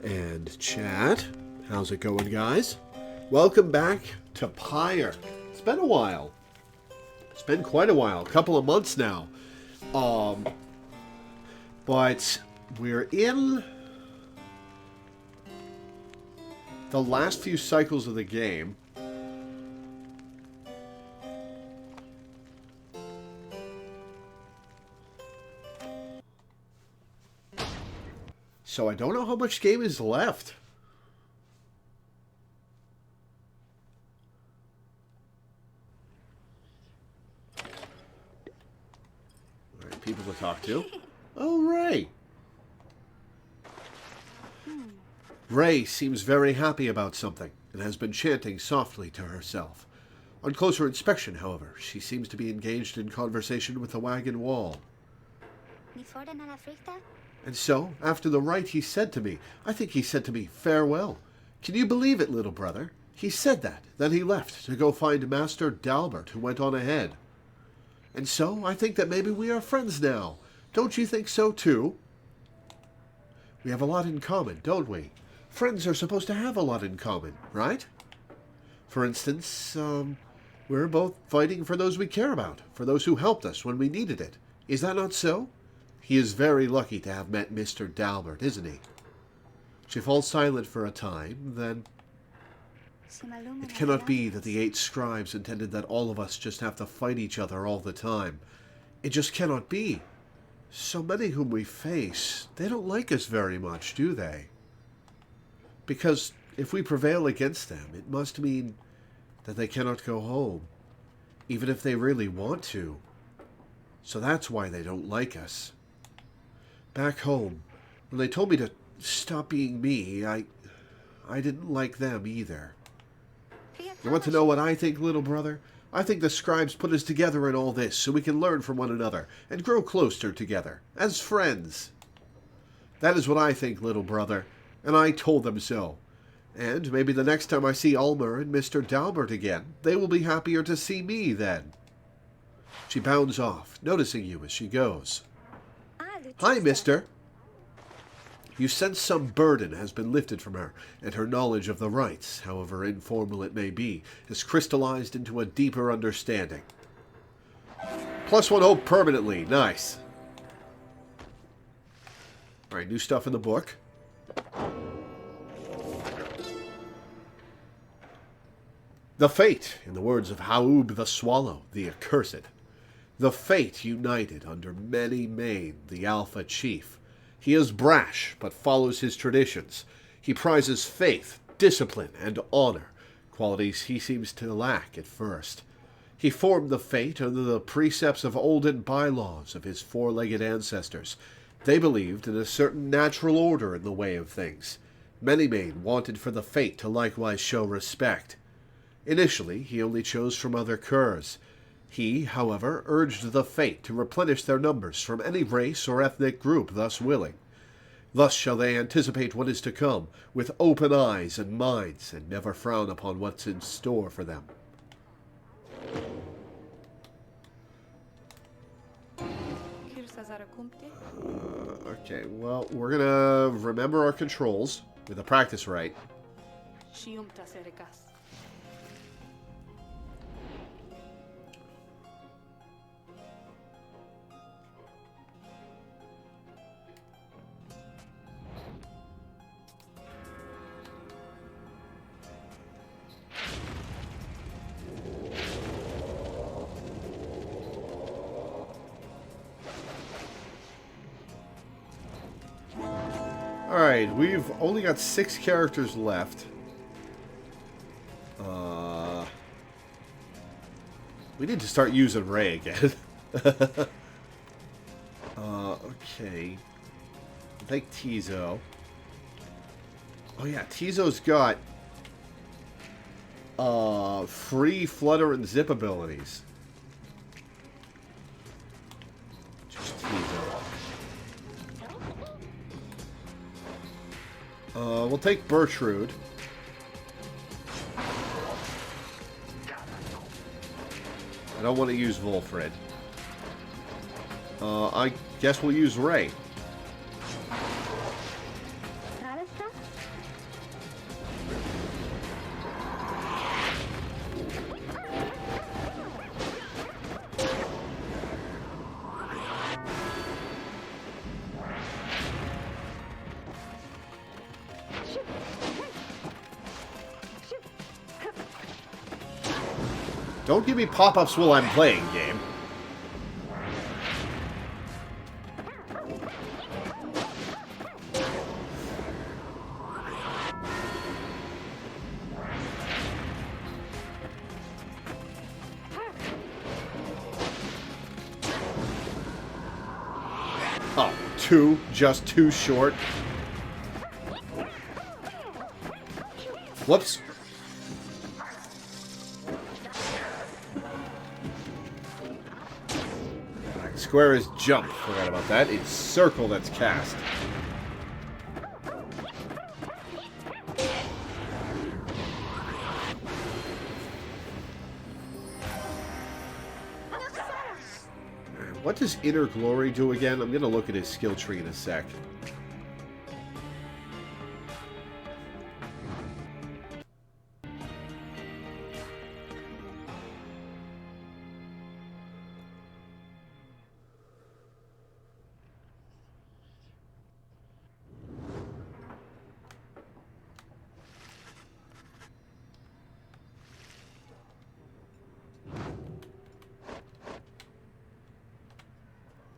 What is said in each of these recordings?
And chat, how's it going, guys? Welcome back to Pyre. It's been a while. It's been quite a while, a couple of months now. But we're in the last few cycles of the game. So I don't know how much game is left. Alright, people to talk to. Oh, Ray. Ray seems very happy about something and has been chanting softly to herself. On closer inspection, however, she seems to be engaged in conversation with the wagon wall. And so, after the rite, he said to me, I think he said to me, farewell. Can you believe it, little brother? He said that. Then he left to go find Master Dalbert, who went on ahead. And so, I think that maybe we are friends now. Don't you think so, too? We have a lot in common, don't we? Friends are supposed to have a lot in common, right? For instance, we're both fighting for those we care about, for those who helped us when we needed it. Is that not so? He is very lucky to have met Mr. Dalbert, isn't he? She falls silent for a time, then... It cannot be that the 8 scribes intended that all of us just have to fight each other all the time. It just cannot be. So many whom we face, they don't like us very much, do they? Because if we prevail against them, it must mean that they cannot go home, even if they really want to. So that's why they don't like us. Back home, when they told me to stop being me, I didn't like them either. You want to know what I think, little brother? I think the scribes put us together in all this so we can learn from one another and grow closer together, as friends. That is what I think, little brother, and I told them so. And maybe the next time I see Almer and Mr. Dalbert again, they will be happier to see me then. She bounds off, noticing you as she goes. Hi, mister. You sense some burden has been lifted from her, and her knowledge of the rites, however informal it may be, has crystallized into a deeper understanding. +1 hope permanently. Nice. Alright, new stuff in the book. The fate, in the words of Haub the Swallow, the Accursed. The fate united under many Mane, the Alpha Chief. He is brash, but follows his traditions. He prizes faith, discipline, and honor, qualities he seems to lack at first. He formed the fate under the precepts of olden bylaws of his 4-legged ancestors. They believed in a certain natural order in the way of things. Many Mane wanted for the fate to likewise show respect. Initially, he only chose from other curs. He, however, urged the fate to replenish their numbers from any race or ethnic group thus willing. Thus shall they anticipate what is to come, with open eyes and minds, and never frown upon what's in store for them. Okay, well, we're gonna remember our controls with a practice right. Alright, we've only got 6 characters left. We need to start using Ray again. Okay. I'll take Tizo. Oh yeah, Tizo's got free flutter and zip abilities. Just Tizo. We'll take Bertrude. I don't want to use Volfred. I guess we'll use Ray. Don't give me pop-ups while I'm playing, game. Oh, two? Just too short? Whoops. Square is jump. Forgot about that. It's circle that's cast. What does Inner Glory do again? I'm going to look at his skill tree in a sec.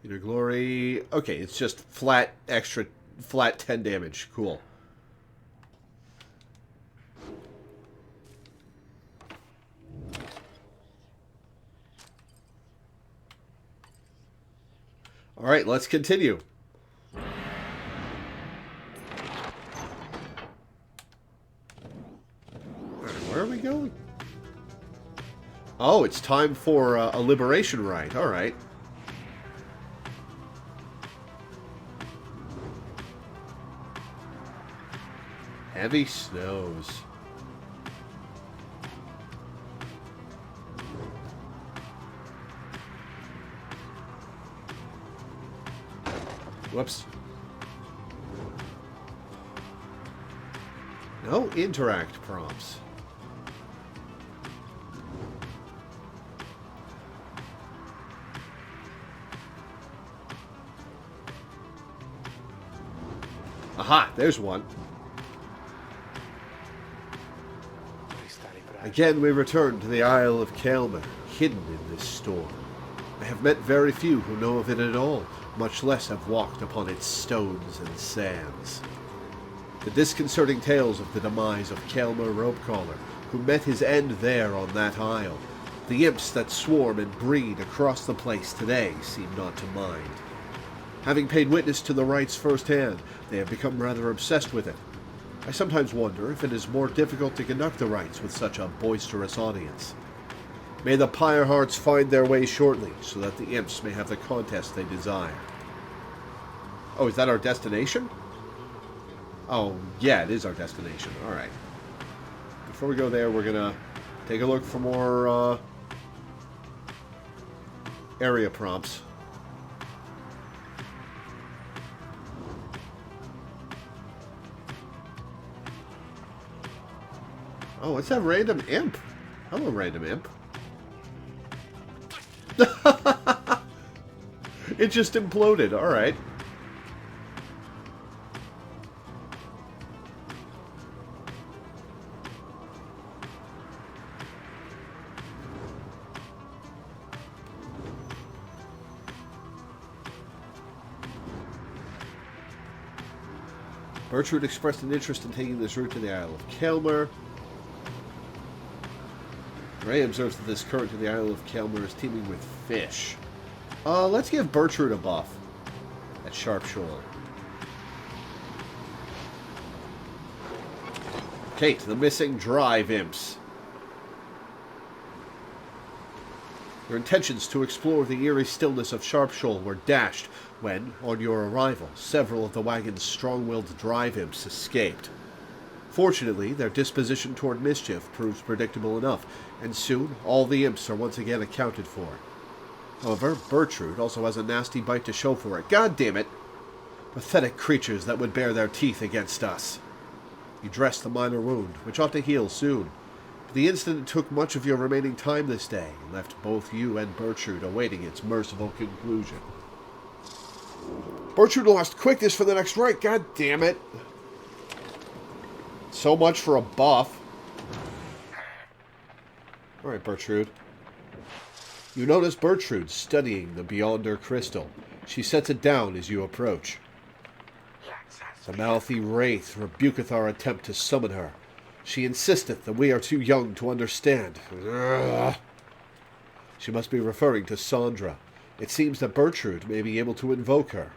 Inner Glory. Okay, it's just flat, extra, flat 10 damage. Cool. Alright, let's continue. Where are we going? Oh, it's time for a liberation rite. Alright. Heavy snows. Whoops. No interact prompts. Aha, there's one. Again we return to the Isle of Kelmer, hidden in this storm. I have met very few who know of it at all, much less have walked upon its stones and sands. The disconcerting tales of the demise of Kelmer Ropecaller, who met his end there on that isle, the imps that swarm and breed across the place today seem not to mind. Having paid witness to the rites firsthand, they have become rather obsessed with it. I sometimes wonder if it is more difficult to conduct the rites with such a boisterous audience. May the Pyre hearts find their way shortly, so that the imps may have the contest they desire. Oh, is that our destination? Oh, yeah, it is our destination. Alright. Before we go there, we're gonna take a look for more, area prompts. Oh, what's that random imp? Hello, random imp. It just imploded. Alright. Bertrude expressed an interest in taking this route to the Isle of Kelmer. Ray observes that this current to the Isle of Kelmer is teeming with fish. Let's give Bertrude a buff at Sharp Shoal. Kate, the missing drive imps. Your intentions to explore the eerie stillness of Sharp Shoal were dashed when, on your arrival, several of the wagon's strong-willed drive imps escaped. Fortunately, their disposition toward mischief proves predictable enough, and soon all the imps are once again accounted for. However, Bertrude also has a nasty bite to show for it. God damn it! Pathetic creatures that would bare their teeth against us. You dressed the minor wound, which ought to heal soon. But the incident took much of your remaining time this day, and left both you and Bertrude awaiting its merciful conclusion. Bertrude lost quickness for the next rite. God damn it! So much for a buff. Alright, Bertrude. You notice Bertrude studying the Beyonder crystal. She sets it down as you approach. The mouthy wraith rebuketh our attempt to summon her. She insisteth that we are too young to understand. Ugh. She must be referring to Sandra. It seems that Bertrude may be able to invoke her.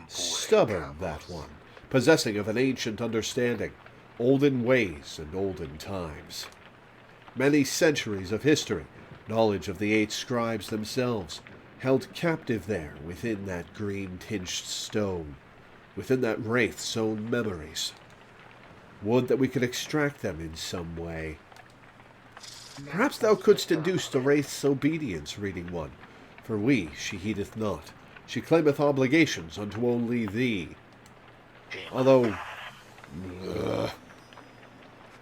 Stubborn, that one, possessing of an ancient understanding, olden ways and olden times. Many centuries of history, knowledge of the 8 scribes themselves, held captive there within that green-tinged stone, within that wraith's own memories. Would that we could extract them in some way. Perhaps thou couldst induce the wraith's obedience, reading one, for we she heedeth not. She claimeth obligations unto only thee. Although...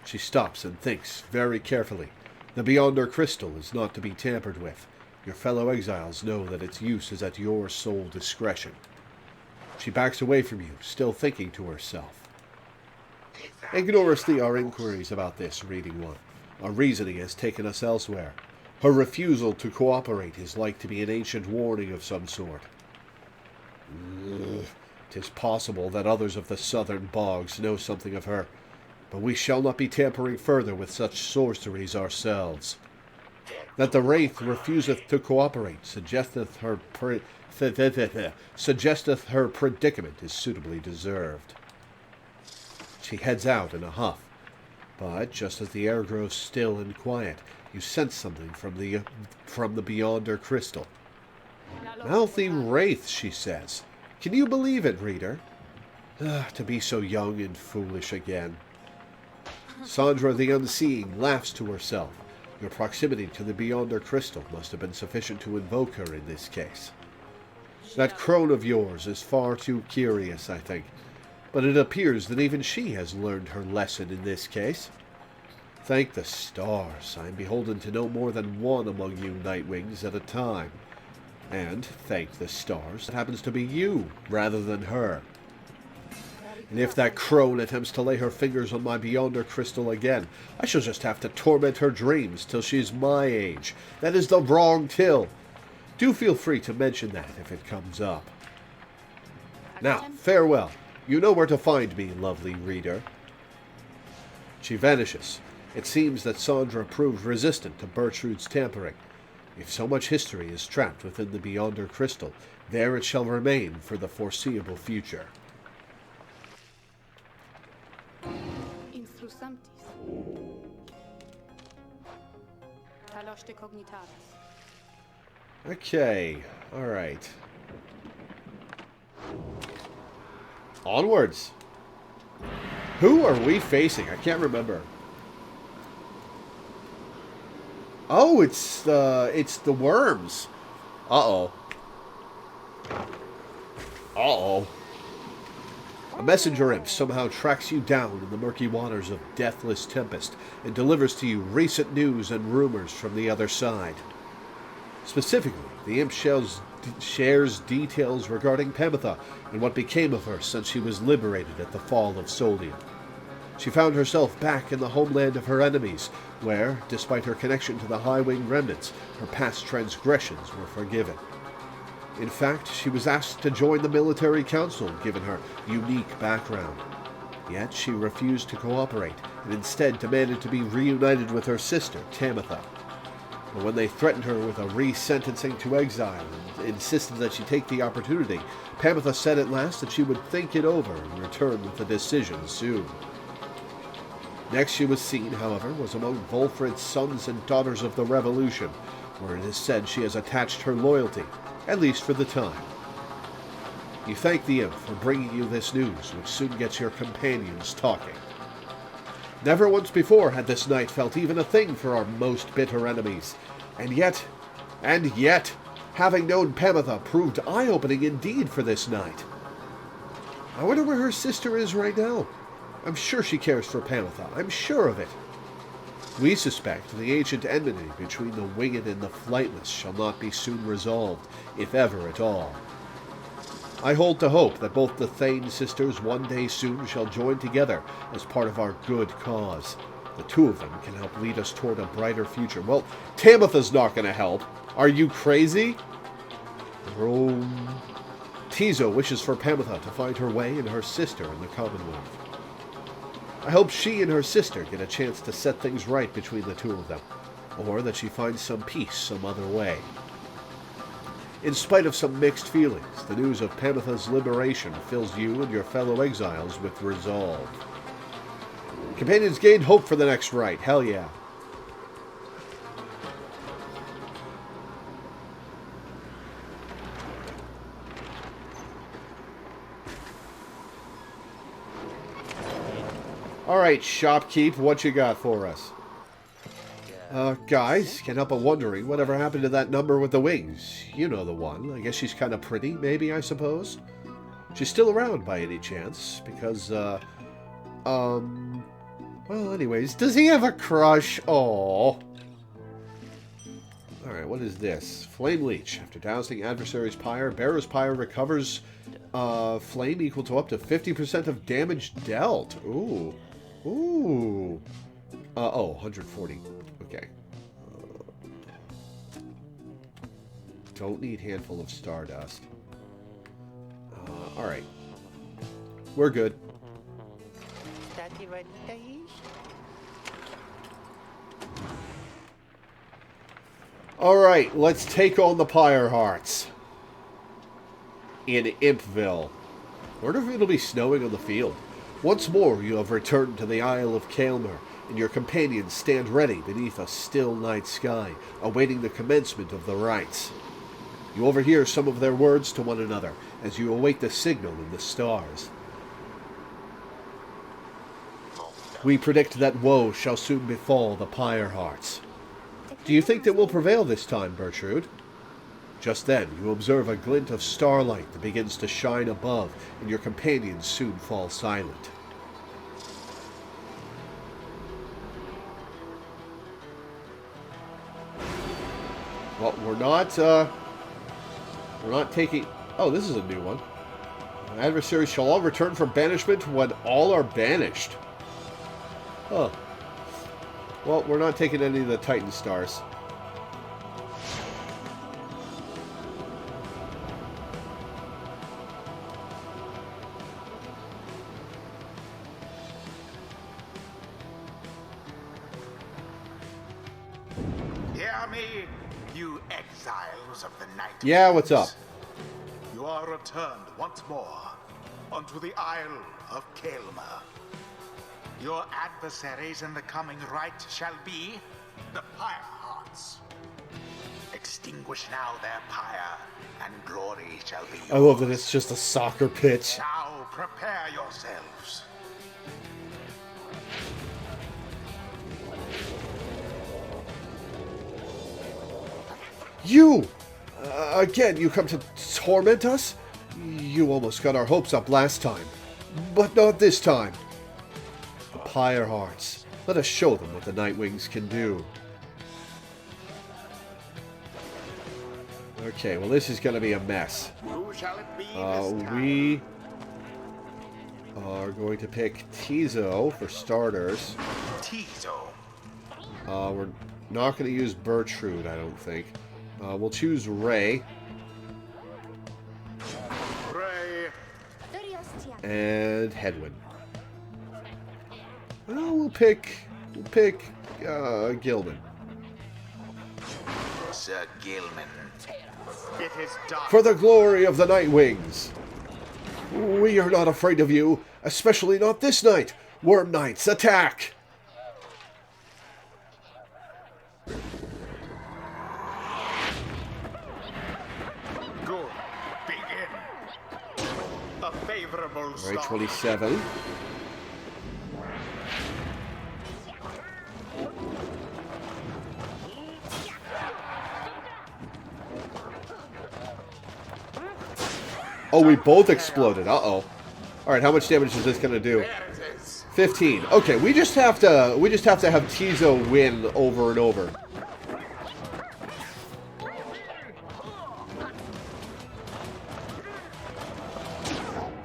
She stops and thinks very carefully. The Beyonder crystal is not to be tampered with. Your fellow exiles know that its use is at your sole discretion. She backs away from you, still thinking to herself. Ignorously our inquiries about this, reading one. Our reasoning has taken us elsewhere. Her refusal to cooperate is like to be an ancient warning of some sort. 'Tis possible that others of the southern bogs know something of her, but we shall not be tampering further with such sorceries ourselves. That the wraith refuseth to cooperate suggesteth her predicament is suitably deserved. She heads out in a huff, but just as the air grows still and quiet, you sense something from the Beyonder crystal. Mouthy wraith, she says. Can you believe it, reader? To be so young and foolish again. Sandra the Unseeing laughs to herself. Your proximity to the Beyonder crystal must have been sufficient to invoke her in this case. That crone of yours is far too curious, I think, but it appears that even she has learned her lesson in this case. Thank the stars, I am beholden to no more than one among you Nightwings at a time. And, thank the stars, it happens to be you, rather than her. And if that crone attempts to lay her fingers on my Beyonder crystal again, I shall just have to torment her dreams till she's my age. That is the wrong till. Do feel free to mention that if it comes up. Now, farewell. You know where to find me, lovely reader. She vanishes. It seems that Sandra proved resistant to Bertrude's tampering. If so much history is trapped within the Beyonder crystal, there it shall remain for the foreseeable future. Okay, alright. Onwards! Who are we facing? I can't remember. Oh, it's the worms. Uh-oh. Uh-oh. A messenger imp somehow tracks you down in the murky waters of Deathless Tempest and delivers to you recent news and rumors from the other side. Specifically, the imp shares details regarding Pamitha and what became of her since she was liberated at the fall of Solium. She found herself back in the homeland of her enemies, where, despite her connection to the High-Wing remnants, her past transgressions were forgiven. In fact, she was asked to join the military council, given her unique background. Yet she refused to cooperate, and instead demanded to be reunited with her sister, Tamitha. But when they threatened her with a re-sentencing to exile and insisted that she take the opportunity, Pamitha said at last that she would think it over and return with a decision soon. Next she was seen, however, was among Volfred's sons and daughters of the Revolution, where it is said she has attached her loyalty, at least for the time. You thank the imp for bringing you this news, which soon gets your companions talking. Never once before had this knight felt even a thing for our most bitter enemies, and yet, having known Pamitha proved eye-opening indeed for this knight. I wonder where her sister is right now. I'm sure she cares for Pamitha. I'm sure of it. We suspect the ancient enmity between the winged and the flightless shall not be soon resolved, if ever at all. I hold to hope that both the Thane sisters one day soon shall join together as part of our good cause. The two of them can help lead us toward a brighter future. Well, Tamitha's not going to help. Are you crazy? Tizo wishes for Pamitha to find her way and her sister in the Commonwealth. I hope she and her sister get a chance to set things right between the two of them, or that she finds some peace some other way. In spite of some mixed feelings, the news of Pamitha's liberation fills you and your fellow exiles with resolve. Companions gain hope for the next rite. Hell yeah. Alright, shopkeep, what you got for us? Guys, can't help but wondering whatever happened to that number with the wings. You know the one. I guess she's kind of pretty, maybe, I suppose? She's still around by any chance, because, well, anyways, does he have a crush? Aww. Alright, what is this? Flame Leech. After dousing adversary's Pyre, bearer's Pyre recovers flame equal to up to 50% of damage dealt. Ooh. Ooh. 140. Okay. Don't need handful of stardust. Alright. We're good. Alright, let's take on the Pyre Hearts. In Impville. I wonder if it'll be snowing on the field. Once more you have returned to the Isle of Kaelmer, and your companions stand ready beneath a still night sky, awaiting the commencement of the rites. You overhear some of their words to one another, as you await the signal in the stars. We predict that woe shall soon befall the Pyre Hearts. Do you think that will prevail this time, Bertrude? Just then, you observe a glint of starlight that begins to shine above, and your companions soon fall silent. Well, we're not taking... Oh, this is a new one. Adversaries shall all return from banishment when all are banished. Oh. Well, we're not taking any of the Titan stars. Hear me, you exiles of the night. Yeah, what's up? You are returned once more unto the Isle of Kaelmer. Your adversaries in the coming rite shall be the Pyre Hearts. Extinguish now their pyre, and glory shall be yours. I love that it's just a soccer pitch. Now prepare yourselves. You! Again, you come to torment us? You almost got our hopes up last time. But not this time. The Pyre Hearts. Let us show them what the Nightwings can do. Okay, well this is going to be a mess. Who shall it be We are going to pick Tizo for starters. Tizo. We're not going to use Bertrude, I don't think. We'll choose Ray. Ray. And Hedwyn. Well, we'll pick Gilman. Sir Gilman. It is done. For the glory of the Nightwings! We are not afraid of you, especially not this night! Worm Knights, attack! Good. Begin. A favorable Ray start. 27. Oh, we both exploded. Uh-oh. Alright, how much damage is this gonna do? There it is. 15. Okay, we just have to have Tizo win over and over.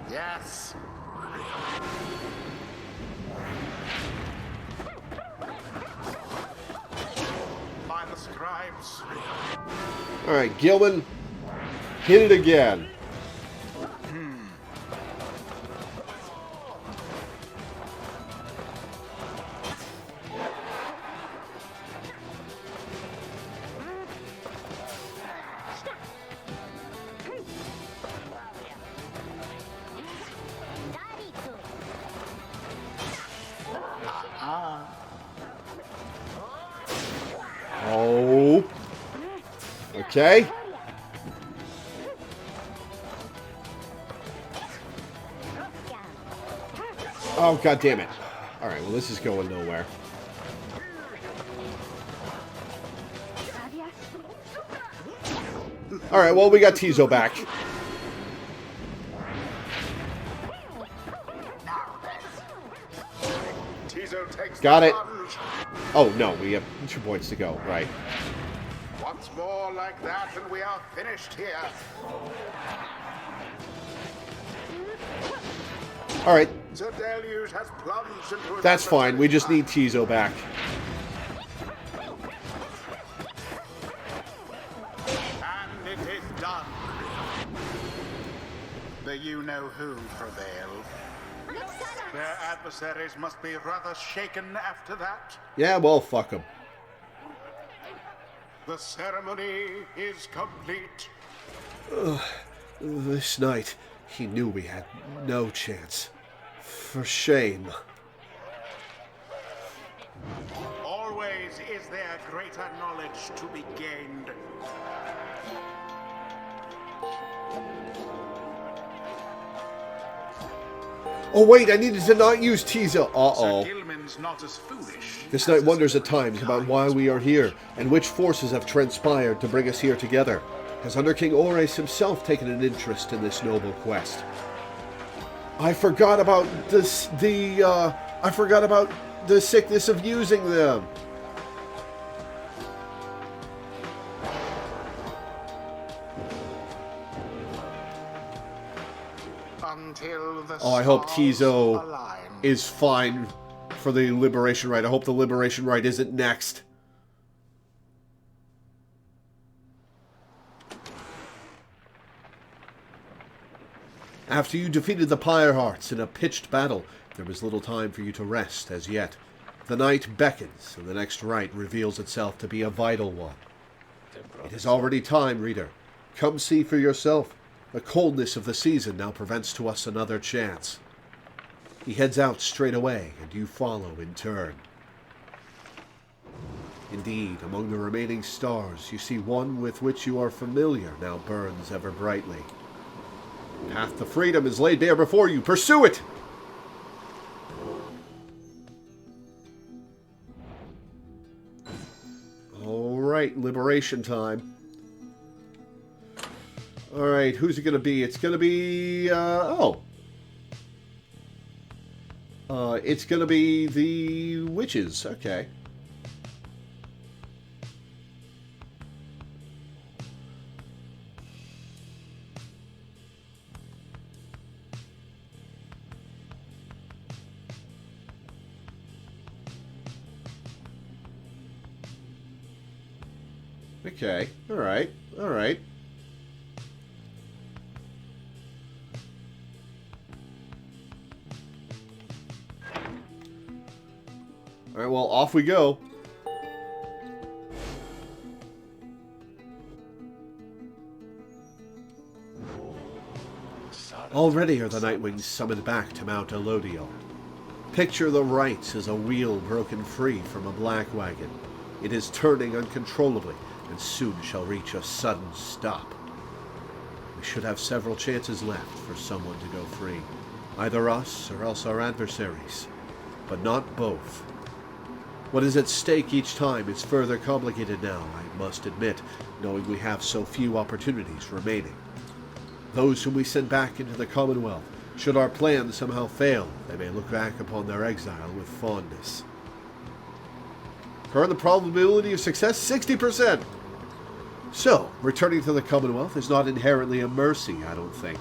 Yes. once. Alright, Gilman, hit it again. Oh. Okay. Oh, god damn it. Alright, well, this is going nowhere. Alright, well, we got Tizo back. Got it. Oh, no, we have 2 points to go. Right. Once more like that, and we are finished here. Alright, The deluge has plunged into that's fine. We just need Tizo back. And it is done. The you-know-who prevailed. Their adversaries must be rather shaken after that. Yeah, well, fuck them. The ceremony is complete. This night, he knew we had no chance. For shame. Always is there greater knowledge to be gained. Oh, wait, I needed to not use Tizo. Uh-oh. Sir Gilman's not as foolish. This night wonders at times about why we are here, and which forces have transpired to bring us here together. Has Under King Ores himself taken an interest in this noble quest? I forgot about this, I forgot about the sickness of using them. Until the Oh, I hope stars Tizo align. is fine for the Liberation Rite. I hope the Liberation Rite isn't next. After you defeated the Pyre Hearts in a pitched battle, there was little time for you to rest as yet. The night beckons, and the next rite reveals itself to be a vital one. It is already time, reader. Come see for yourself. The coldness of the season now prevents to us another chance. He heads out straight away, and you follow in turn. Indeed, among the remaining stars, you see one with which you are familiar now burns ever brightly. Path to freedom is laid bare before you. Pursue it! Alright, liberation time. Alright, who's it going to be? It's going to be, it's going to be the witches. Okay. Okay. Alright. Alright. Alright, well, off we go. Already are the Nightwings summoned back to Mount Elodiel. Picture the rites as a wheel broken free from a black wagon. It is turning uncontrollably, and soon shall reach a sudden stop. We should have several chances left for someone to go free. Either us or else our adversaries. But not both. What is at stake each time is further complicated now, I must admit, knowing we have so few opportunities remaining. Those whom we send back into the Commonwealth, should our plan somehow fail, they may look back upon their exile with fondness. Current probability of success, 60%! So, returning to the Commonwealth is not inherently a mercy, I don't think.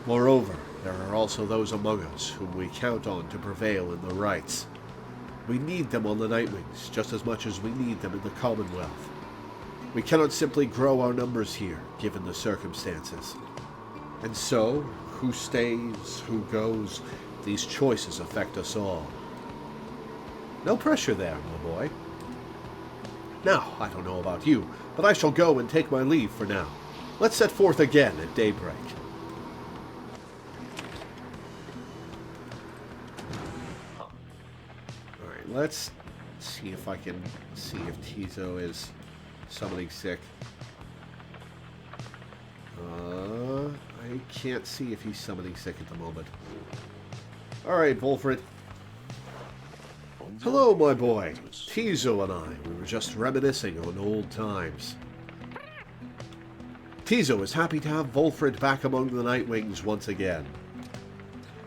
Moreover, there are also those among us whom we count on to prevail in the rites. We need them on the Nightwings, just as much as we need them in the Commonwealth. We cannot simply grow our numbers here, given the circumstances. And so, who stays, who goes, these choices affect us all. No pressure there, my boy. Now, I don't know about you, but I shall go and take my leave for now. Let's set forth again at daybreak. Alright, let's see if I can see if Tizo is summoning sick. I can't see if he's summoning sick at the moment. Alright, Volfred. Hello, my boy. Tizo and I, we were just reminiscing on old times. Tizo is happy to have Volfred back among the Nightwings once again.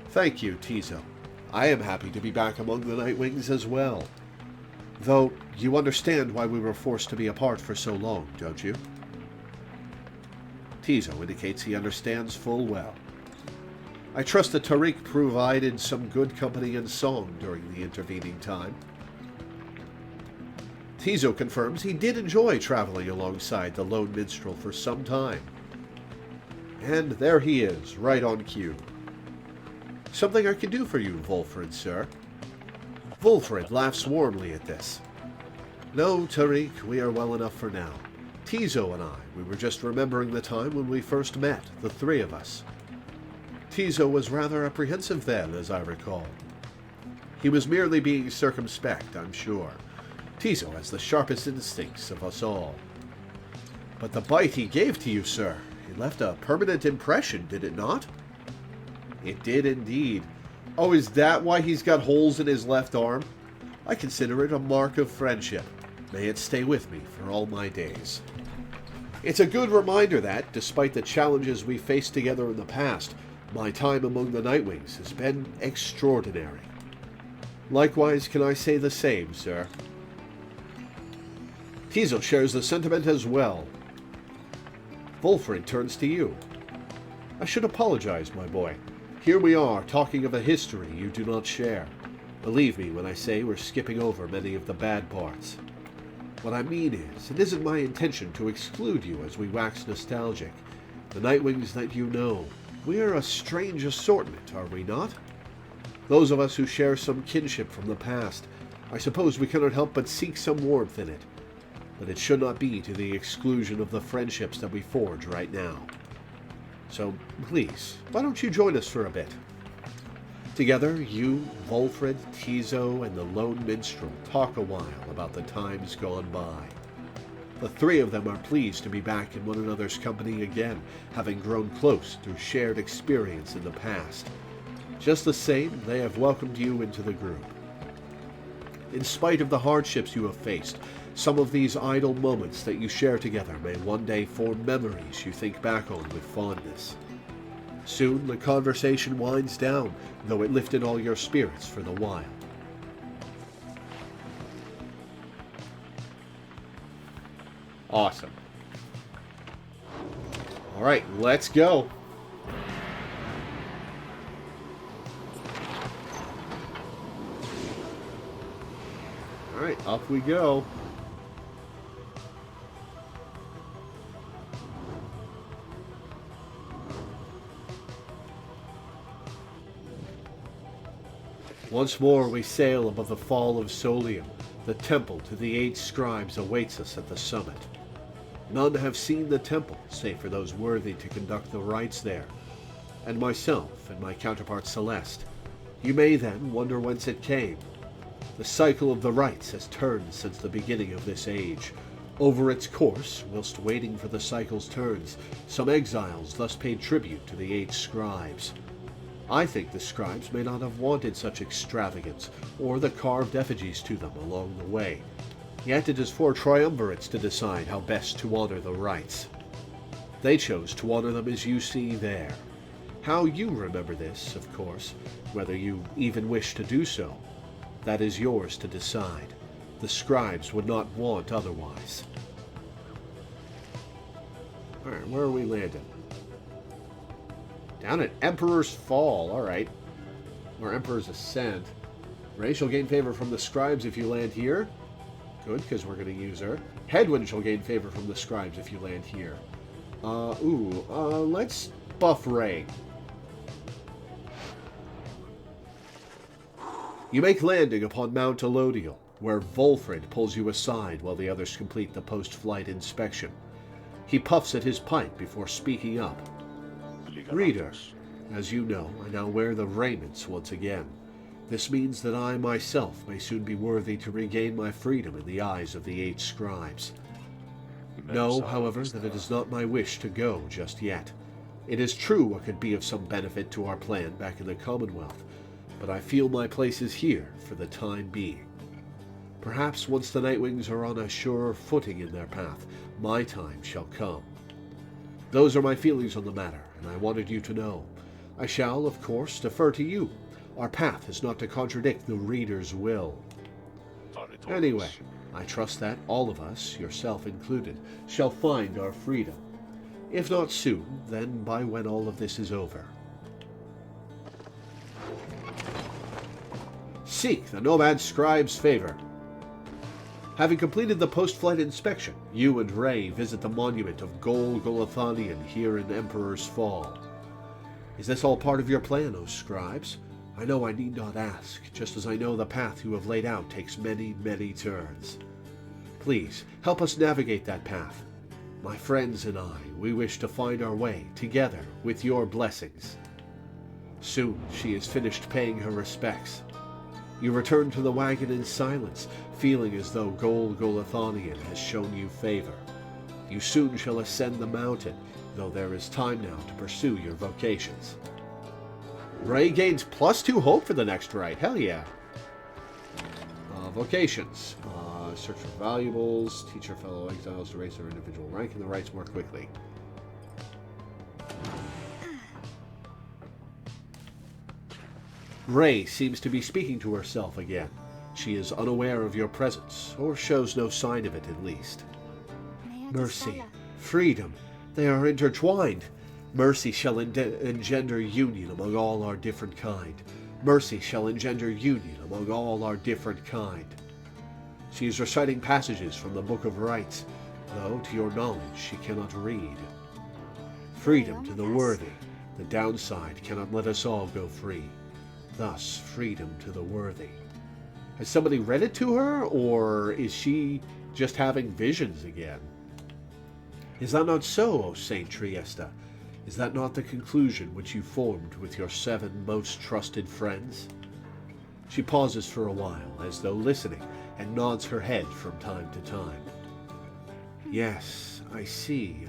Thank you, Tizo. I am happy to be back among the Nightwings as well. Though, you understand why we were forced to be apart for so long, don't you? Tizo indicates he understands full well. I trust that Tariq provided some good company and song during the intervening time. Tizo confirms he did enjoy traveling alongside the lone minstrel for some time. And there he is, right on cue. Something I can do for you, Volfred, sir. Volfred laughs warmly at this. No, Tariq, we are well enough for now. Tizo and I, we were just remembering the time when we first met, the three of us. Tizo was rather apprehensive then, as I recall. He was merely being circumspect, I'm sure. Tizo has the sharpest instincts of us all. But the bite he gave to you, sir, it left a permanent impression, did it not? It did indeed. Oh, is that why he's got holes in his left arm? I consider it a mark of friendship. May it stay with me for all my days. It's a good reminder that, despite the challenges we faced together in the past, my time among the Nightwings has been extraordinary. Likewise, can I say the same, sir? Tizo shares the sentiment as well. Volfred turns to you. I should apologize, my boy. Here we are, talking of a history you do not share. Believe me when I say we're skipping over many of the bad parts. What I mean is, it isn't my intention to exclude you as we wax nostalgic. The Nightwings that you know, we are a strange assortment, are we not? Those of us who share some kinship from the past, I suppose we cannot help but seek some warmth in it. But it should not be to the exclusion of the friendships that we forge right now. So, please, why don't you join us for a bit? Together, you, Volfred, Tizo, and the lone minstrel talk a while about the times gone by. The three of them are pleased to be back in one another's company again, having grown close through shared experience in the past. Just the same, they have welcomed you into the group. In spite of the hardships you have faced, some of these idle moments that you share together may one day form memories you think back on with fondness. Soon the conversation winds down, though it lifted all your spirits for the while. Awesome. All right, let's go. All right, up we go. Once more we sail above the fall of Solium. The temple to the 8 scribes awaits us at the summit. None have seen the temple, save for those worthy to conduct the rites there, and myself and my counterpart Celeste. You may then wonder whence it came. The cycle of the rites has turned since the beginning of this age. Over its course, whilst waiting for the cycle's turns, some exiles thus paid tribute to the 8 scribes. I think the scribes may not have wanted such extravagance, or the carved effigies to them along the way. Yet it is for triumvirates to decide how best to honor the rites. They chose to honor them as you see there. How you remember this, of course, whether you even wish to do so, that is yours to decide. The scribes would not want otherwise. Alright, where are we landing? Down at Emperor's Fall, alright. Or Emperor's Ascent. Ray shall gain favor from the scribes if you land here. Good, because we're going to use her. Headwind shall gain favor from the scribes if you land here. Let's buff Ray. You make landing upon Mount Elodial, where Volfred pulls you aside while the others complete the post-flight inspection. He puffs at his pipe before speaking up. Reader, as you know, I now wear the raiments once again. This means that I myself may soon be worthy to regain my freedom in the eyes of the 8 scribes. Know, however, that it is not my wish to go just yet. It is true what could be of some benefit to our plan back in the Commonwealth, but I feel my place is here for the time being. Perhaps once the Nightwings are on a surer footing in their path, my time shall come. Those are my feelings on the matter, and I wanted you to know. I shall, of course, defer to you. Our path is not to contradict the reader's will. Anyway, I trust that all of us, yourself included, shall find our freedom. If not soon, then by when all of this is over. Seek the Nomad Scribe's favor. Having completed the post-flight inspection, you and Ray visit the monument of Gol Golathanian here in Emperor's Fall. Is this all part of your plan, O scribes? I know I need not ask, just as I know the path you have laid out takes many, many turns. Please, help us navigate that path. My friends and I, we wish to find our way, together, with your blessings. Soon she is finished paying her respects. You return to the wagon in silence, feeling as though Gol Golathanian has shown you favor. You soon shall ascend the mountain, though there is time now to pursue your vocations. Ray gains +2 hope for the next rite. Hell yeah. Vocations. Search for valuables. Teach your fellow exiles to raise their individual rank in the rites more quickly. Ray seems to be speaking to herself again. She is unaware of your presence, or shows no sign of it at least. Mercy, freedom, they are intertwined. Mercy shall engender union among all our different kind. Mercy shall engender union among all our different kind. She is reciting passages from the Book of Rites, though, to your knowledge, she cannot read. Freedom to the worthy. The downside cannot let us all go free. Thus, freedom to the worthy. Has somebody read it to her, or is she just having visions again? Is that not so, O Saint Triesta? Is that not the conclusion which you formed with your 7 most trusted friends? She pauses for a while, as though listening, and nods her head from time to time. Yes, I see.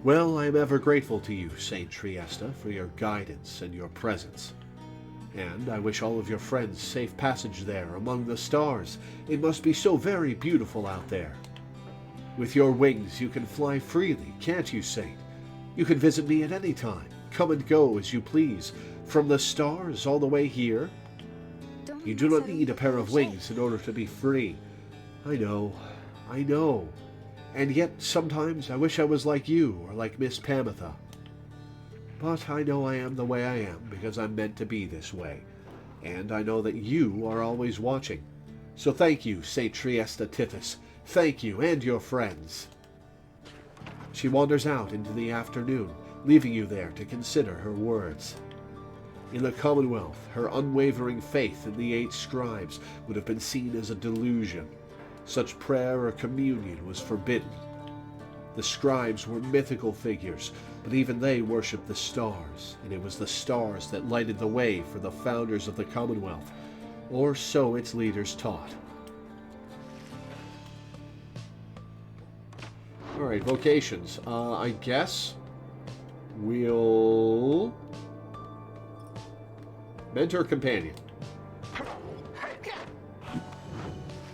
Well, I am ever grateful to you, Saint Triesta, for your guidance and your presence. And I wish all of your friends safe passage there among the stars. It must be so very beautiful out there. With your wings you can fly freely, can't you, Saint? You can visit me at any time, come and go as you please, from the stars all the way here. You do not need a pair of wings in order to be free. I know. And yet, sometimes I wish I was like you, or like Miss Pamitha. But I know I am the way I am, because I'm meant to be this way. And I know that you are always watching. So thank you, Saint Triesta Tithys. Thank you, and your friends. She wanders out into the afternoon, leaving you there to consider her words. In the Commonwealth, her unwavering faith in the 8 scribes would have been seen as a delusion. Such prayer or communion was forbidden. The scribes were mythical figures, but even they worshipped the stars, and it was the stars that lighted the way for the founders of the Commonwealth, or so its leaders taught. Alright, vocations. I guess we'll... Mentor companion.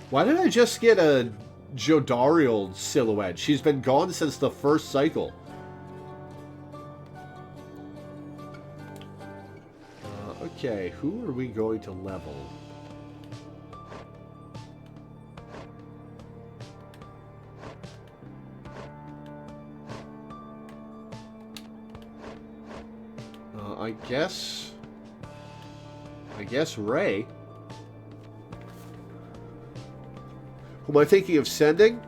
Why did I just get a Jodariel silhouette? She's been gone since the first cycle. Okay, who are we going to level? I guess Ray. Who am I thinking of sending?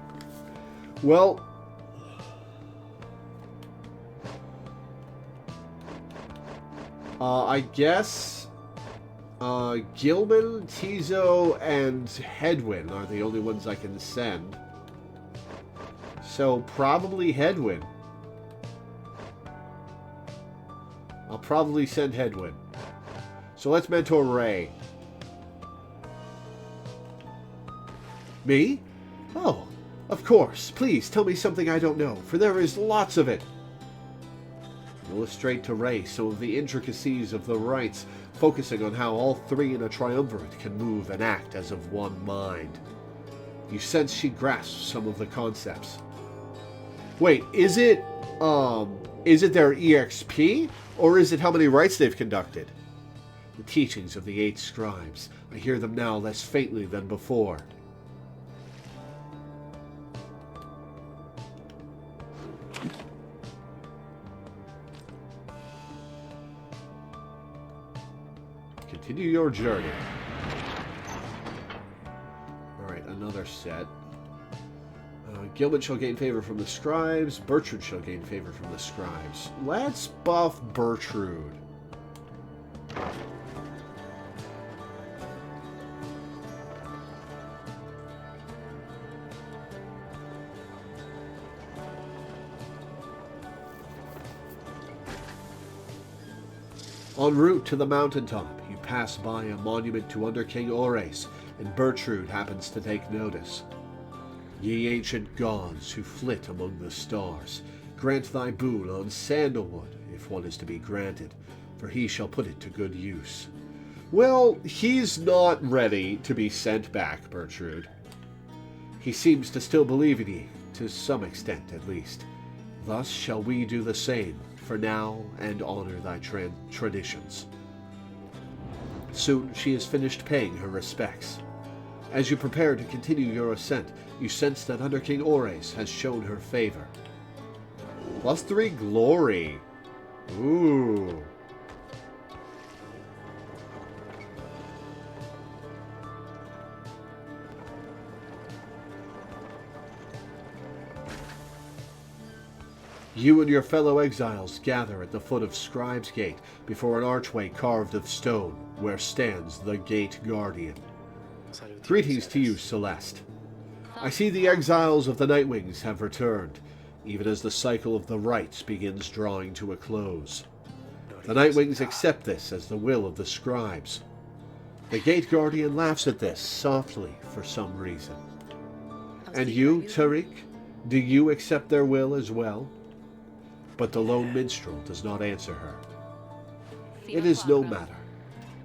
Well, I guess Gilman, Tizo, and Hedwyn are the only ones I can send. So probably Hedwyn. I'll probably send Hedwyn. So let's mentor Ray. Me? Oh, of course. Please tell me something I don't know, for there is lots of it. Illustrate to Ray some of the intricacies of the rites, focusing on how all three in a triumvirate can move and act as of one mind. You sense she grasps some of the concepts. Wait, is it their EXP? Or is it how many rites they've conducted? The teachings of the 8 scribes. I hear them now less faintly than before. Continue your journey. Alright, another set. Gilman shall gain favor from the scribes. Bertrude shall gain favor from the scribes. Let's buff Bertrude. En route to the mountaintop, you pass by a monument to Under King Ores, and Bertrude happens to take notice. Ye ancient gods who flit among the stars, grant thy boon on sandalwood, if one is to be granted, for he shall put it to good use. Well, he's not ready to be sent back, Bertrude. He seems to still believe in ye, to some extent at least. Thus shall we do the same, for now, and honor thy traditions. Soon she has finished paying her respects. As you prepare to continue your ascent, you sense that Under King Ores has shown her favor. +3 glory. Ooh. You and your fellow exiles gather at the foot of Scribe's Gate before an archway carved of stone where stands the Gate Guardian. Greetings to you, Celeste. I see the exiles of the Nightwings have returned, even as the cycle of the rites begins drawing to a close. The Nightwings accept this as the will of the scribes. The Gate Guardian laughs at this softly for some reason. And you, Tariq, do you accept their will as well? But the lone minstrel does not answer her. It is no matter.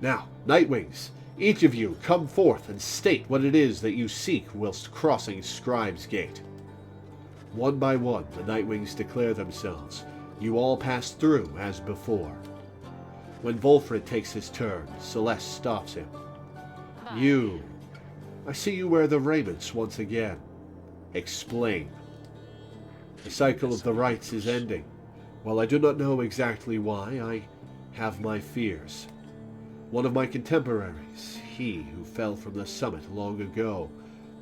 Now, Nightwings, each of you come forth and state what it is that you seek whilst crossing Scribe's Gate. One by one, the Nightwings declare themselves. You all pass through as before. When Volfred takes his turn, Celeste stops him. You. I see you wear the raiments once again. Explain. The cycle of the rites is ending. While I do not know exactly why, I have my fears. One of my contemporaries, he who fell from the summit long ago,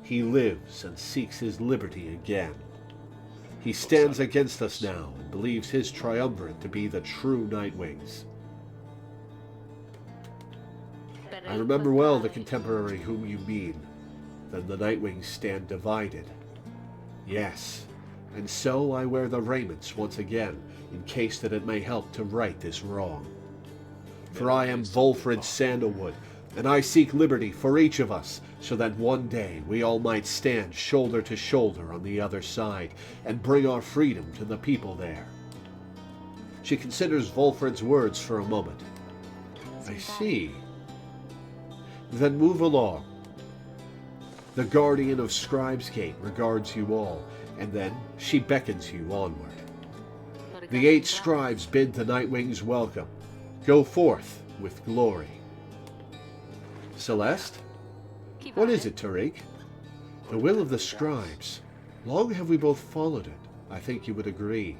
he lives and seeks his liberty again. He stands against us now and believes his triumvirate to be the true Nightwings. I remember well the contemporary whom you mean. Then the Nightwings stand divided. Yes, and so I wear the raiments once again, in case that it may help to right this wrong. For I am Volfred Sandalwood, and I seek liberty for each of us, so that one day we all might stand shoulder to shoulder on the other side, and bring our freedom to the people there. She considers Volfred's words for a moment. I see. Then move along. The guardian of Scribe's Gate regards you all, and then she beckons you onward. The 8 scribes bid the Nightwings welcome. Go forth with glory. Celeste? What is it, Tariq? The will of the scribes. Long have we both followed it. I think you would agree.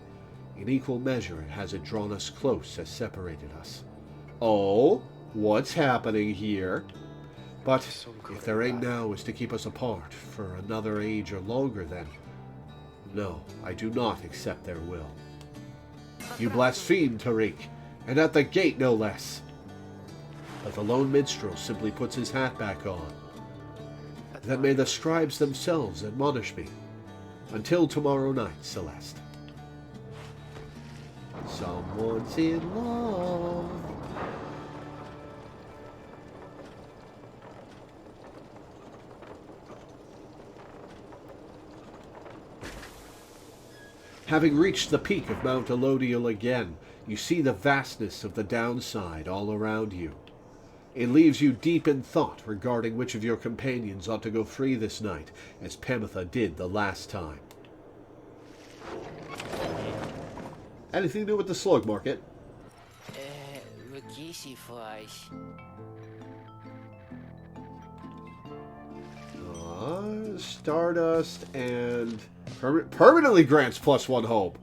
In equal measure has it drawn us close as separated us. Oh, what's happening here? But if their aim now is to keep us apart for another age or longer, then no, I do not accept their will. You blaspheme, Tariq, and at the gate no less. But the lone minstrel simply puts his hat back on. Then may the scribes themselves admonish me. Until tomorrow night, Celeste. Someone's in love. Having reached the peak of Mount Elodial again, you see the vastness of the downside all around you. It leaves you deep in thought regarding which of your companions ought to go free this night, as Pamitha did the last time. Anything new with the slug market? Stardust and permanently grants +1 hope.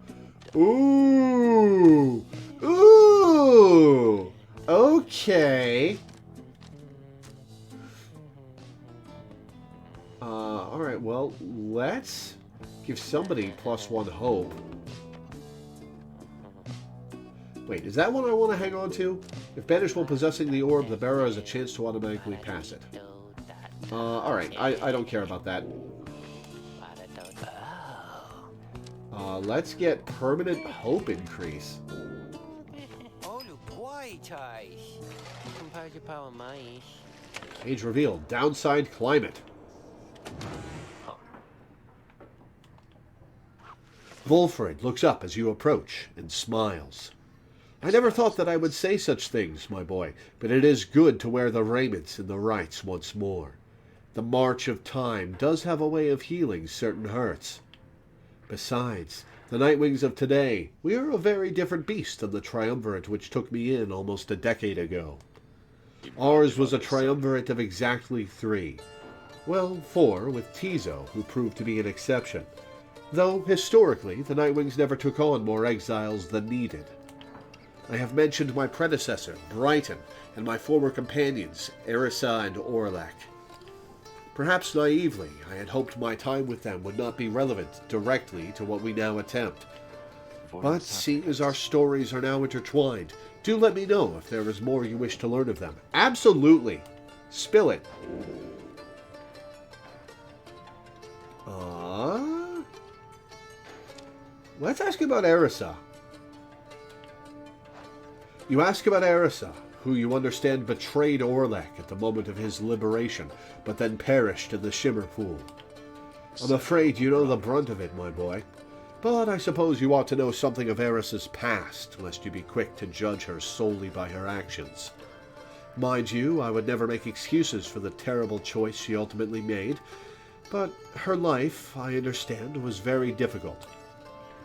Ooh. Ooh. Okay. Alright, well, let's give somebody +1 hope. Wait, is that one I want to hang on to? If banished while possessing the orb, the bearer has a chance to automatically pass it. Alright, I don't care about that. Let's get permanent hope increase. Age revealed. Downside climate. Volfred looks up as you approach and smiles. I never thought that I would say such things, my boy, but it is good to wear the raiments and the rights once more. The march of time does have a way of healing certain hurts. Besides, the Nightwings of today, we are a very different beast than the triumvirate which took me in almost a decade ago. Ours was a triumvirate of exactly 3. Well, 4 with Tizo, who proved to be an exception. Though, historically, the Nightwings never took on more exiles than needed. I have mentioned my predecessor, Brighton, and my former companions, Erisa and Orlek. Perhaps naively, I had hoped my time with them would not be relevant directly to what we now attempt. But seeing as our stories are now intertwined, do let me know if there is more you wish to learn of them. Absolutely! Spill it. Let's ask about Erisa. You ask about Erisa, who you understand betrayed Orlek at the moment of his liberation, but then perished in the Shimmer Pool. I'm afraid you know the brunt of it, my boy. But I suppose you ought to know something of Erisa's past, lest you be quick to judge her solely by her actions. Mind you, I would never make excuses for the terrible choice she ultimately made, but her life, I understand, was very difficult.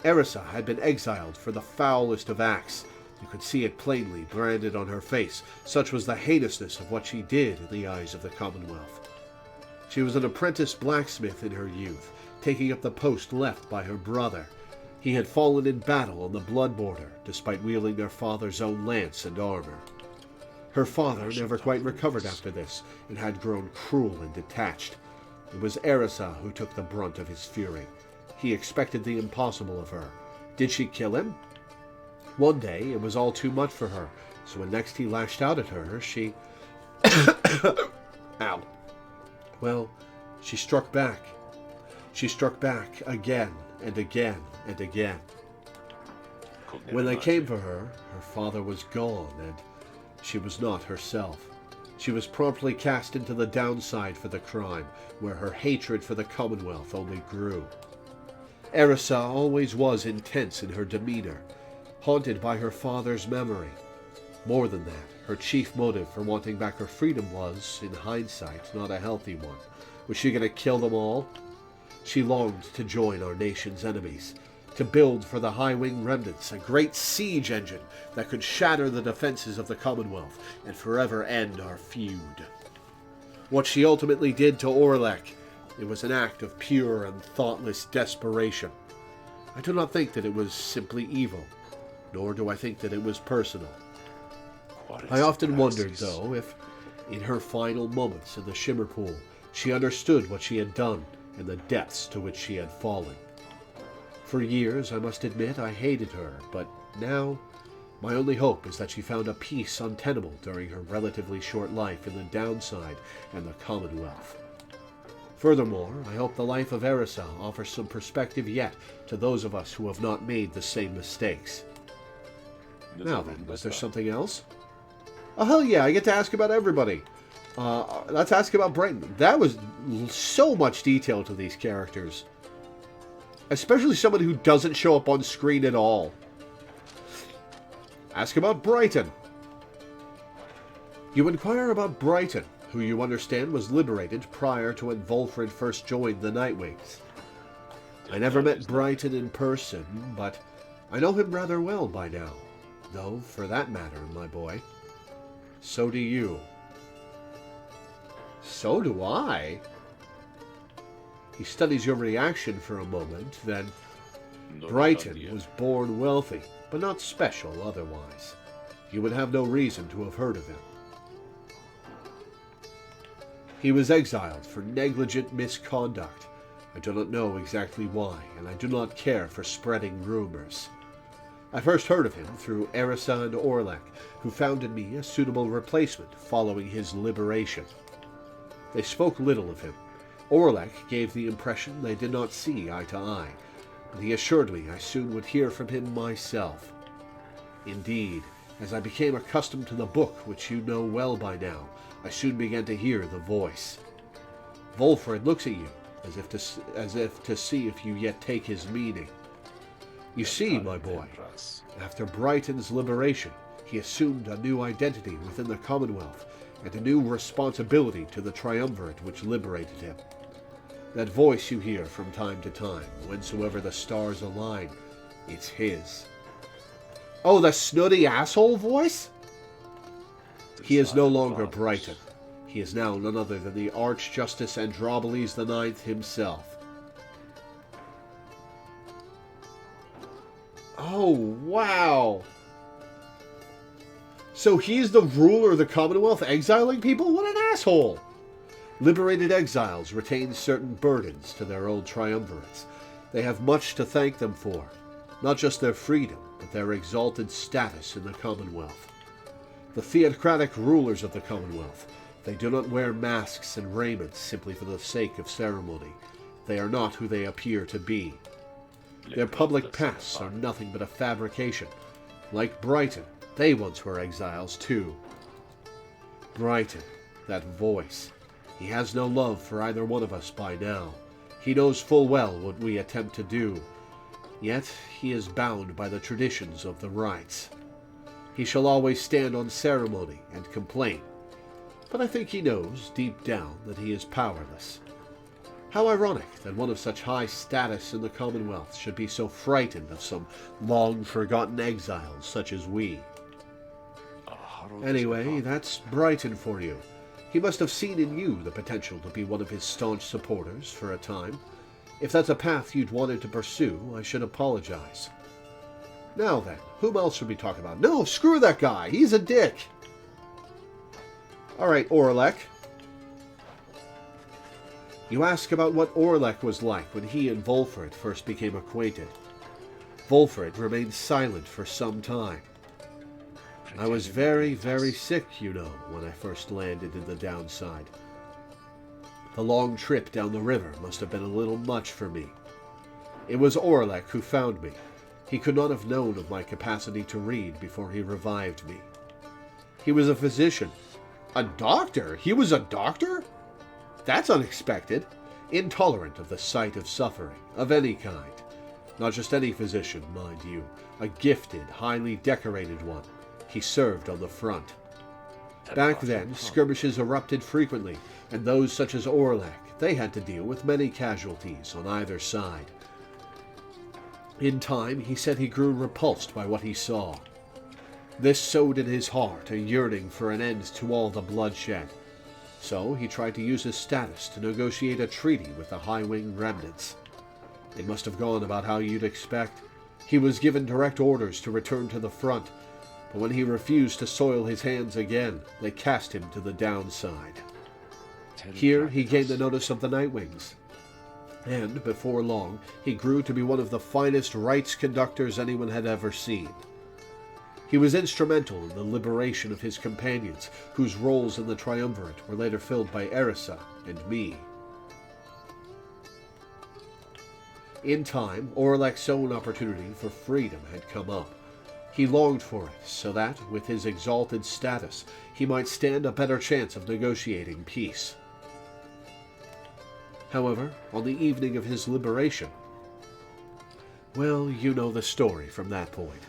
Erisa had been exiled for the foulest of acts. You could see it plainly branded on her face. Such was the heinousness of what she did in the eyes of the Commonwealth. She was an apprentice blacksmith in her youth, taking up the post left by her brother. He had fallen in battle on the blood border, despite wielding their father's own lance and armor. Her father never quite recovered after this, and had grown cruel and detached. It was Erisa who took the brunt of his fury. He expected the impossible of her. Did she kill him? One day, it was all too much for her, so when next he lashed out at her, she... Ow. Well, she struck back. She struck back again and again and again. When they came for her, her father was gone, and she was not herself. She was promptly cast into the downside for the crime, where her hatred for the Commonwealth only grew. Erisa always was intense in her demeanor, haunted by her father's memory. More than that, her chief motive for wanting back her freedom was, in hindsight, not a healthy one. Was she going to kill them all? She longed to join our nation's enemies, to build for the High-Wing remnants a great siege engine that could shatter the defenses of the Commonwealth and forever end our feud. What she ultimately did to Orlek, it was an act of pure and thoughtless desperation. I do not think that it was simply evil, nor do I think that it was personal. I often wondered, though, if In her final moments in the Shimmer Pool, she understood what she had done and the depths to which she had fallen. For years, I must admit, I hated her, but now my only hope is that she found a peace untenable during her relatively short life in the Downside and the Commonwealth. Furthermore, I hope the life of Erisa offers some perspective yet to those of us who have not made the same mistakes. Now then, was there something else? Oh, hell yeah, I get to ask about everybody. Let's ask about Brighton. That was so much detail to these characters. Especially someone who doesn't show up on screen at all. Ask about Brighton. You inquire about Brighton, who you understand was liberated prior to when Volfred first joined the Nightwings. I never met Brighton in person, but I know him rather well by now. Though, for that matter, my boy, so do you. So do I? He studies your reaction for a moment, then... Brighton was born wealthy, but not special otherwise. You would have no reason to have heard of him. He was exiled for negligent misconduct. I do not know exactly why, and I do not care for spreading rumors. I first heard of him through Erisa and Orlek, who found in me a suitable replacement following his liberation. They spoke little of him. Orlek gave the impression they did not see eye to eye, but he assured me I soon would hear from him myself. Indeed, as I became accustomed to the book, which you know well by now, I soon began to hear the voice. Volfred looks at you, as if to see if you yet take his meaning. You see, my boy, after Brighton's liberation, he assumed a new identity within the Commonwealth, and a new responsibility to the Triumvirate which liberated him. That voice you hear from time to time, whensoever the stars align, it's his. Oh, the snooty asshole voice? He is no longer Brighton. He is now none other than the Archjustice Androboles IX himself. Oh, wow! So he's the ruler of the Commonwealth exiling people? What an asshole! Liberated exiles retain certain burdens to their old triumvirates. They have much to thank them for. Not just their freedom, but their exalted status in the Commonwealth. The theocratic rulers of the Commonwealth, they do not wear masks and raiments simply for the sake of ceremony. They are not who they appear to be. Their public pasts are nothing but a fabrication. Like Brighton, they once were exiles too. Brighton, that voice. He has no love for either one of us by now. He knows full well what we attempt to do. Yet he is bound by the traditions of the rites. He shall always stand on ceremony and complain. But I think he knows, deep down, that he is powerless. How ironic that one of such high status in the Commonwealth should be so frightened of some long-forgotten exiles such as we. Anyway, that's Brighton for you. He must have seen in you the potential to be one of his staunch supporters for a time. If that's a path you'd wanted to pursue, I should apologize. Now then, whom else should we talk about? No, screw that guy! He's a dick! Alright, Orlek. You ask about what Orlek was like when he and Volfred first became acquainted. Volfred remained silent for some time. I was very, very sick, you know, when I first landed in the Downside. The long trip down the river must have been a little much for me. It was Orlek who found me. He could not have known of my capacity to read before he revived me. He was a physician. A doctor? He was a doctor? That's unexpected. Intolerant of the sight of suffering, of any kind. Not just any physician, mind you. A gifted, highly decorated one. He served on the front. Back then, skirmishes erupted frequently, and those such as Orlek, they had to deal with many casualties on either side. In time, he said he grew repulsed by what he saw. This sowed in his heart a yearning for an end to all the bloodshed. So he tried to use his status to negotiate a treaty with the High-Wing remnants. It must have gone about how you'd expect. He was given direct orders to return to the front, but when he refused to soil his hands again, they cast him to the downside. Here he gained the notice of the Nightwings, and before long he grew to be one of the finest rites conductors anyone had ever seen. He was instrumental in the liberation of his companions, whose roles in the Triumvirate were later filled by Erisa and me. In time, Orlek's own opportunity for freedom had come up. He longed for it, so that, with his exalted status, he might stand a better chance of negotiating peace. However, on the evening of his liberation, well, you know the story from that point.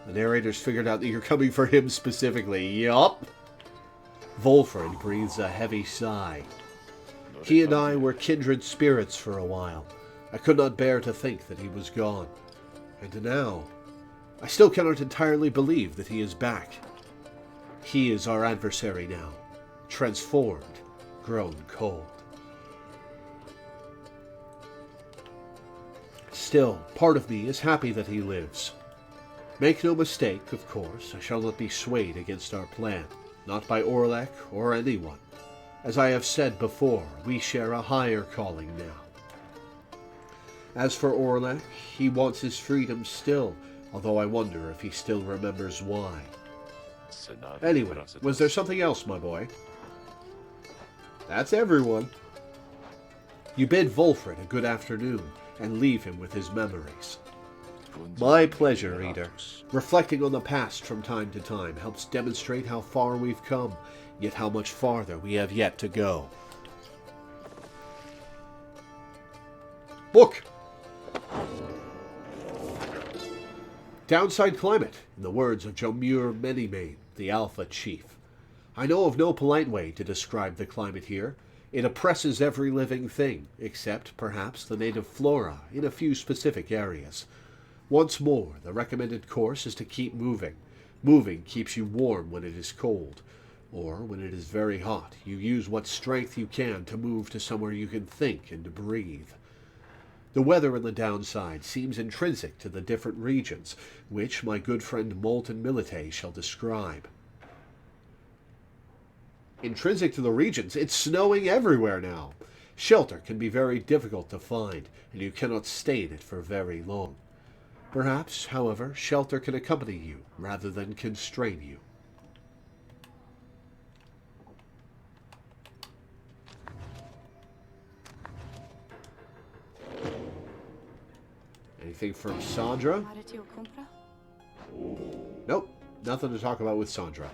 The narrators figured out that you're coming for him specifically. Yup! Volfred breathes a heavy sigh. He and I were kindred spirits for a while. I could not bear to think that he was gone. And now, I still cannot entirely believe that he is back. He is our adversary now, transformed, grown cold. Still, part of me is happy that he lives. Make no mistake, of course, I shall not be swayed against our plan, not by Orlek or anyone. As I have said before, we share a higher calling now. As for Orlek, he wants his freedom still, although I wonder if he still remembers why. Anyway, was there something else, my boy? That's everyone. You bid Volfred a good afternoon, and leave him with his memories. My pleasure, reader. Reflecting on the past from time to time helps demonstrate how far we've come, yet how much farther we have yet to go. Book! Downside climate, in the words of Jomur Menimane, the Alpha Chief. I know of no polite way to describe the climate here. It oppresses every living thing, except, perhaps, the native flora in a few specific areas. Once more, the recommended course is to keep moving. Moving keeps you warm when it is cold. Or, when it is very hot, you use what strength you can to move to somewhere you can think and breathe. The weather in the downside seems intrinsic to the different regions, which my good friend Molten Milite shall describe. Intrinsic to the regions? It's snowing everywhere now. Shelter can be very difficult to find, and you cannot stay in it for very long. Perhaps, however, shelter can accompany you rather than constrain you. Anything from Sandra? Nope, nothing to talk about with Sandra.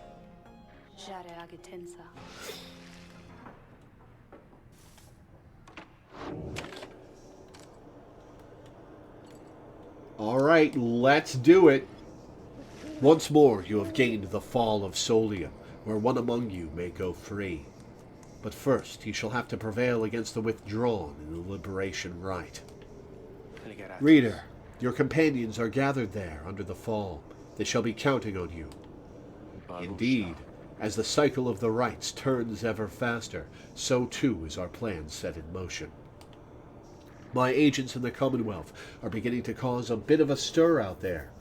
Alright, let's do it. Once more you have gained the fall of Solium, where one among you may go free. But first you shall have to prevail against the withdrawn in the liberation rite. Reader, your companions are gathered there under the fall. They shall be counting on you. Indeed, as the cycle of the rites turns ever faster, so too is our plan set in motion. My agents in the Commonwealth are beginning to cause a bit of a stir out there,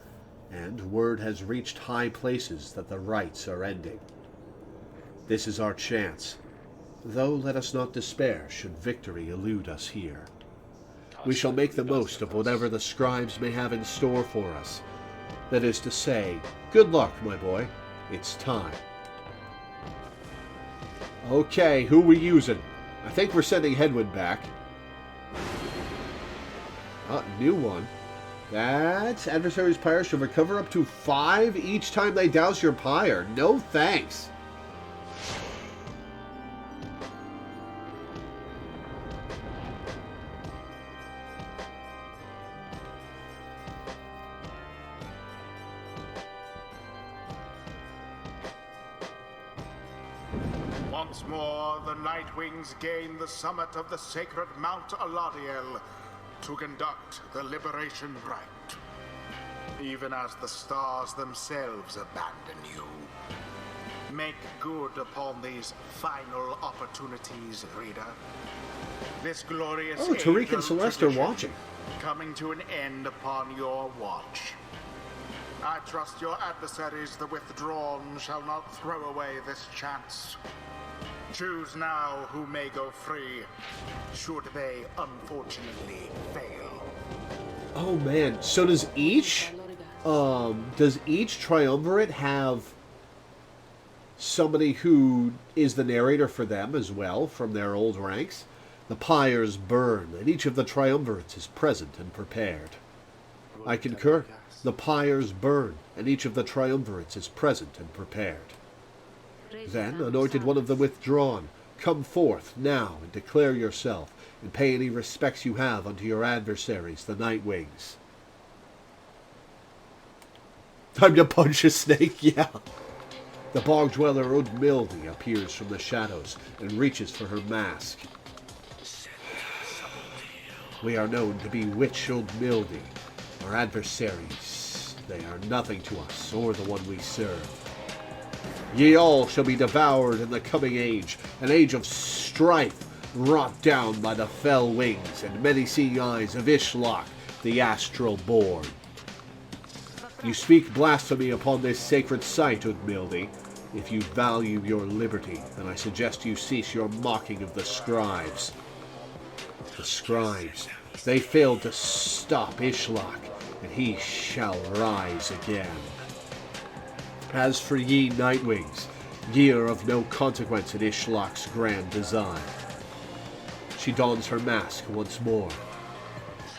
and word has reached high places that the rites are ending. This is our chance, though let us not despair should victory elude us here. We shall make the most of whatever the scribes may have in store for us. That is to say, good luck, my boy. It's time. Okay, who we using? I think we're sending Hedwyn back. New one. That's adversary's pyre should recover up to 5 each time they douse your pyre. No thanks. Once more, the Nightwings gain the summit of the sacred Mount Aladiel to conduct the liberation rite, even as the stars themselves abandon you. Make good upon these final opportunities, reader. This glorious Tariq and Celeste are watching. coming to an end upon your watch. I trust your adversaries, the Withdrawn, shall not throw away this chance. Choose now who may go free, should they unfortunately fail. Oh man, so does each triumvirate have somebody who is the narrator for them as well from their old ranks? The pyres burn, and each of the triumvirates is present and prepared. I concur. The pyres burn, and each of the triumvirates is present and prepared. Then, anointed one of the Withdrawn, come forth now and declare yourself, and pay any respects you have unto your adversaries, the Nightwings. Time to punch a snake, yeah. The bog dweller Old Mildy appears from the shadows and reaches for her mask. We are known to be Witch Old Mildy. Our adversaries, they are nothing to us or the one we serve. Ye all shall be devoured in the coming age, an age of strife, wrought down by the fell wings and many-seeing eyes of Ishlock, the astral born. You speak blasphemy upon this sacred site, Udmildy. If you value your liberty, then I suggest you cease your mocking of the scribes. The scribes, they failed to stop Ishlock, and he shall rise again. As for ye Nightwings, ye are of no consequence in Ishlock's grand design. She dons her mask once more.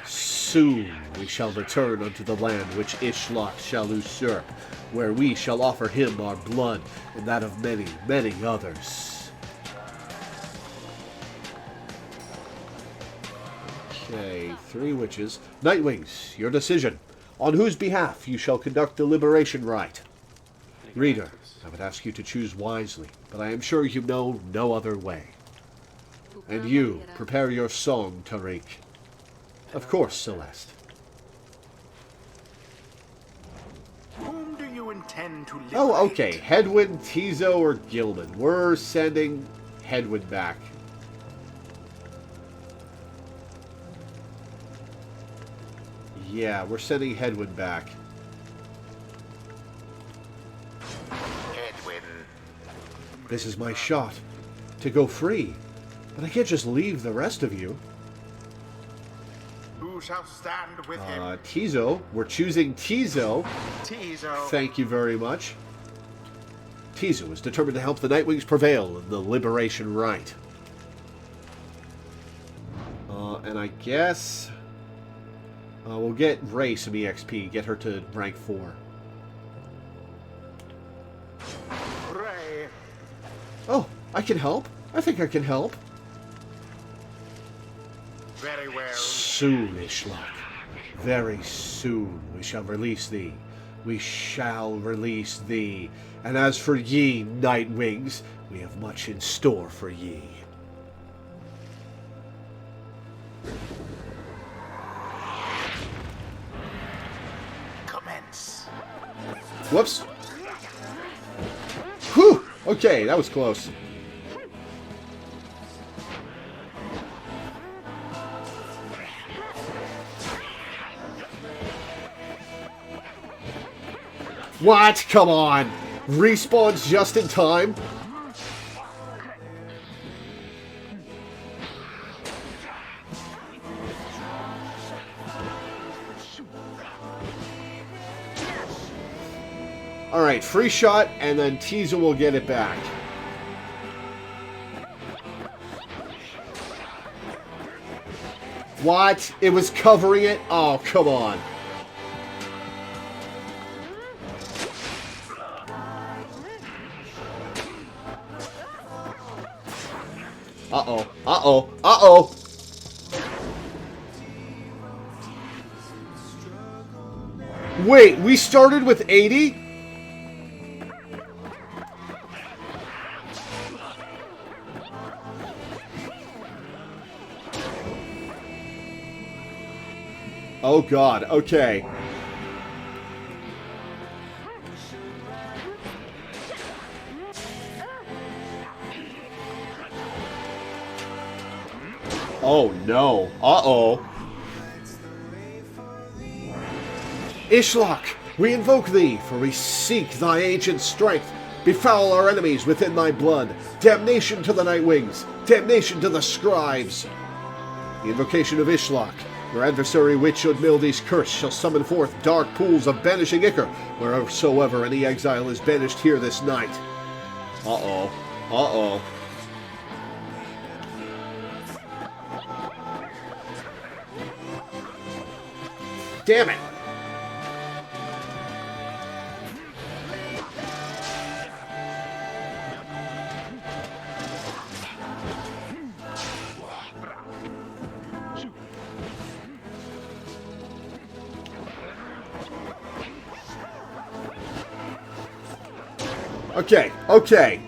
Soon we shall return unto the land which Ishlock shall usurp, where we shall offer him our blood and that of many, many others. Okay, 3 witches. Nightwings, your decision. On whose behalf you shall conduct the liberation rite. Reader, I would ask you to choose wisely, but I am sure you know no other way. And you, prepare your song, Tariq. Of course, Celeste. Whom do you intend to liberate? Oh, okay. Hedwyn, Tizo, or Gilman. We're sending Hedwyn back. Yeah, we're sending Hedwyn back. Hedwyn. This is my shot to go free. But I can't just leave the rest of you. Who shall stand with him? Tizo. We're choosing Tizo. Tizo. Thank you very much. Tizo is determined to help the Nightwings prevail in the liberation rite. And I guess we'll get Ray some EXP. Get her to rank 4. Ray. Oh, I can help. I think I can help. Very well. Soon, Ishlock. Very soon we shall release thee. We shall release thee. And as for ye, Nightwings, we have much in store for ye. Commence. Whoops. Whew! Okay, that was close. What? Come on! Respawns just in time? Alright, free shot, and then Tizo will get it back. What? It was covering it? Oh, come on. Uh-oh. Uh-oh. Uh-oh. Wait, we started with 80? Oh God, okay. Oh no. Uh-oh. Ishlock, We invoke thee, for we seek thy ancient strength. Befoul our enemies within thy blood. Damnation to the Nightwings. Damnation to the scribes. The invocation of Ishlok. Your adversary witch Udmildy's curse shall summon forth dark pools of banishing ichor, wheresoever any exile is banished here this night. Uh-oh. Uh-oh. Damn it! Okay, okay.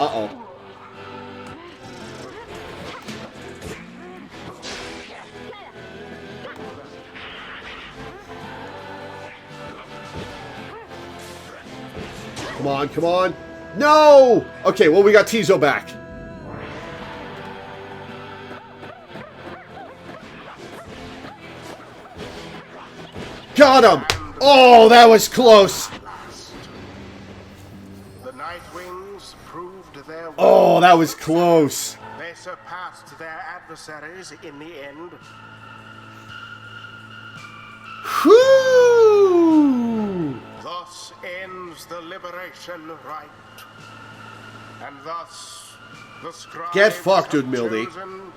Uh-oh. Come on, come on. No! Okay, well, we got Tizo back. Got him! Oh, that was close! The Nightwings proved their worth. Oh, that was close. They surpassed their adversaries in the end. Whew! Thus ends the liberation rite. And thus the scribes Get fucked, have Udmildy. chosen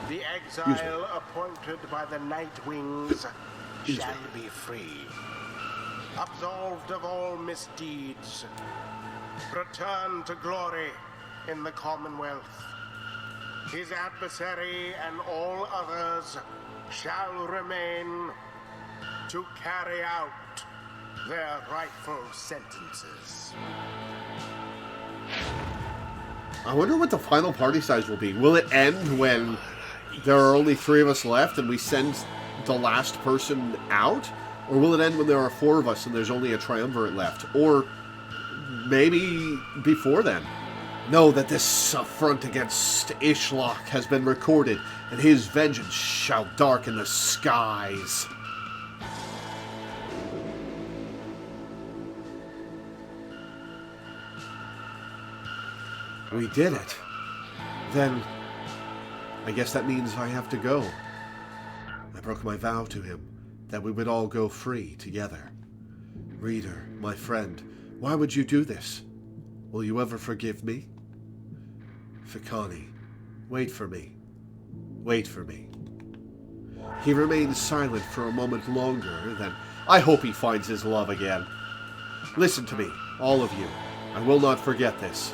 the exile appointed by the Nightwings shall be free, absolved of all misdeeds, return to glory in the Commonwealth. His adversary and all others shall remain to carry out their rightful sentences. I wonder what the final party size will be. Will it end when there are only 3 of us left and we send the last person out? Or will it end when there are 4 of us and there's only a triumvirate left? Or maybe before then? Know that this affront against Ishlok has been recorded, and his vengeance shall darken the skies. We did it. Then, I guess that means I have to go. I broke my vow to him, that we would all go free together. Reader, my friend, why would you do this? Will you ever forgive me? Fikani, wait for me. Wait for me. He remained silent for a moment longer, then I hope he finds his love again. Listen to me, all of you. I will not forget this.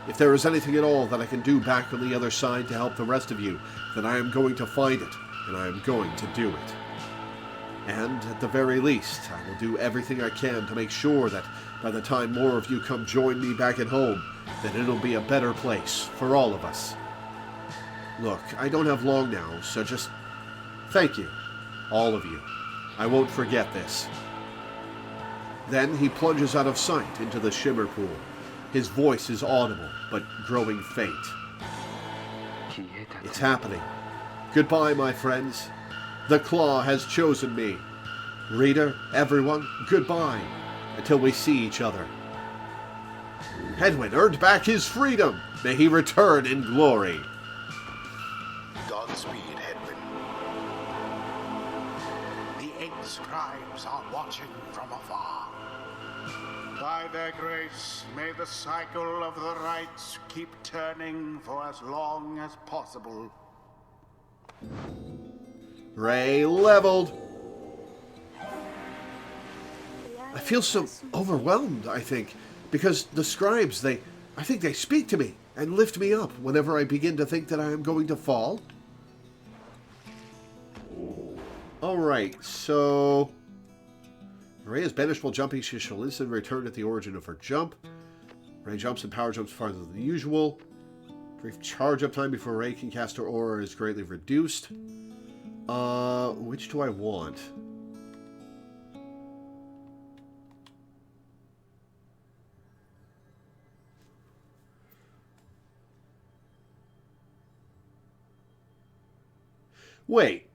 If there is anything at all that I can do back on the other side to help the rest of you, then I am going to find it, and I am going to do it. And, at the very least, I will do everything I can to make sure that by the time more of you come join me back at home, that it'll be a better place for all of us. Look, I don't have long now, so just thank you, all of you. I won't forget this. Then he plunges out of sight into the shimmer pool. His voice is audible, but growing faint. It's happening. Goodbye, my friends. The Claw has chosen me. Reader, everyone, goodbye, until we see each other. Hedwyn earned back his freedom. May he return in glory. Godspeed, Hedwyn. The 8 scribes are watching from afar. By their grace, may the cycle of the rites keep turning for as long as possible. Ray leveled. I feel so overwhelmed, I think, because the scribes, I think they speak to me and lift me up whenever I begin to think that I am going to fall. Alright, so Ray is banished while jumping. She shall instantly return at the origin of her jump. Ray jumps and power jumps farther than usual. Brief charge up time before Ray can cast her aura is greatly reduced. Which do I want? Wait.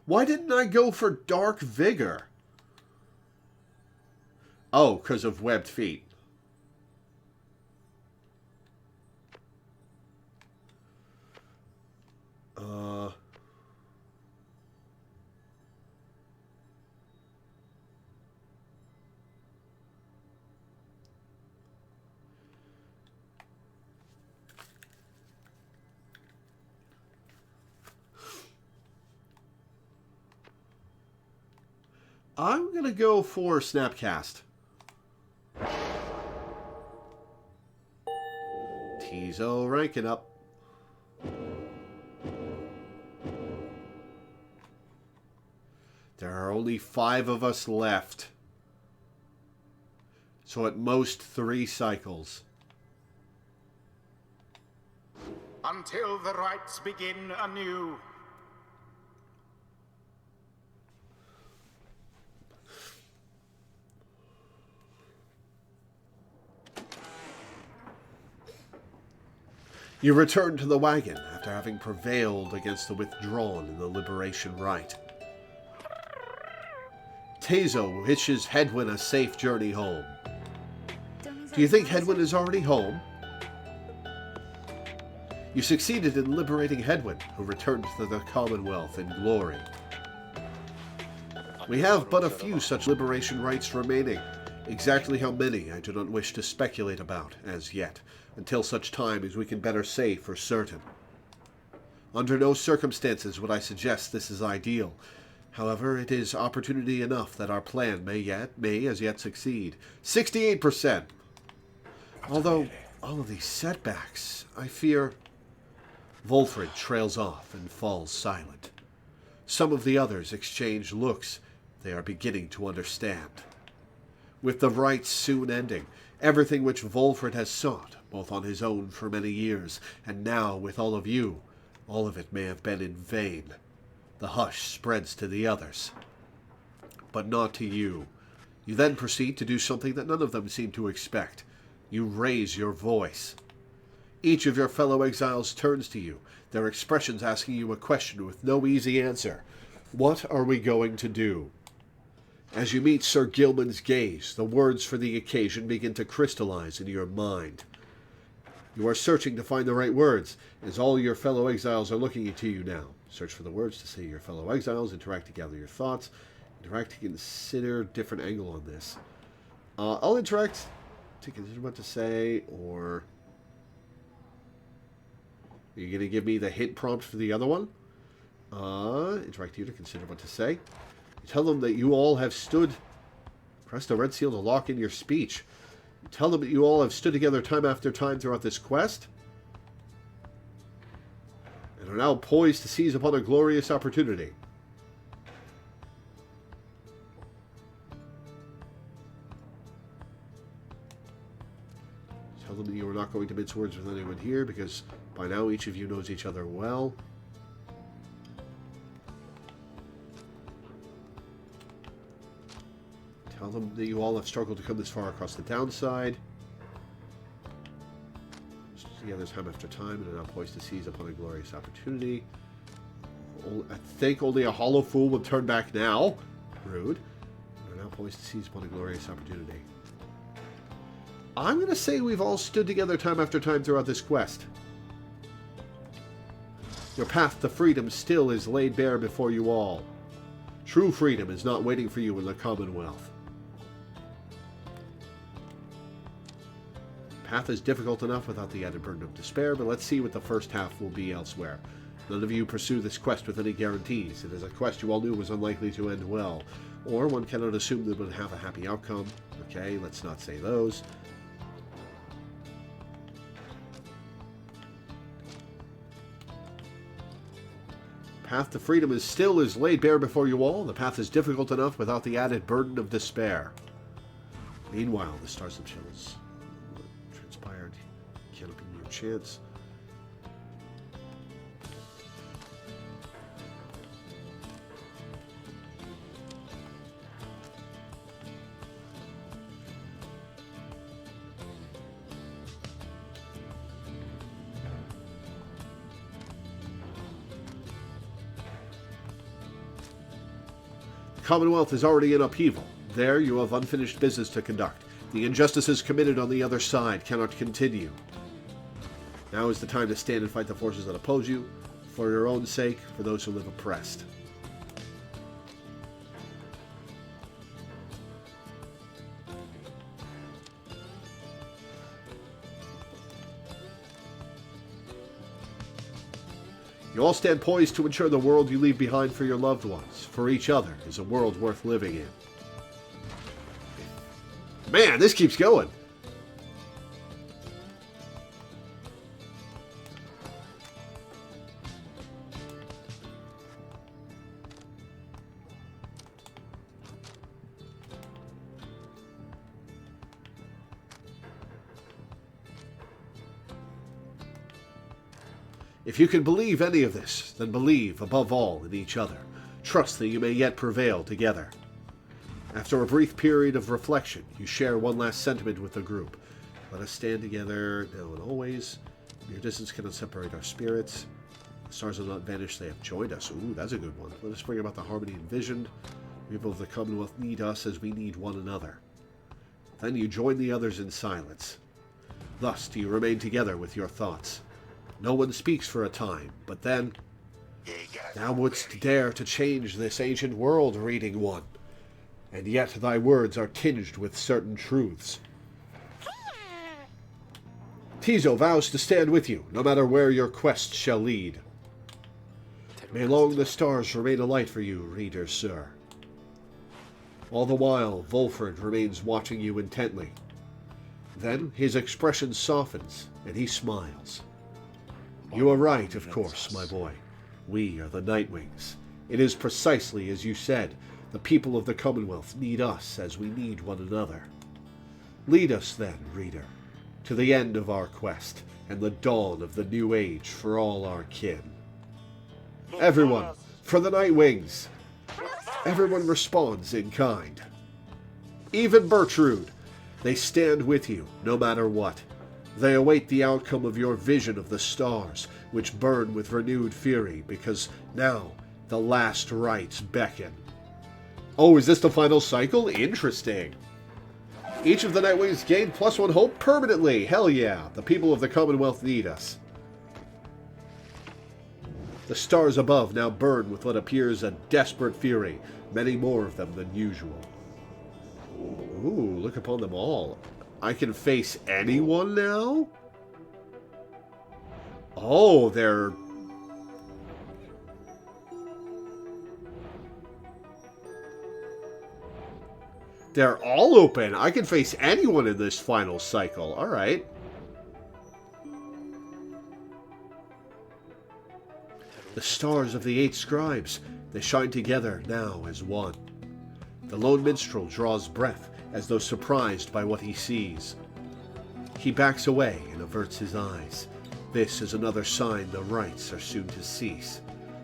Why didn't I go for Dark Vigor? Oh, because of webbed feet. I'm going to go for Snapcast. Tizo ranking up. There are only 5 of us left. So at most 3 cycles. Until the rites begin anew. You return to the wagon after having prevailed against the withdrawn in the liberation rite. Tezo wishes Hedwyn a safe journey home. Do you think Hedwyn is already home? You succeeded in liberating Hedwyn, who returned to the Commonwealth in glory. We have but a few such liberation rites remaining. Exactly how many I do not wish to speculate about as yet, until such time as we can better say for certain. Under no circumstances would I suggest this is ideal. However, it is opportunity enough that our plan may as yet succeed. 68%! Although, all of these setbacks, I fear... Wolfred trails off and falls silent. Some of the others exchange looks. They are beginning to understand. With the rites soon ending, everything which Wolfred has sought, both on his own for many years, and now with all of you, all of it may have been in vain. The hush spreads to the others, but not to you. You then proceed to do something that none of them seem to expect. You raise your voice. Each of your fellow exiles turns to you, their expressions asking you a question with no easy answer. What are we going to do? As you meet Sir Gilman's gaze, the words for the occasion begin to crystallize in your mind. You are searching to find the right words, as all your fellow exiles are looking to you now. Search for the words to say to your fellow exiles, interact to gather your thoughts, interact to consider different angle on this. I'll interact to consider what to say, or... Are you going to give me the hit prompt for the other one? Interact here to consider what to say. You tell them that you all have stood... Press the red seal to lock in your speech. You tell them that you all have stood together time after time throughout this quest, and are now poised to seize upon a glorious opportunity. Tell them that you are not going to mince words with anyone here, because by now each of you knows each other well. Tell them that you all have struggled to come this far across the downside. Together time after time, and are now poised to seize upon a glorious opportunity. I think only a hollow fool would turn back now. Rude. And are now poised to seize upon a glorious opportunity. I'm going to say we've all stood together time after time throughout this quest. Your path to freedom still is laid bare before you all. True freedom is not waiting for you in the Commonwealth. Path is difficult enough without the added burden of despair, but let's see what the first half will be elsewhere. None of you pursue this quest with any guarantees. It is a quest you all knew was unlikely to end well, or one cannot assume that it would have a happy outcome. Okay, let's not say those. Path to freedom is still laid bare before you all. The path is difficult enough without the added burden of despair. Meanwhile, the stars and chills transpired. Canopy your chance. Commonwealth is already in upheaval. There you have unfinished business to conduct. The injustices committed on the other side cannot continue. Now is the time to stand and fight the forces that oppose you, for your own sake, for those who live oppressed. You all stand poised to ensure the world you leave behind for your loved ones, for each other, is a world worth living in. Man, this keeps going. If you can believe any of this, then believe, above all, in each other. Trust that you may yet prevail together. After a brief period of reflection, you share one last sentiment with the group. Let us stand together now and always. Mere distance cannot separate our spirits. The stars have not vanished, they have joined us. Ooh, that's a good one. Let us bring about the harmony envisioned. People of the Commonwealth need us as we need one another. Then you join the others in silence. Thus do you remain together with your thoughts. No one speaks for a time, but then, thou wouldst dare to change this ancient world, reading one, and yet thy words are tinged with certain truths. Tizo vows to stand with you, no matter where your quest shall lead. May long the stars remain a light for you, reader, sir. All the while, Volfred remains watching you intently. Then his expression softens, and he smiles. You are right, of course, my boy. We are the Nightwings. It is precisely as you said. The people of the Commonwealth need us as we need one another. Lead us then, reader, to the end of our quest and the dawn of the new age for all our kin. Everyone, for the Nightwings! Everyone responds in kind. Even Bertrude, they stand with you, no matter what. They await the outcome of your vision of the stars, which burn with renewed fury, because now the last rites beckon. Oh, is this the final cycle? Interesting. Each of the Nightwings gain +1 hope permanently. Hell yeah, the people of the Commonwealth need us. The stars above now burn with what appears a desperate fury, many more of them than usual. Ooh, look upon them all. I can face anyone now? Oh, they're... They're all open. I can face anyone in this final cycle. Alright. The stars of the 8 scribes, they shine together now as one. The lone minstrel draws breath, as though surprised by what he sees. He backs away and averts his eyes. This is another sign the rites are soon to cease.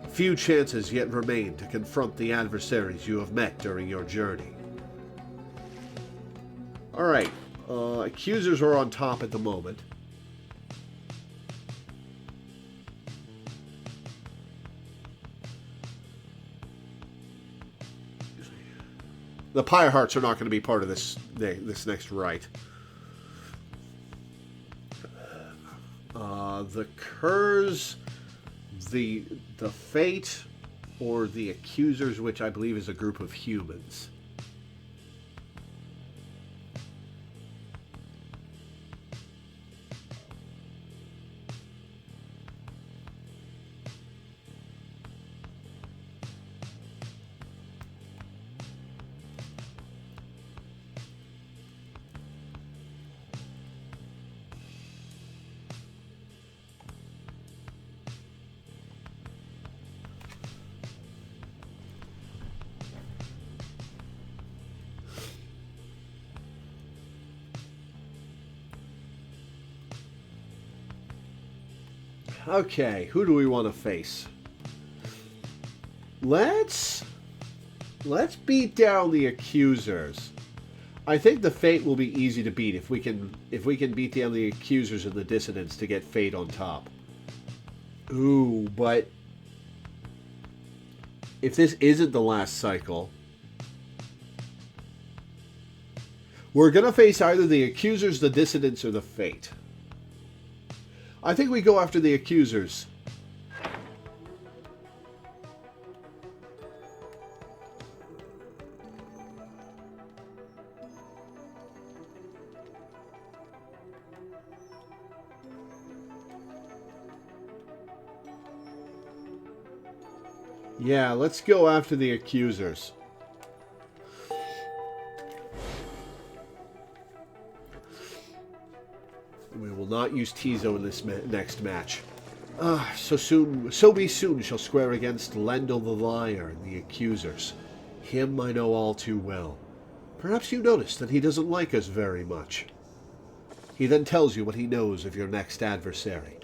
Few chances yet remain to confront the adversaries you have met during your journey. Alright, accusers are on top at the moment. The Pyre Hearts are not going to be part of this next rite. The Curs, the Fate, or the Accusers, which I believe is a group of humans. Okay, who do we want to face? Let's beat down the Accusers. I think the Fate will be easy to beat if we can beat down the Accusers and the Dissidents to get Fate on top. Ooh, but if this isn't the last cycle, We're going to face either the accusers, the dissidents, or the fate. I think we go after the accusers. Yeah, let's go after the accusers. We will not use Tizo in this next match. So we soon shall square against Lendl the Liar and the accusers. Him I know all too well. Perhaps you noticed that he doesn't like us very much. He then tells you what he knows of your next adversary.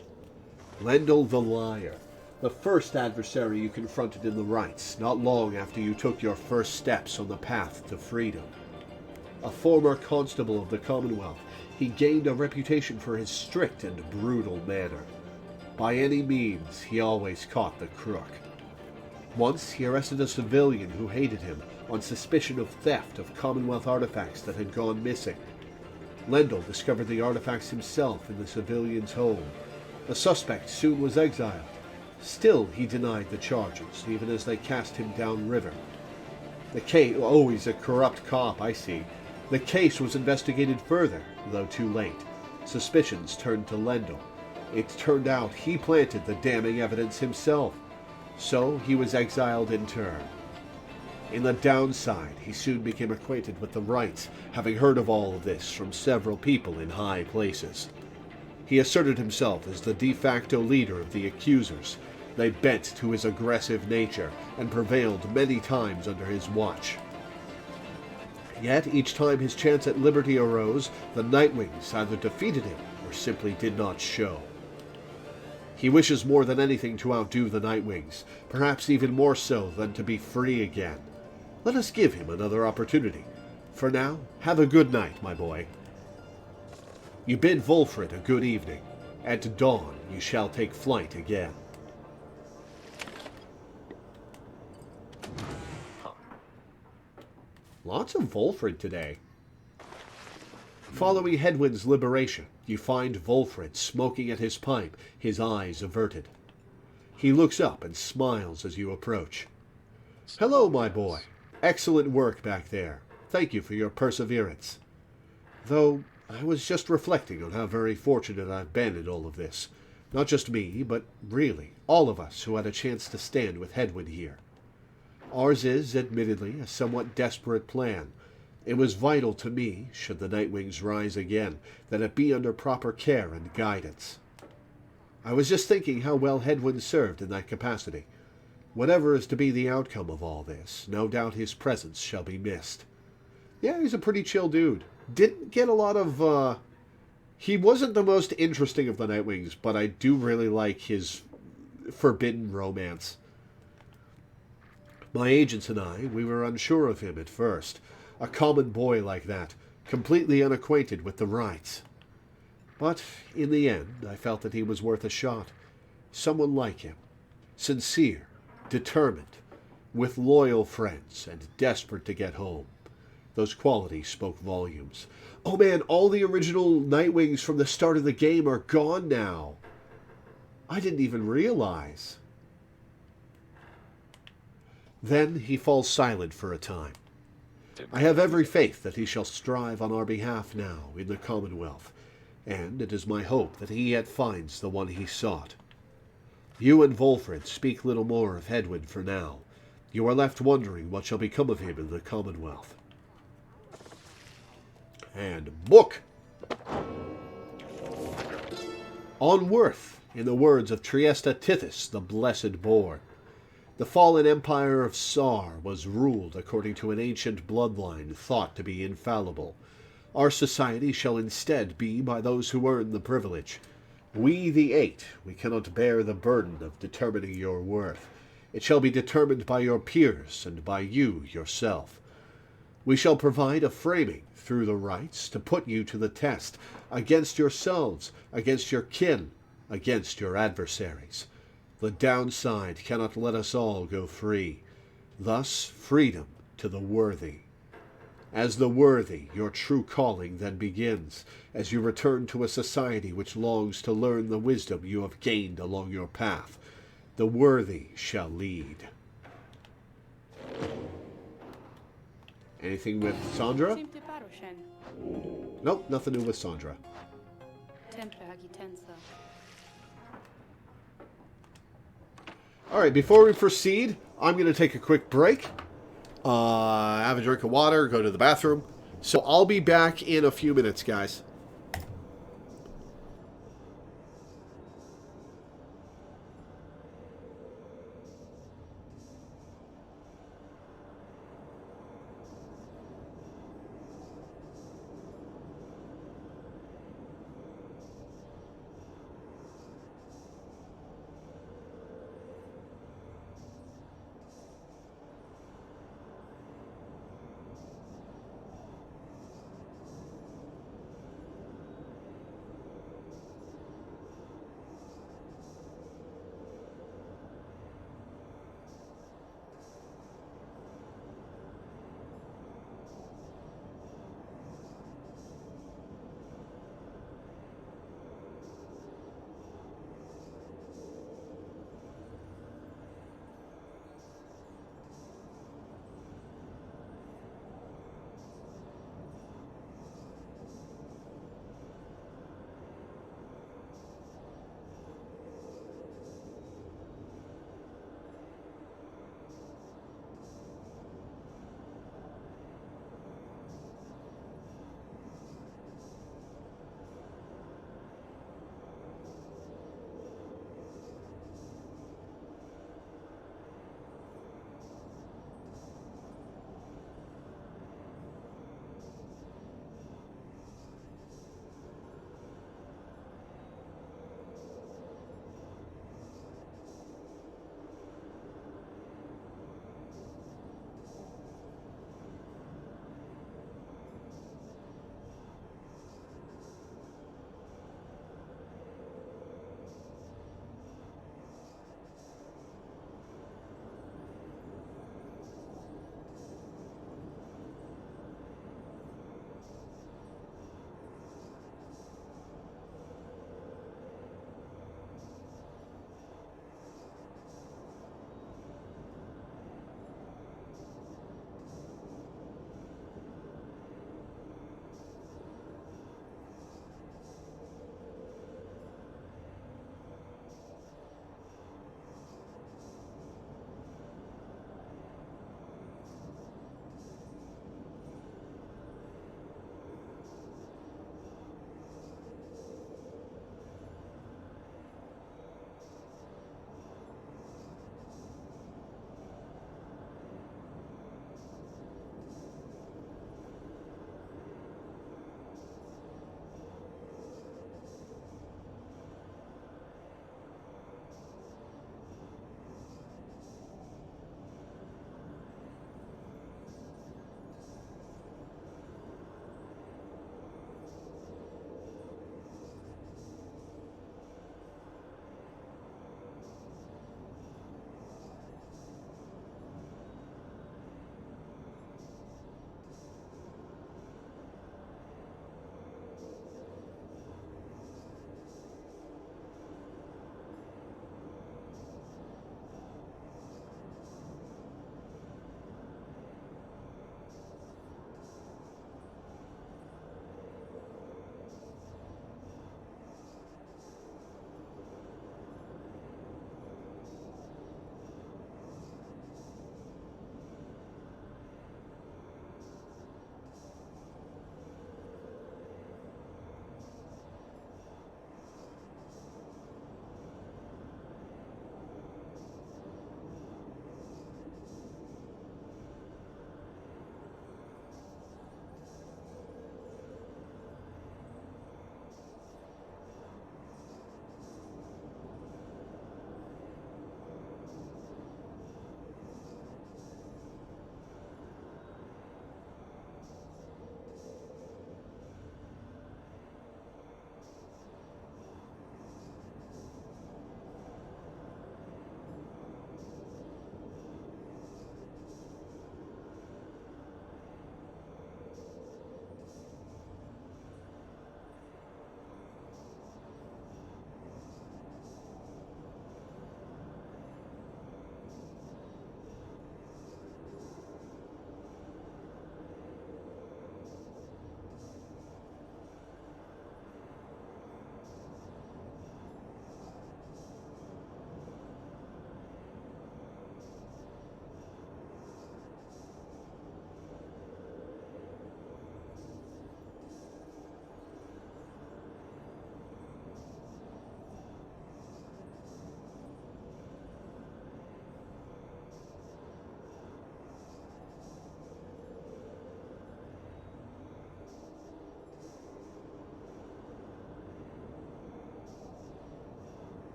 Lendl the Liar, the first adversary you confronted in the Rites, not long after you took your first steps on the path to freedom. A former constable of the Commonwealth, he gained a reputation for his strict and brutal manner. By any means, he always caught the crook. Once, he arrested a civilian who hated him on suspicion of theft of Commonwealth artifacts that had gone missing. Lendl discovered the artifacts himself in the civilian's home. The suspect soon was exiled. Still, he denied the charges, even as they cast him downriver. The case... Oh, he's a corrupt cop, I see. The case was investigated further, though too late. Suspicions turned to Lendl. It turned out he planted the damning evidence himself. So he was exiled in turn. In the downside, he soon became acquainted with the Rites, having heard of all of this from several people in high places. He asserted himself as the de facto leader of the accusers. They bent to his aggressive nature and prevailed many times under his watch. Yet each time his chance at liberty arose, the Nightwings either defeated him or simply did not show. He wishes more than anything to outdo the Nightwings, perhaps even more so than to be free again. Let us give him another opportunity. For now, have a good night, my boy. You bid Volfred a good evening. At dawn you shall take flight again. Lots of Volfred today. Following Hedwyn's liberation, you find Volfred smoking at his pipe, his eyes averted. He looks up and smiles as you approach. Hello, my boy. Excellent work back there. Thank you for your perseverance. Though, I was just reflecting on how very fortunate I've been in all of this. Not just me, but really, all of us who had a chance to stand with Hedwyn here. Ours is, admittedly, a somewhat desperate plan. It was vital to me, should the Nightwings rise again, that it be under proper care and guidance. I was just thinking how well Hedwyn served in that capacity. Whatever is to be the outcome of all this, no doubt his presence shall be missed. Yeah, he's a pretty chill dude. Didn't get a lot of, He wasn't the most interesting of the Nightwings, but I do really like his forbidden romance. My agents and I, we were unsure of him at first. A common boy like that, completely unacquainted with the Rites. But in the end, I felt that he was worth a shot. Someone like him. Sincere, determined, with loyal friends, and desperate to get home. Those qualities spoke volumes. Oh man, all the original Nightwings from the start of the game are gone now. I didn't even realize. Then he falls silent for a time. I have every faith that he shall strive on our behalf now in the Commonwealth, and it is my hope that he yet finds the one he sought. You and Volfred speak little more of Hedwyn for now. You are left wondering what shall become of him in the Commonwealth. And book! On Worth, in the words of Triesta Tithys, the Blessed Born. The fallen empire of Sar was ruled according to an ancient bloodline thought to be infallible. Our society shall instead be by those who earn the privilege. We, the Eight, we cannot bear the burden of determining your worth. It shall be determined by your peers and by you yourself. We shall provide a framing through the Rites to put you to the test, against yourselves, against your kin, against your adversaries. The downside cannot let us all go free. Thus, freedom to the worthy. As the worthy, your true calling then begins, as you return to a society which longs to learn the wisdom you have gained along your path. The worthy shall lead. Anything with Sandra? Nope, nothing new with Sandra. Alright, before we proceed, I'm going to take a quick break. Have a drink of water, go to the bathroom. So I'll be back in a few minutes, guys.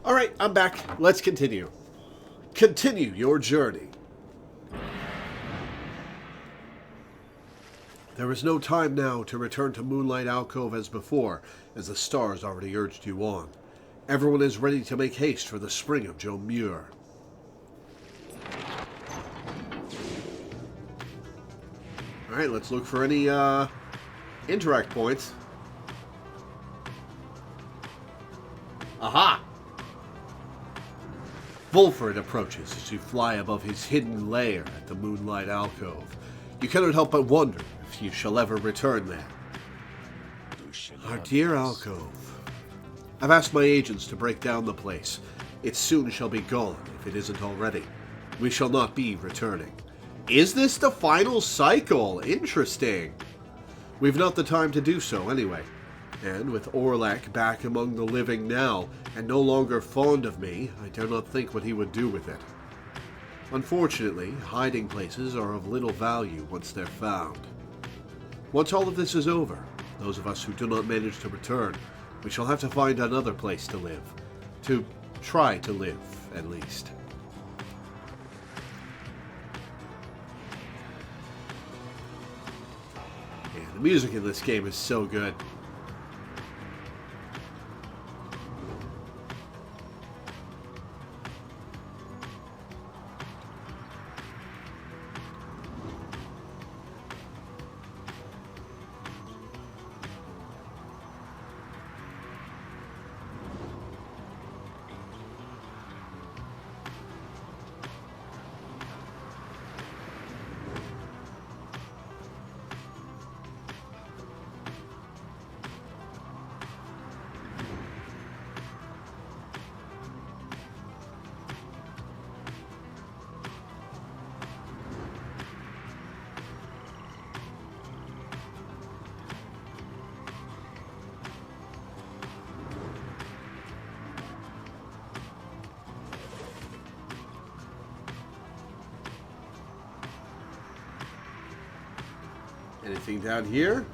Alright, I'm back. Let's continue. Continue your journey. There is no time now to return to Moonlight Alcove as before, as the stars already urged you on. Everyone is ready to make haste for the spring of Jomur. Alright, let's look for any interact points. Aha! Volfred approaches as you fly above his hidden lair at the Moonlight Alcove. You cannot help but wonder if you shall ever return there. Our dear alcove. I've asked my agents to break down the place. It soon shall be gone, if it isn't already. We shall not be returning. Is this the final cycle? Interesting. We've not the time to do so anyway. And with Orlek back among the living now, and no longer fond of me, I dare not think what he would do with it. Unfortunately, hiding places are of little value once they're found. Once all of this is over, those of us who do not manage to return, we shall have to find another place to live. To try to live, at least. Yeah, the music in this game is so good. Anything down here?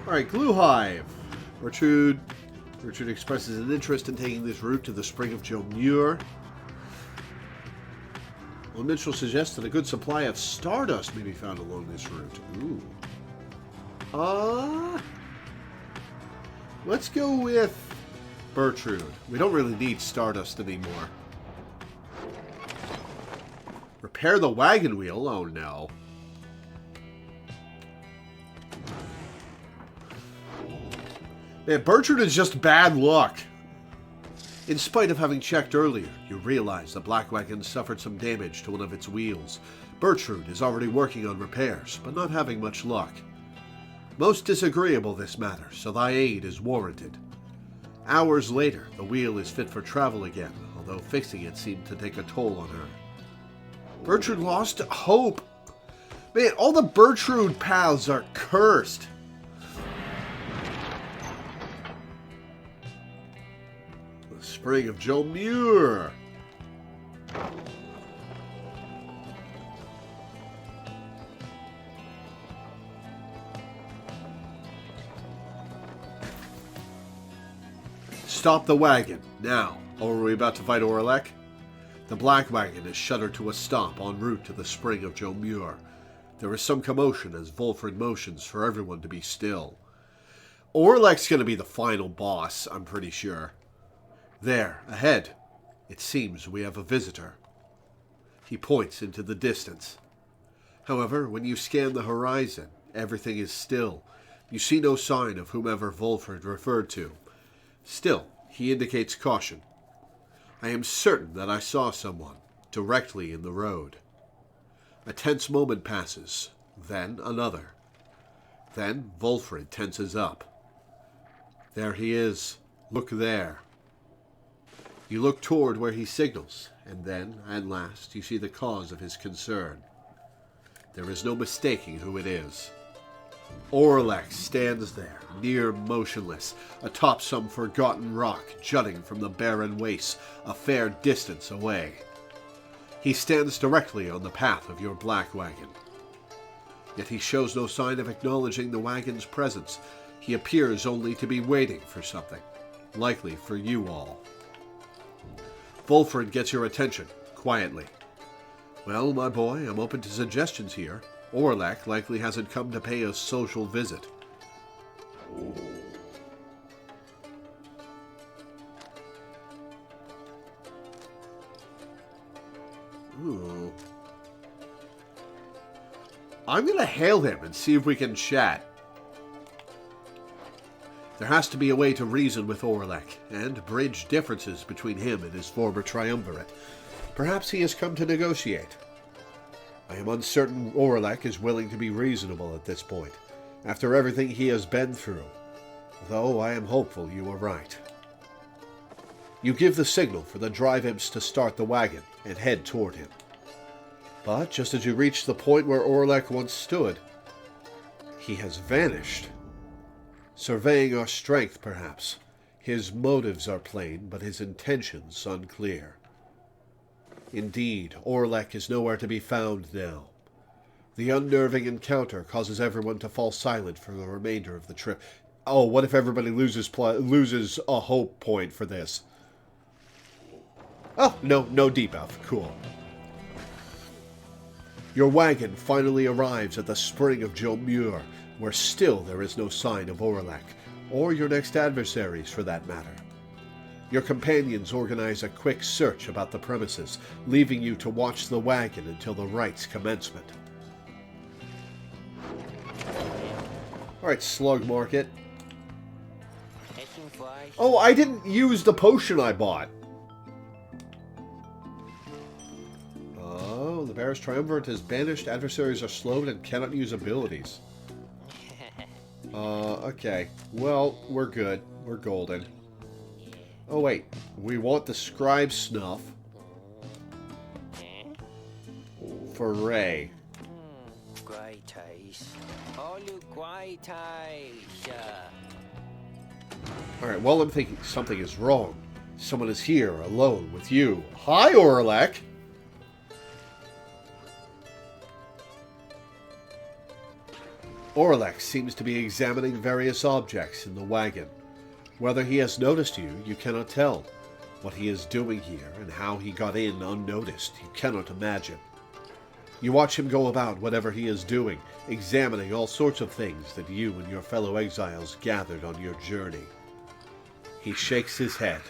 Alright, Glue Hive. Richard expresses an interest in taking this route to the Spring of Jomur. Well, Mitchell suggests that a good supply of stardust may be found along this route. Ooh. Let's go with Bertrude. We don't really need stardust anymore. Repair the wagon wheel? Oh no. Man, Bertrude is just bad luck. In spite of having checked earlier, you realize the Black Wagon suffered some damage to one of its wheels. Bertrude is already working on repairs, but not having much luck. Most disagreeable this matter, so thy aid is warranted. Hours later, the wheel is fit for travel again, although fixing it seemed to take a toll on her. Bertrude lost hope. Man, all the Bertrude paths are cursed. The Spring of Jomur. Stop the wagon, now. Or are we about to fight Orlek? The Black Wagon is shuddered to a stop en route to the Spring of Jomur. There is some commotion as Volfred motions for everyone to be still. Orlek's going to be the final boss, I'm pretty sure. There, ahead. It seems we have a visitor. He points into the distance. However, when you scan the horizon, everything is still. You see no sign of whomever Volfred referred to. Still, he indicates caution. I am certain that I saw someone, directly in the road. A tense moment passes, then another. Then Volfred tenses up. There he is. Look there. You look toward where he signals, and then, at last, you see the cause of his concern. There is no mistaking who it is. Orlek stands there, near motionless, atop some forgotten rock jutting from the barren wastes a fair distance away. He stands directly on the path of your Black Wagon. Yet he shows no sign of acknowledging the wagon's presence. He appears only to be waiting for something, likely for you all. Wolfred gets your attention, quietly. Well, my boy, I'm open to suggestions here. Orlek likely hasn't come to pay a social visit. Ooh. I'm going to hail him and see if we can chat. There has to be a way to reason with Orlek and bridge differences between him and his former triumvirate. Perhaps he has come to negotiate. I am uncertain Orlek is willing to be reasonable at this point, after everything he has been through, though I am hopeful you are right. You give the signal for the drive imps to start the wagon and head toward him. But just as you reach the point where Orlek once stood, he has vanished. Surveying our strength, perhaps. His motives are plain, but his intentions unclear. Indeed, Orlek is nowhere to be found now. The unnerving encounter causes everyone to fall silent for the remainder of the trip. Oh, what if everybody loses a hope point for this? Oh, no debuff. Cool. Your wagon finally arrives at the spring of Jomur, where still there is no sign of Orlek, or your next adversaries for that matter. Your companions organize a quick search about the premises, leaving you to watch the wagon until the rite's commencement. Alright, Slug Market. Oh, I didn't use the potion I bought. Oh, the Bear's Triumvirate has banished. Adversaries are slowed and cannot use abilities. Okay. Well, we're good. We're golden. Oh, wait. We want the Scribe Snuff for Ray. Alright, well, I'm thinking something is wrong. Someone is here, alone with you. Hi, Orlek! Orlek seems to be examining various objects in the wagon. Whether he has noticed you, you cannot tell. What he is doing here and how he got in unnoticed, you cannot imagine. You watch him go about whatever he is doing, examining all sorts of things that you and your fellow exiles gathered on your journey. He shakes his head.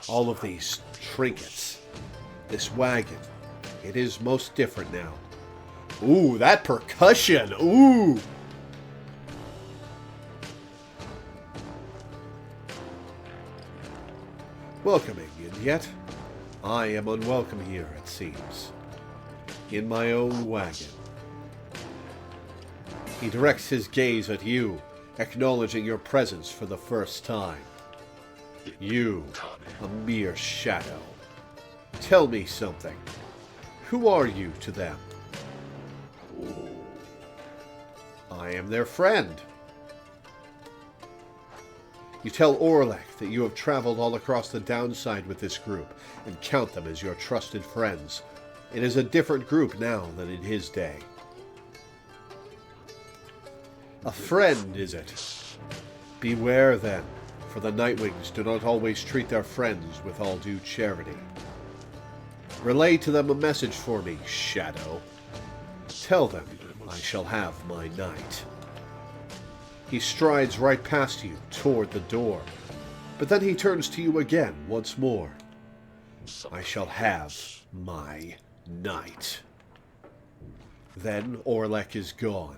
All of these trinkets, this wagon, it is most different now. Ooh, that percussion! Ooh! Welcoming, and yet I am unwelcome here, it seems. In my own wagon. He directs his gaze at you, acknowledging your presence for the first time. You, a mere shadow. Tell me something. Who are you to them? I am their friend. You tell Orlek that you have traveled all across the downside with this group and count them as your trusted friends. It is a different group now than in his day. A friend, is it? Beware, then, for the Nightwings do not always treat their friends with all due charity. Relay to them a message for me, Shadow. Tell them I shall have my night. He strides right past you, toward the door, but then he turns to you again once more. I shall have my night. Then Orlek is gone.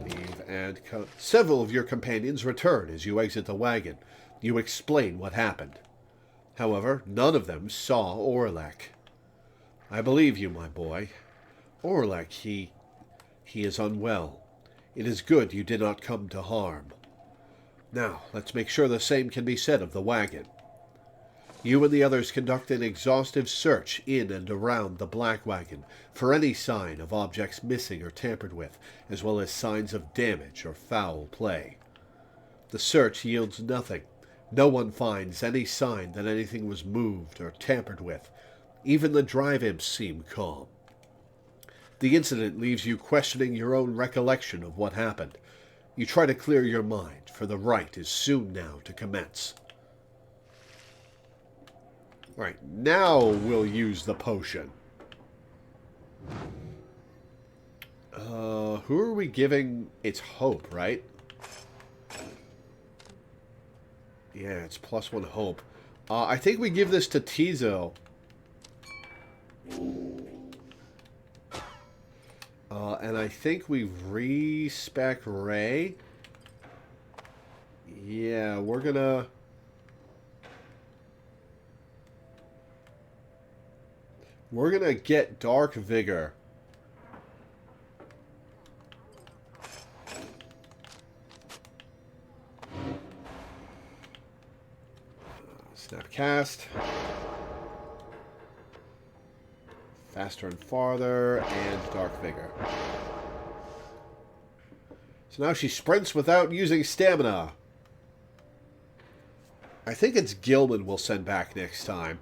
Leave and several of your companions return as you exit the wagon. You explain what happened. However, none of them saw Orlek. I believe you, my boy. Orlek, he is unwell. It is good you did not come to harm. Now, let's make sure the same can be said of the wagon. You and the others conduct an exhaustive search in and around the Black Wagon for any sign of objects missing or tampered with, as well as signs of damage or foul play. The search yields nothing. No one finds any sign that anything was moved or tampered with. Even the drive imps seem calm. The incident leaves you questioning your own recollection of what happened. You try to clear your mind, for the rite is soon now to commence. Right, now we'll use the potion. Who are we giving? It's hope, right? Yeah, it's +1 hope. I think we give this to Tizo. And I think we respec Ray. Yeah, we're gonna... get Dark Vigor. Snap cast. Faster and farther, and Dark Vigor. So now she sprints without using stamina. I think it's Gilman we'll send back next time.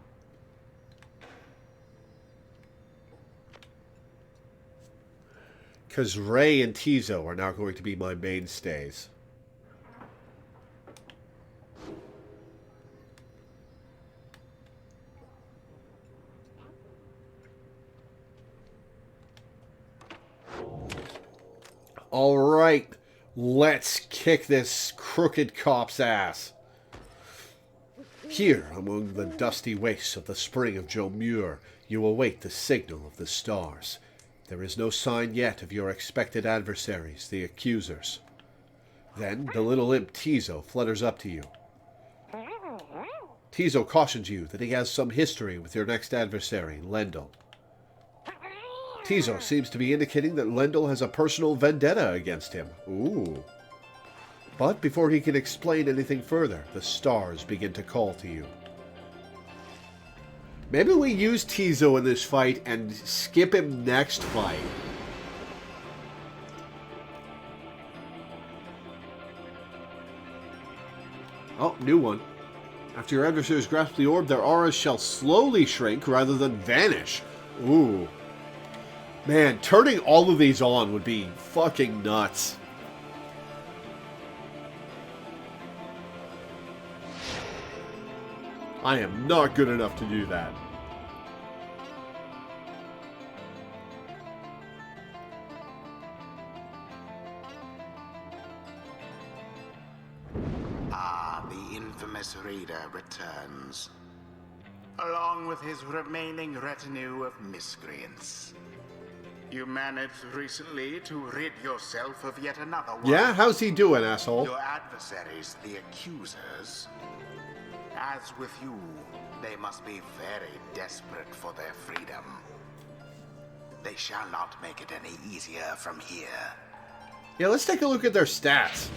Because Ray and Tizo are now going to be my mainstays. All right, let's kick this crooked cop's ass. Here, among the dusty wastes of the spring of Jomur, you await the signal of the stars. There is no sign yet of your expected adversaries, the accusers. Then the little imp Tizo flutters up to you. Tizo cautions you that he has some history with your next adversary, Lendl. Tizo seems to be indicating that Lendl has a personal vendetta against him. Ooh. But before he can explain anything further, the stars begin to call to you. Maybe we use Tizo in this fight and skip him next fight. Oh, new one. After your adversaries grasp the orb, their auras shall slowly shrink rather than vanish. Ooh. Man, turning all of these on would be fucking nuts. I am not good enough to do that. Ah, the infamous raider returns, along with his remaining retinue of miscreants. You managed recently to rid yourself of yet another one. Yeah? How's he doing, asshole? Your adversaries, the accusers. As with you, they must be very desperate for their freedom. They shall not make it any easier from here. Yeah, let's take a look at their stats.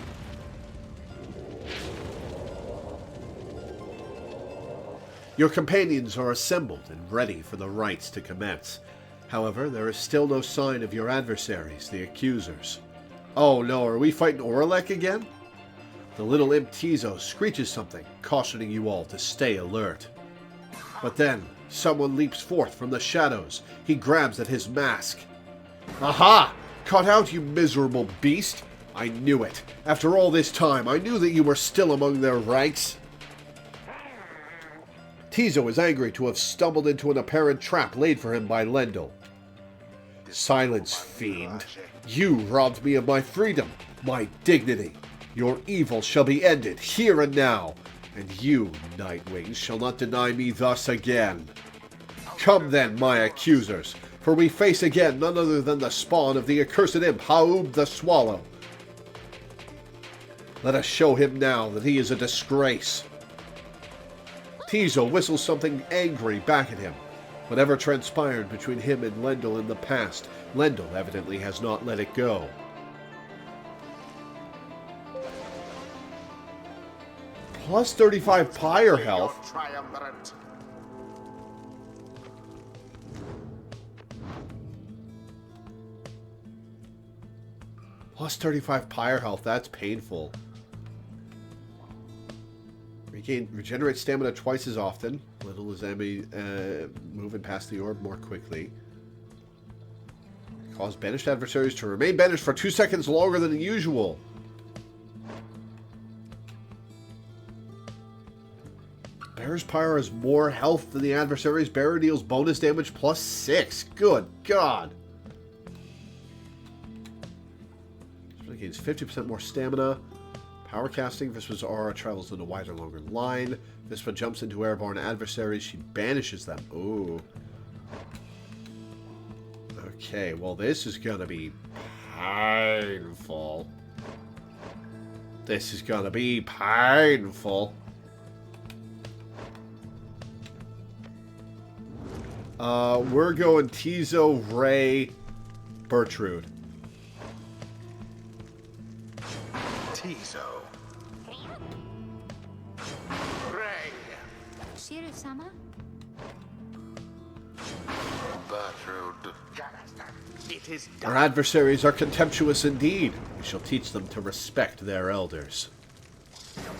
Your companions are assembled and ready for the rites to commence. However, there is still no sign of your adversaries, the accusers. Oh no, are we fighting Orlek again? The little imp Tizo screeches something, cautioning you all to stay alert. But then, someone leaps forth from the shadows. He grabs at his mask. Aha! Caught out, you miserable beast! I knew it. After all this time, I knew that you were still among their ranks. Tizo is angry to have stumbled into an apparent trap laid for him by Lendl. Silence, fiend. You robbed me of my freedom, my dignity. Your evil shall be ended here and now, and you, Nightwings, shall not deny me thus again. Come then, my accusers, for we face again none other than the spawn of the accursed imp Haub the Swallow. Let us show him now that he is a disgrace. Tizo whistles something angry back at him. Whatever transpired between him and Lendl in the past, Lendl evidently has not let it go. Plus 35 Pyre health. Plus 35 Pyre health, that's painful. Regenerate stamina twice as often. Little as enemy moving past the orb more quickly. Cause banished adversaries to remain banished for 2 seconds longer than usual. Bearer's Pyre has more health than the adversary's bearer, deals bonus damage plus 6. Good God. It gains 50% more stamina. Power casting. Vispa's aura travels in a wider, longer line. Vispa jumps into airborne adversaries. She banishes them. Ooh. Okay, well this is gonna be painful. This is gonna be painful. We're going Tizo, Ray, Bertrude. Tizo. Ray. Shiru-sama? Bertrude. It is done. Our adversaries are contemptuous indeed. We shall teach them to respect their elders.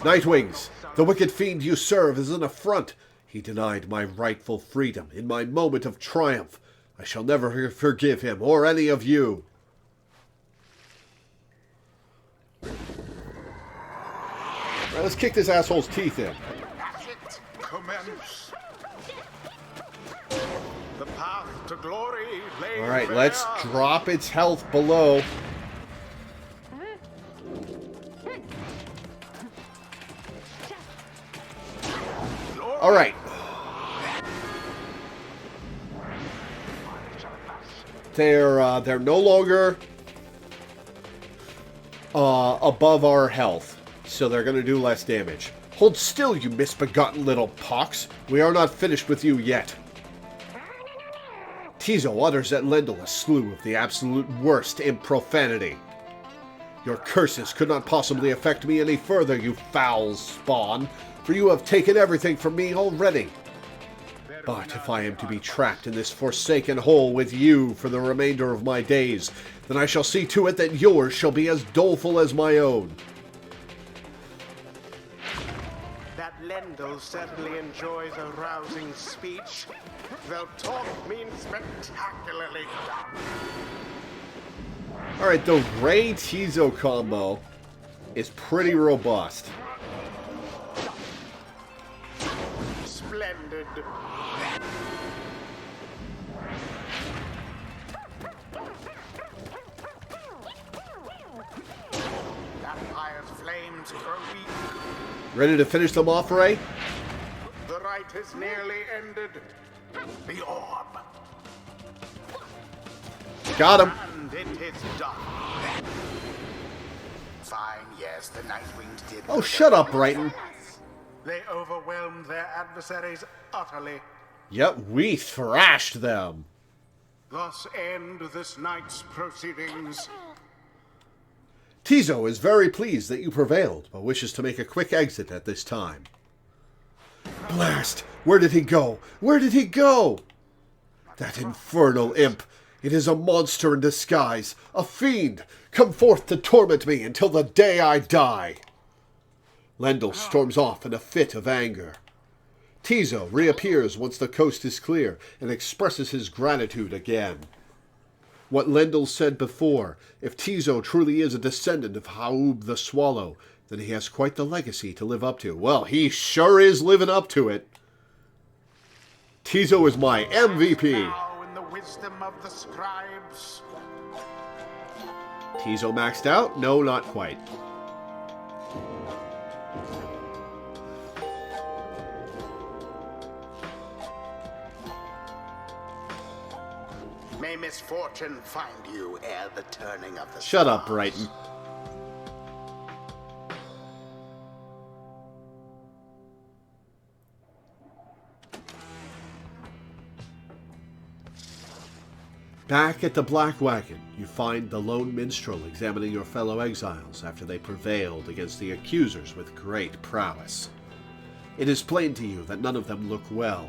Nightwings, the wicked fiend you serve is an affront. He denied my rightful freedom in my moment of triumph. I shall never forgive him or any of you. Right, let's kick this asshole's teeth in. Commence. The path to glory lay Alright, bare. let's drop its health below. Alright. They're no longer above our health, so they're going to do less damage. Hold still, you misbegotten little pox. We are not finished with you yet. Tizo utters at Lendl a slew of the absolute worst in profanity. Your curses could not possibly affect me any further, you foul spawn, for you have taken everything from me already. But if I am to be trapped in this forsaken hole with you for the remainder of my days, then I shall see to it that yours shall be as doleful as my own. That Lendl certainly enjoys a rousing speech, though talk means spectacularly done. Alright, the Ray Tizo combo is pretty robust. Splendid. That fire's flames grow weak. Ready to finish them off, Ray? The rite is nearly ended. The orb. Got him. And it is done. Fine, yes, the Nightwings did. Oh, shut up, Brighton. They overwhelmed their adversaries utterly. Yep, we thrashed them. Thus end this night's proceedings. Tizo is very pleased that you prevailed, but wishes to make a quick exit at this time. Blast! Where did he go? Where did he go? That infernal imp! It is a monster in disguise, a fiend, come forth to torment me until the day I die. Lendl storms off in a fit of anger. Tizo reappears once the coast is clear and expresses his gratitude again. What Lendl said before, if Tizo truly is a descendant of Haub the Swallow, then he has quite the legacy to live up to. Well, he sure is living up to it. Tizo is my MVP. Now in the wisdom of the scribes. Tizo maxed out? No, not quite. May misfortune find you ere the turning of the Shut up, stars. Brighton. Back at the Black Wagon, you find the lone minstrel examining your fellow exiles after they prevailed against the accusers with great prowess. It is plain to you that none of them look well.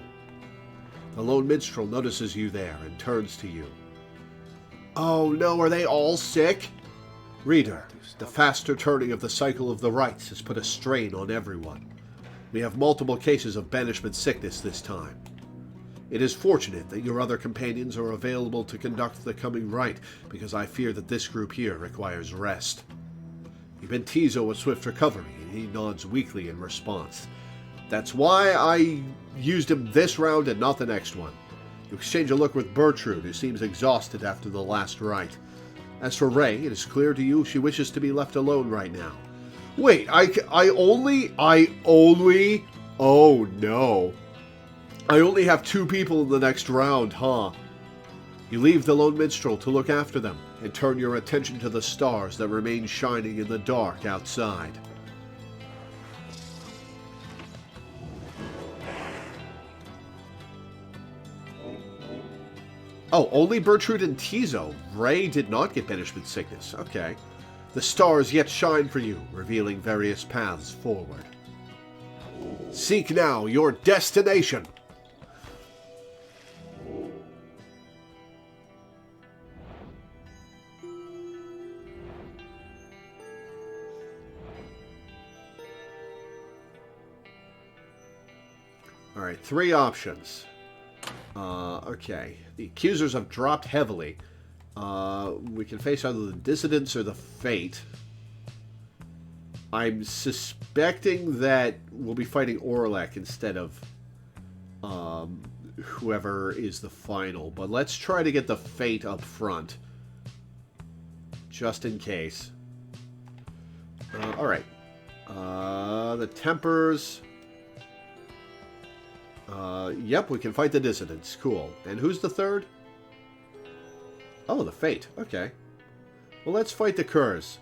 The lone minstrel notices you there and turns to you. Oh no, are they all sick? Reader, the faster turning of the cycle of the rites has put a strain on everyone. We have multiple cases of banishment sickness this time. It is fortunate that your other companions are available to conduct the coming rite, because I fear that this group here requires rest. You bid Tizo a swift recovery, and he nods weakly in response. That's why I used him this round and not the next one. You exchange a look with Bertrude, who seems exhausted after the last rite. As for Ray, it is clear to you she wishes to be left alone right now. Wait, I only, oh no. I only have 2 people in the next round, huh? You leave the lone minstrel to look after them, and turn your attention to the stars that remain shining in the dark outside. Oh, only Bertrude and Tizo. Ray did not get banishment sickness. Okay. The stars yet shine for you, revealing various paths forward. Seek now your destination! Alright, 3 options. Okay. The accusers have dropped heavily. We can face either the dissidents or the fate. I'm suspecting that we'll be fighting Orlek instead of whoever is the final. But let's try to get the fate up front. Just in case. Alright. The Tempers... yep, we can fight the dissidents. Cool. And who's the third? Oh, the Fate. Okay. Well, let's fight the Curs.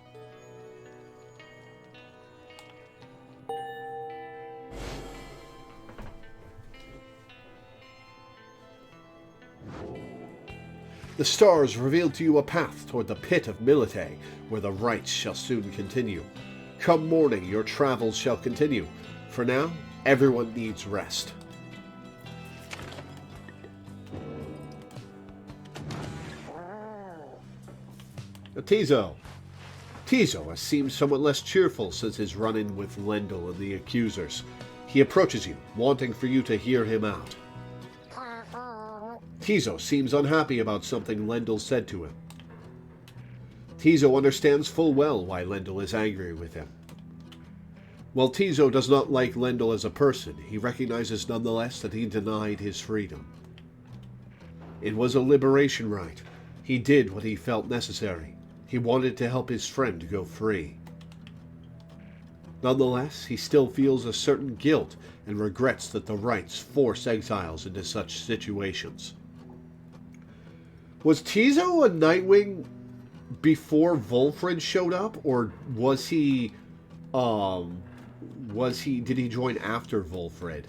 The stars reveal to you a path toward the pit of Milite, where the rites shall soon continue. Come morning, your travels shall continue. For now, everyone needs rest. Tizo. Tizo has seemed somewhat less cheerful since his run-in with Lendl and the accusers. He approaches you, wanting for you to hear him out. Tizo seems unhappy about something Lendl said to him. Tizo understands full well why Lendl is angry with him. While Tizo does not like Lendl as a person, he recognizes nonetheless that he denied his freedom. It was a liberation rite. He did what he felt necessary. He wanted to help his friend go free. Nonetheless, he still feels a certain guilt and regrets that the rites force exiles into such situations. Was Tizo a Nightwing before Volfred showed up, or was he did he join after Volfred?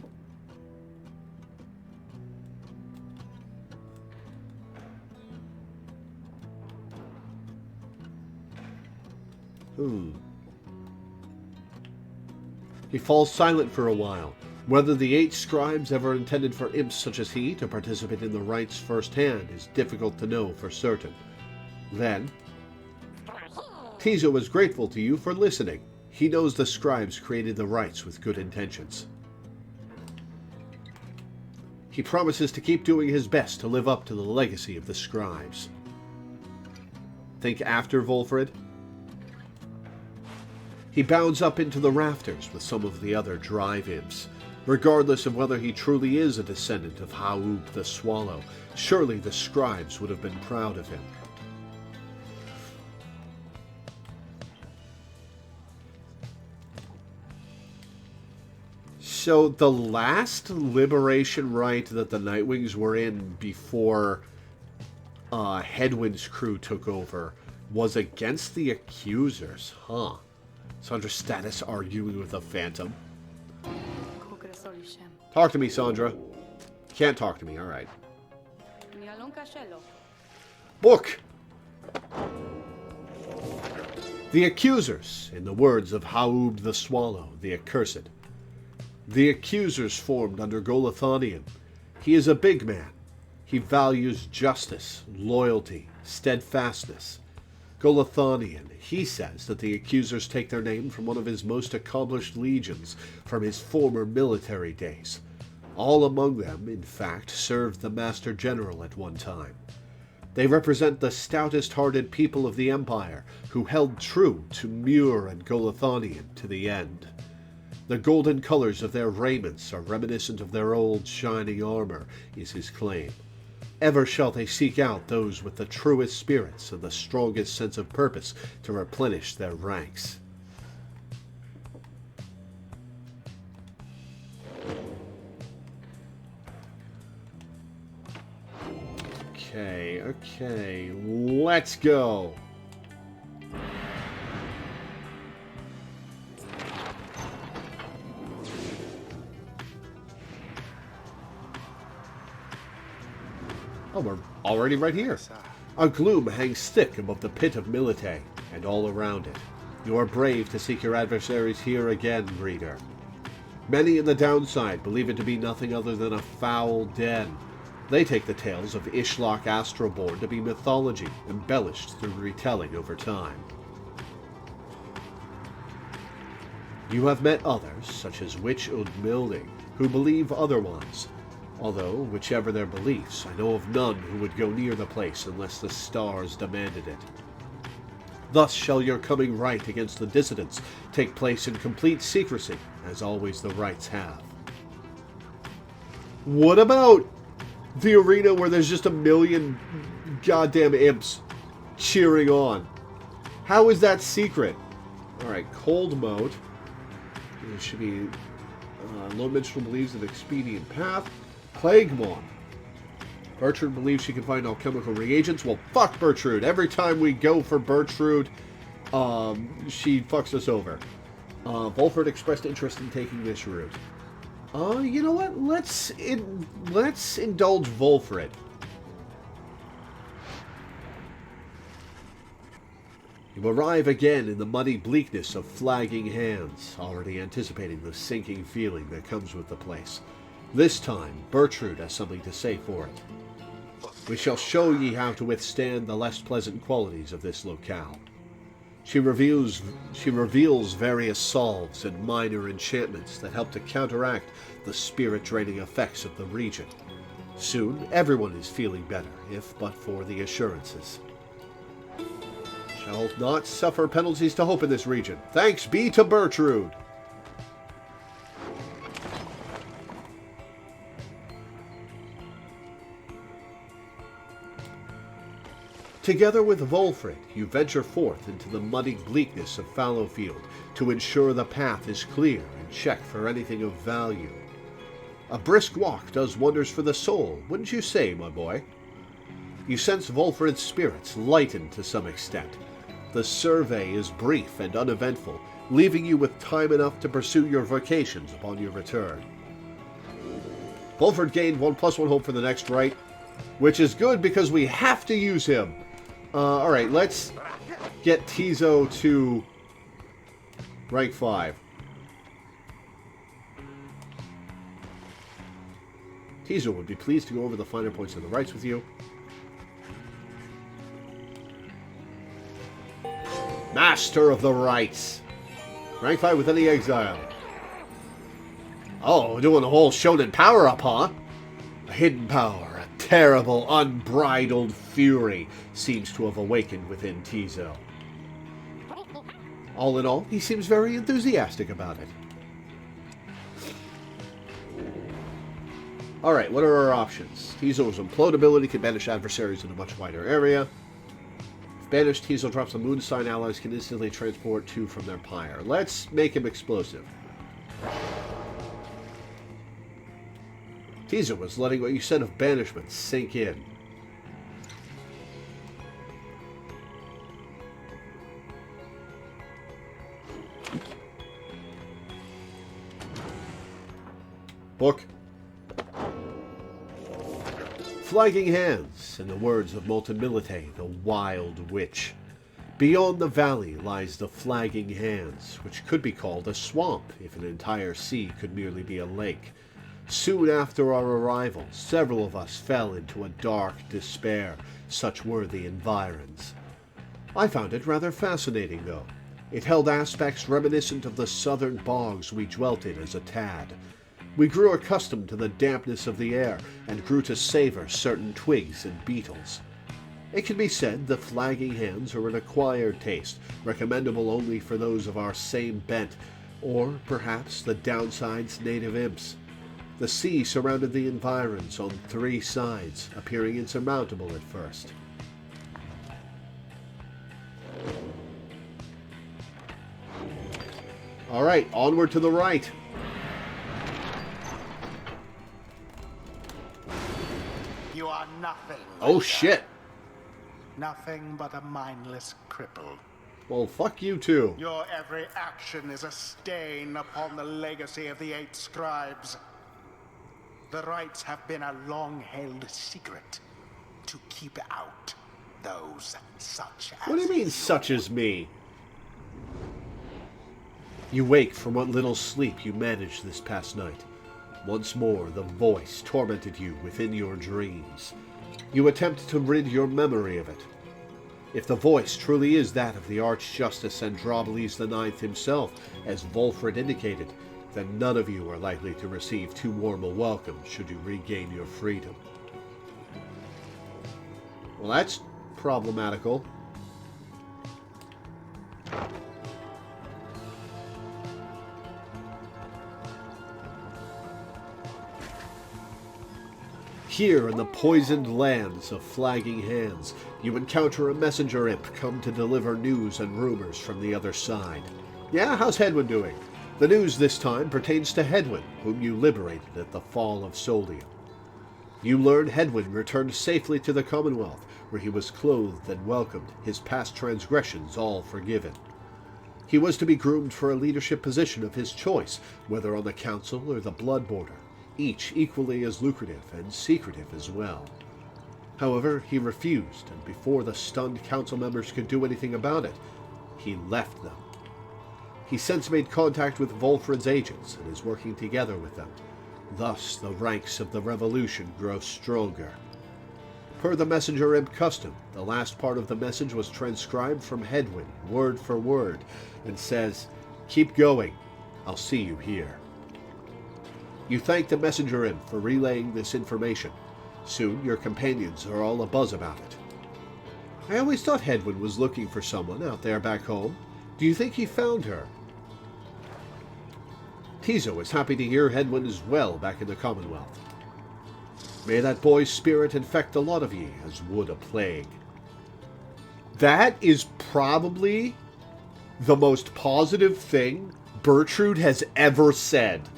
He falls silent for a while. Whether the 8 scribes ever intended for imps such as he to participate in the rites firsthand is difficult to know for certain. Then, Tizo is grateful to you for listening. He knows the scribes created the rites with good intentions. He promises to keep doing his best to live up to the legacy of the scribes. Think after Volfred? He bounds up into the rafters with some of the other drive imps. Regardless of whether he truly is a descendant of Haub the Swallow, surely the scribes would have been proud of him. So the last liberation rite that the Nightwings were in before Headwind's crew took over was against the accusers, huh? Sandra Status arguing with a phantom. Talk to me, Sandra. Can't talk to me, alright. Book! The accusers, in the words of Haub the Swallow, the accursed. The accusers formed under Golathanian. He is a big man. He values justice, loyalty, steadfastness. Golathonian. He says that the accusers take their name from one of his most accomplished legions from his former military days. All among them, in fact, served the Master General at one time. They represent the stoutest-hearted people of the Empire, who held true to Muir and Golathonian to the end. The golden colors of their raiments are reminiscent of their old shining armor, is his claim. Ever shall they seek out those with the truest spirits and the strongest sense of purpose to replenish their ranks. Okay, let's go. Oh, we're already right here. A gloom hangs thick above the pit of Milite and all around it. You are brave to seek your adversaries here again, reader. Many in the downside believe it to be nothing other than a foul den. They take the tales of Ishlock Astroborn to be mythology, embellished through retelling over time. You have met others, such as Witch Udmilding, who believe otherwise. Although, whichever their beliefs, I know of none who would go near the place unless the stars demanded it. Thus shall your coming right against the dissidents take place in complete secrecy, as always the rights have. What about the arena where there's just a million goddamn imps cheering on? How is that secret? Alright, cold mode. It should be Lone Minstrel believes an expedient path. Plaguemon. Bertrude believes she can find alchemical reagents. Well, fuck Bertrude. Every time we go for Bertrude, she fucks us over. Volfred expressed interest in taking this route. You know what? Let's indulge Volfred. You arrive again in the muddy bleakness of Flagging Hands, already anticipating the sinking feeling that comes with the place. This time, Bertrude has something to say for it. We shall show ye how to withstand the less pleasant qualities of this locale. She reveals various salves and minor enchantments that help to counteract the spirit-draining effects of the region. Soon, everyone is feeling better, if but for the assurances. Shall not suffer penalties to hope in this region. Thanks be to Bertrude! Together with Volfred, you venture forth into the muddy bleakness of Fallowfield to ensure the path is clear and check for anything of value. A brisk walk does wonders for the soul, wouldn't you say, my boy? You sense Volfred's spirits lighten to some extent. The survey is brief and uneventful, leaving you with time enough to pursue your vocations upon your return. Volfred gained 1+1 hope for the next right, which is good because we have to use him. Alright, let's get Tizo to rank 5. Tizo would be pleased to go over the finer points of the rights with you. Master of the Rights. Rank 5 with any exile. Oh, doing a whole shonen power-up, huh? A hidden power. Terrible, unbridled fury seems to have awakened within Tizo. All in all, he seems very enthusiastic about it. Alright, what are our options? Tizo's Implode ability can banish adversaries in a much wider area. If banished, Tizo drops a moon sign allies can instantly transport 2 from their pyre. Let's make him explosive. Tizo was letting what you said of banishment sink in. Book. Flagging Hands, in the words of Molten Milite, the Wild Witch. Beyond the valley lies the Flagging Hands, which could be called a swamp if an entire sea could merely be a lake. Soon after our arrival, several of us fell into a dark despair, such were the environs. I found it rather fascinating, though. It held aspects reminiscent of the southern bogs we dwelt in as a tad. We grew accustomed to the dampness of the air and grew to savor certain twigs and beetles. It can be said the flagging hands are an acquired taste, recommendable only for those of our same bent, or perhaps the downside's native imps. The sea surrounded the environs on 3 sides, appearing insurmountable at first. All right, onward to the right. You are nothing. Oh shit. Nothing but a mindless cripple. Well, fuck you too. Your every action is a stain upon the legacy of the 8 scribes. The rites have been a long-held secret to keep out those such as... What do you mean, such as me? You wake from what little sleep you managed this past night. Once more, the voice tormented you within your dreams. You attempt to rid your memory of it. If the voice truly is that of the Archjustice Andromeles IX himself, as Volfred indicated, then none of you are likely to receive too warm a welcome should you regain your freedom. Well, that's problematical. Here in the poisoned lands of flagging hands, you encounter a messenger imp come to deliver news and rumors from the other side. Yeah, how's Hedwyn doing? The news this time pertains to Hedwyn, whom you liberated at the fall of Solium. You learn Hedwyn returned safely to the Commonwealth, where he was clothed and welcomed, his past transgressions all forgiven. He was to be groomed for a leadership position of his choice, whether on the Council or the Blood Border, each equally as lucrative and secretive as well. However, he refused, and before the stunned council members could do anything about it, he left them. He since made contact with Volfred's agents and is working together with them. Thus, the ranks of the revolution grow stronger. Per the messenger imp custom, the last part of the message was transcribed from Hedwyn, word for word, and says, "Keep going. I'll see you here." You thank the messenger imp for relaying this information. Soon, your companions are all abuzz about it. I always thought Hedwyn was looking for someone out there back home. Do you think he found her? Tizo is happy to hear Hedwyn is well back in the Commonwealth. May that boy's spirit infect a lot of ye, as would a plague. That is probably the most positive thing Bertrude has ever said.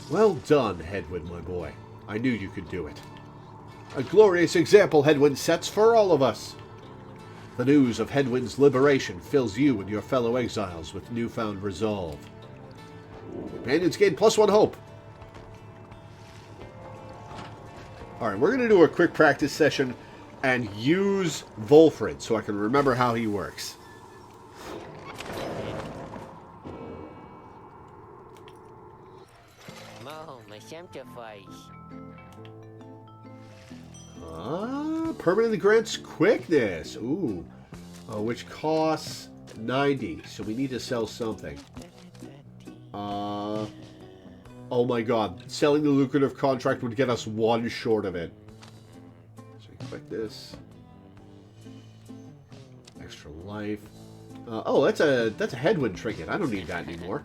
Well done, Hedwyn, my boy. I knew you could do it. A glorious example Hedwyn sets for all of us. The news of Hedwyn's liberation fills you and your fellow exiles with newfound resolve. Companions gain +1 hope. Alright, we're going to do a quick practice session and use Volfred so I can remember how he works. Permanently grants quickness. Ooh. Which costs 90. So we need to sell something. Oh my god. Selling the lucrative contract would get us 1 short of it. So we click this. Extra life. Oh, that's a Hedwyn trinket. I don't need that anymore.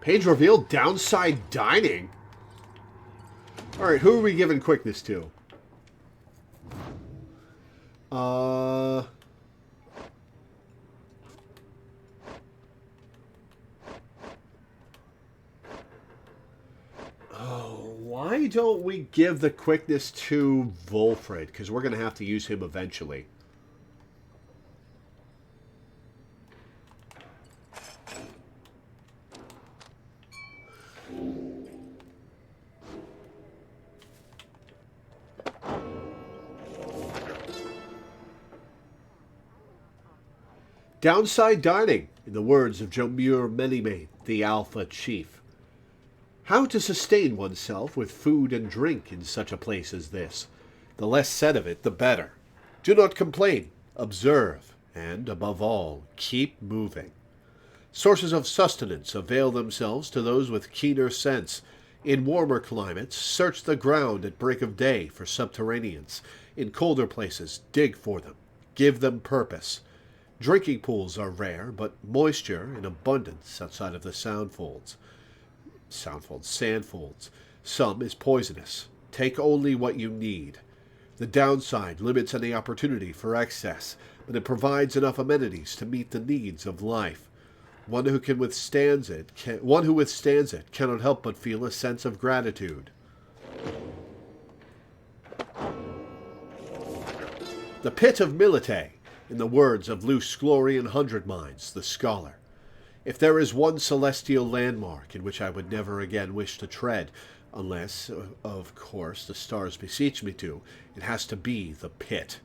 Page revealed downside dining. Alright, who are we giving quickness to? Why don't we give the quickness to Volfred? Because we're going to have to use him eventually. Downside dining, in the words of Jomur Menimate, the Alpha Chief. How to sustain oneself with food and drink in such a place as this. The less said of it, the better. Do not complain, observe, and, above all, keep moving. Sources of sustenance avail themselves to those with keener sense. In warmer climates, search the ground at break of day for subterraneans. In colder places, dig for them. Give them purpose. Drinking pools are rare, but moisture in abundance outside of the sandfolds. Some is poisonous. Take only what you need. The downside limits any opportunity for excess, but it provides enough amenities to meet the needs of life. One who withstands it cannot help but feel a sense of gratitude. The Pit of Milite, in the words of Luce Glorian Hundredminds, the scholar. If there is one celestial landmark in which I would never again wish to tread, unless, of course, the stars beseech me to, it has to be the pit.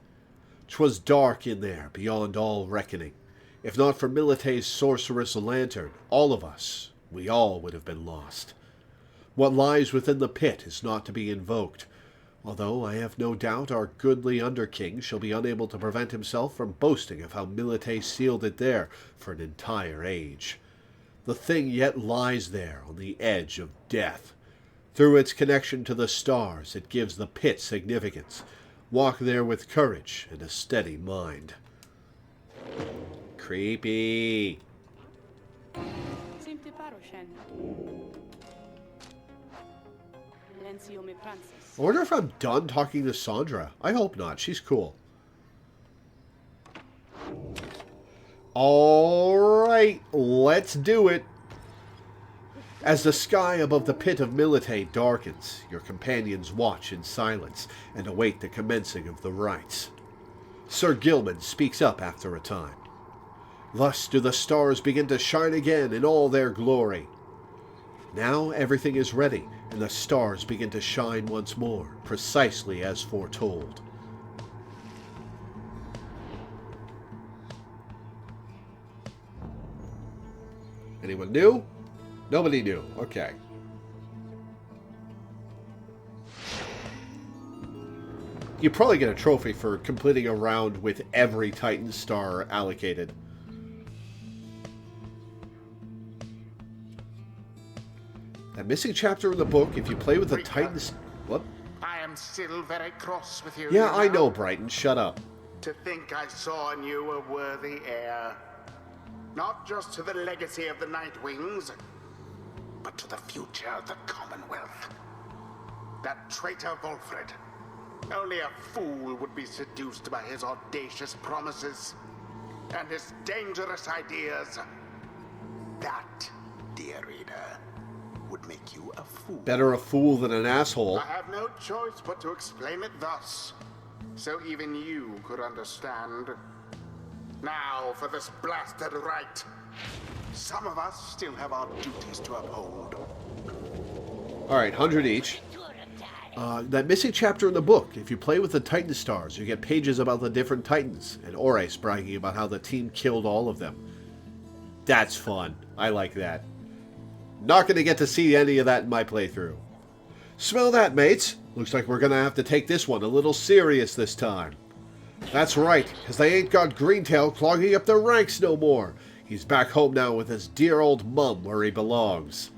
'Twas dark in there, beyond all reckoning. If not for Milite's sorceress lantern, we all would have been lost. What lies within the pit is not to be invoked, although I have no doubt our goodly under-king shall be unable to prevent himself from boasting of how Milite sealed it there for an entire age. The thing yet lies there on the edge of death. Through its connection to the stars, it gives the pit significance. Walk there with courage and a steady mind. Creepy. I wonder if I'm done talking to Sandra. I hope not. She's cool. Alright, let's do it. As the sky above the Pit of Milite darkens, your companions watch in silence and await the commencing of the rites. Sir Gilman speaks up after a time. Thus do the stars begin to shine again in all their glory. Now everything is ready, and the stars begin to shine once more, precisely as foretold. Anyone new? Nobody knew. Okay. You probably get a trophy for completing a round with every Titan star allocated. That missing chapter in the book, if you play with the Titans... What? I am still very cross with you. Yeah, I know, Brighton. Shut up. To think I saw in you a worthy heir. Not just to the legacy of the Nightwings, but to the future of the Commonwealth. That traitor Volfred. Only a fool would be seduced by his audacious promises and his dangerous ideas. That, dear reader, would make you a fool. Better a fool than an asshole. I have no choice but to explain it thus, so even you could understand. Now for this blasted rite. Some of us still have our duties to uphold. Alright, 100 each. That missing chapter in the book, if you play with the Titan stars, you get pages about the different Titans, and Orais bragging about how the team killed all of them. That's fun. I like that. Not going to get to see any of that in my playthrough. Smell that, mates. Looks like we're going to have to take this one a little serious this time. That's right, because they ain't got Greentail clogging up their ranks no more. He's back home now with his dear old mum where he belongs.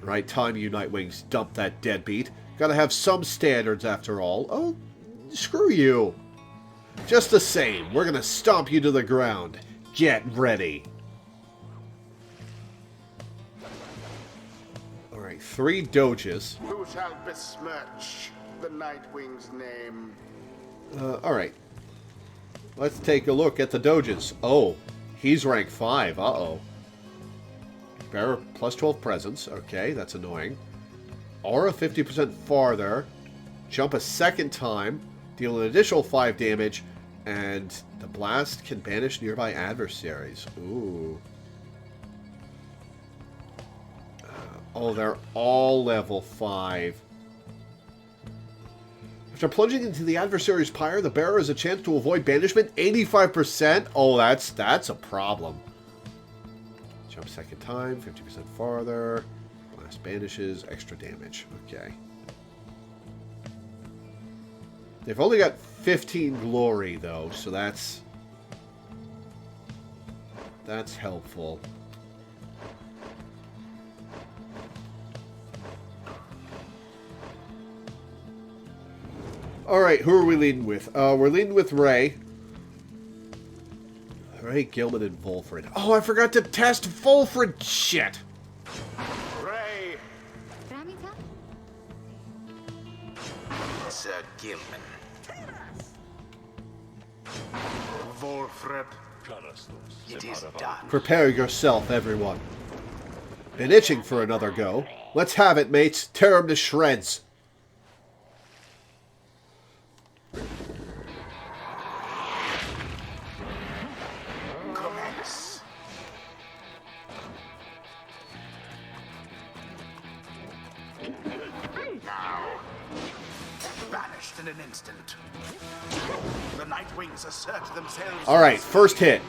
Right time, you Nightwings, dump that deadbeat. Gotta have some standards after all. Oh, screw you. Just the same, we're gonna stomp you to the ground. Get ready. Alright, 3 doges. Who shall besmirch the Nightwing's name? Alright. Let's take a look at the doges. Oh, he's rank 5. Uh-oh. Bearer plus 12 presence. Okay, that's annoying. Aura 50% farther. Jump a second time. Deal an additional 5 damage. And the blast can banish nearby adversaries. Ooh. Oh, they're all level 5. After plunging into the adversary's pyre, the bearer has a chance to avoid banishment 85%. Oh, that's a problem. Jump second time, 50% farther. Blast banishes, extra damage. Okay. They've only got 15 glory, though, so that's helpful. Alright, who are we leading with? We're leading with Ray. Ray, Gilman, and Volfred. Oh, I forgot to test Volfred! Shit! Ray! Ramita? Sir Gilman. Volfred. It is done. Prepare yourself, everyone. Been itching for another go. Let's have it, mates. Tear him to shreds. Commence. Now, banished in an instant. The Nightwings assert themselves. Alright, first hit.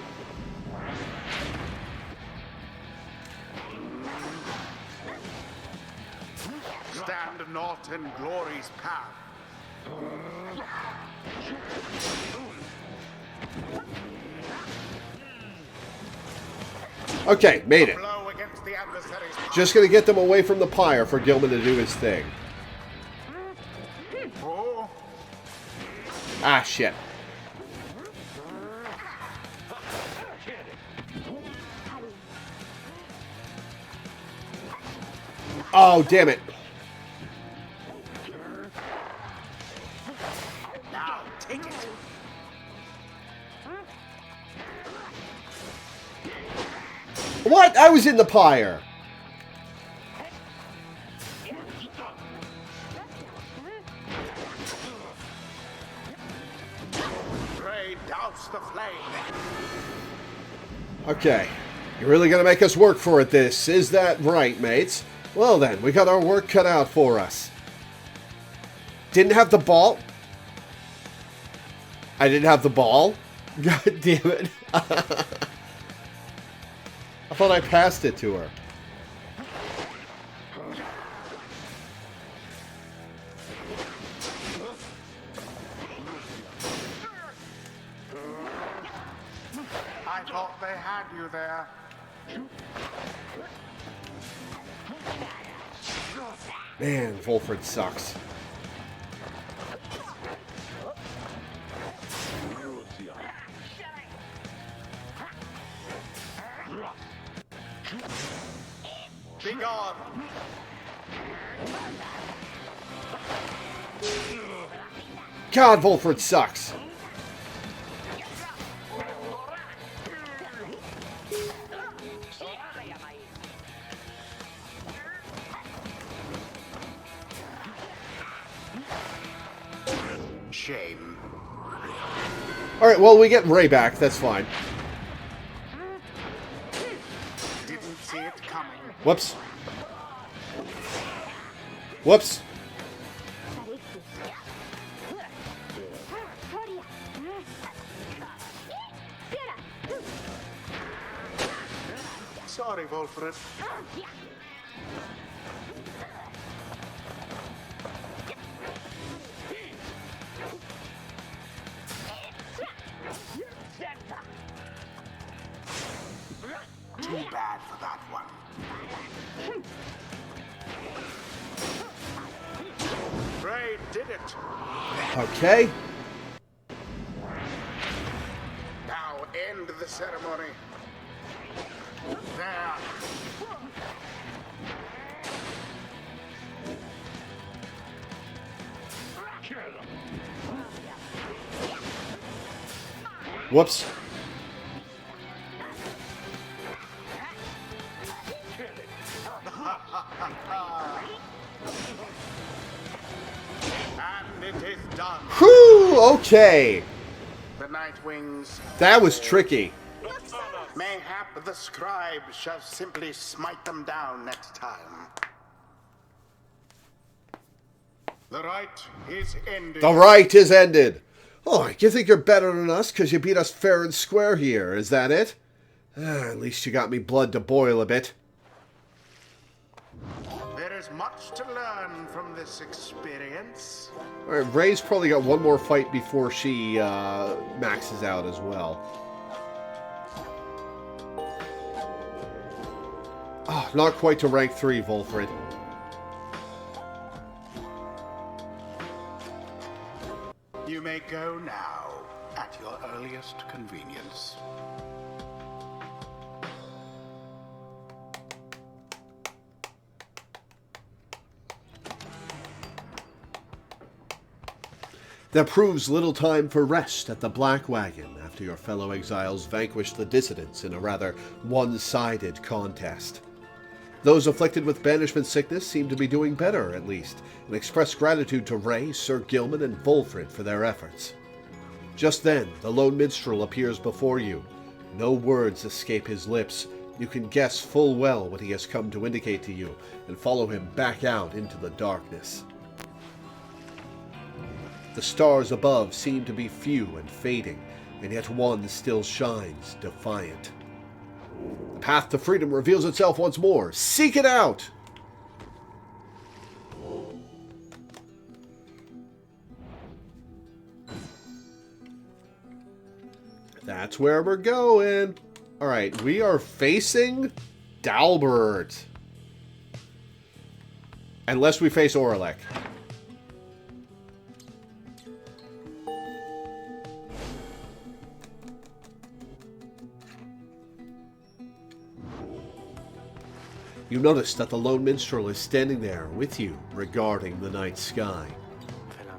Stand not in glory's path. Okay, made it. Blow against the adversary's path. Just gonna get them away from the pyre for Gilman to do his thing. Oh, Ah, shit. Oh, damn it. now take it. What? I was in the pyre. Pray douse the flame. Okay. You're really gonna make us work for it, this. Is that right, mates? Well then, we got our work cut out for us. Didn't have the ball? I didn't have the ball? God damn it. I thought I passed it to her. I thought they had you there. Man, Volfred sucks. Be gone. God, Volfred sucks. Shame. Alright, well, we get Ray back. That's fine. Didn't see it coming. Whoops. Whoops. Sorry, Volfred. Too bad for that one. Ray did it. Okay. Now end the ceremony. There. Whoops. And it is done. Whew, okay. The Nightwings. That was tricky. Mayhap the scribe shall simply smite them down next time. The rite is ended. The rite is ended. Oh, you think you're better than us because you beat us fair and square here, is that it? At least you got me blood to boil a bit. There is much to learn from this experience. Alright, Ray's probably got one more fight before she maxes out as well. Oh, not quite to rank 3, Volfred. You may go now, at your earliest convenience. There proves little time for rest at the Black Wagon after your fellow exiles vanquished the dissidents in a rather one-sided contest. Those afflicted with banishment sickness seem to be doing better, at least, and express gratitude to Ray, Sir Gilman, and Volfred for their efforts. Just then, the lone minstrel appears before you. No words escape his lips. You can guess full well what he has come to indicate to you, and follow him back out into the darkness. The stars above seem to be few and fading, and yet one still shines defiant. The path to freedom reveals itself once more. Seek it out! That's where we're going. Alright, we are facing Dalbert. Unless we face Oralek. You notice that the lone minstrel is standing there with you, regarding the night sky.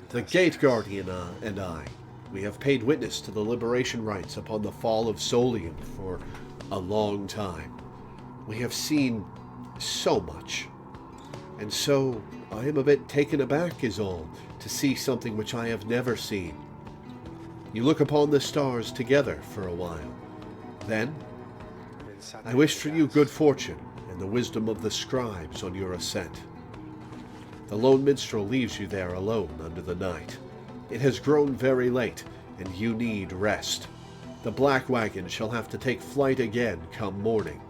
The Gate Guardian and I, we have paid witness to the liberation rites upon the fall of Solian for a long time. We have seen so much. And so, I am a bit taken aback is all, to see something which I have never seen. You look upon the stars together for a while. Then, I wish for you good fortune, and the wisdom of the scribes on your ascent. The lone minstrel leaves you there alone under the night. It has grown very late, and you need rest. The Black Wagon shall have to take flight again come morning.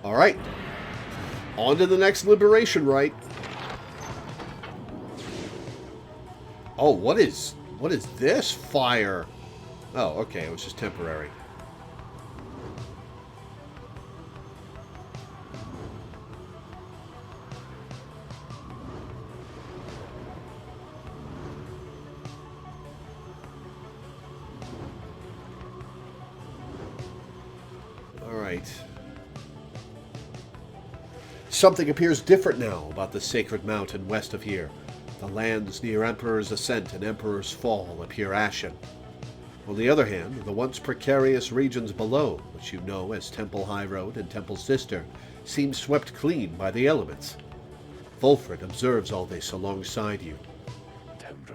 All right, on to the next liberation rite. Oh, what is this fire? Oh, okay, it was just temporary. All right. Something appears different now about the sacred mountain west of here. The lands near Emperor's Ascent and Emperor's Fall appear ashen. On the other hand, the once precarious regions below, which you know as Temple High Road and Temple Cistern, seem swept clean by the elements. Volfred observes all this alongside you.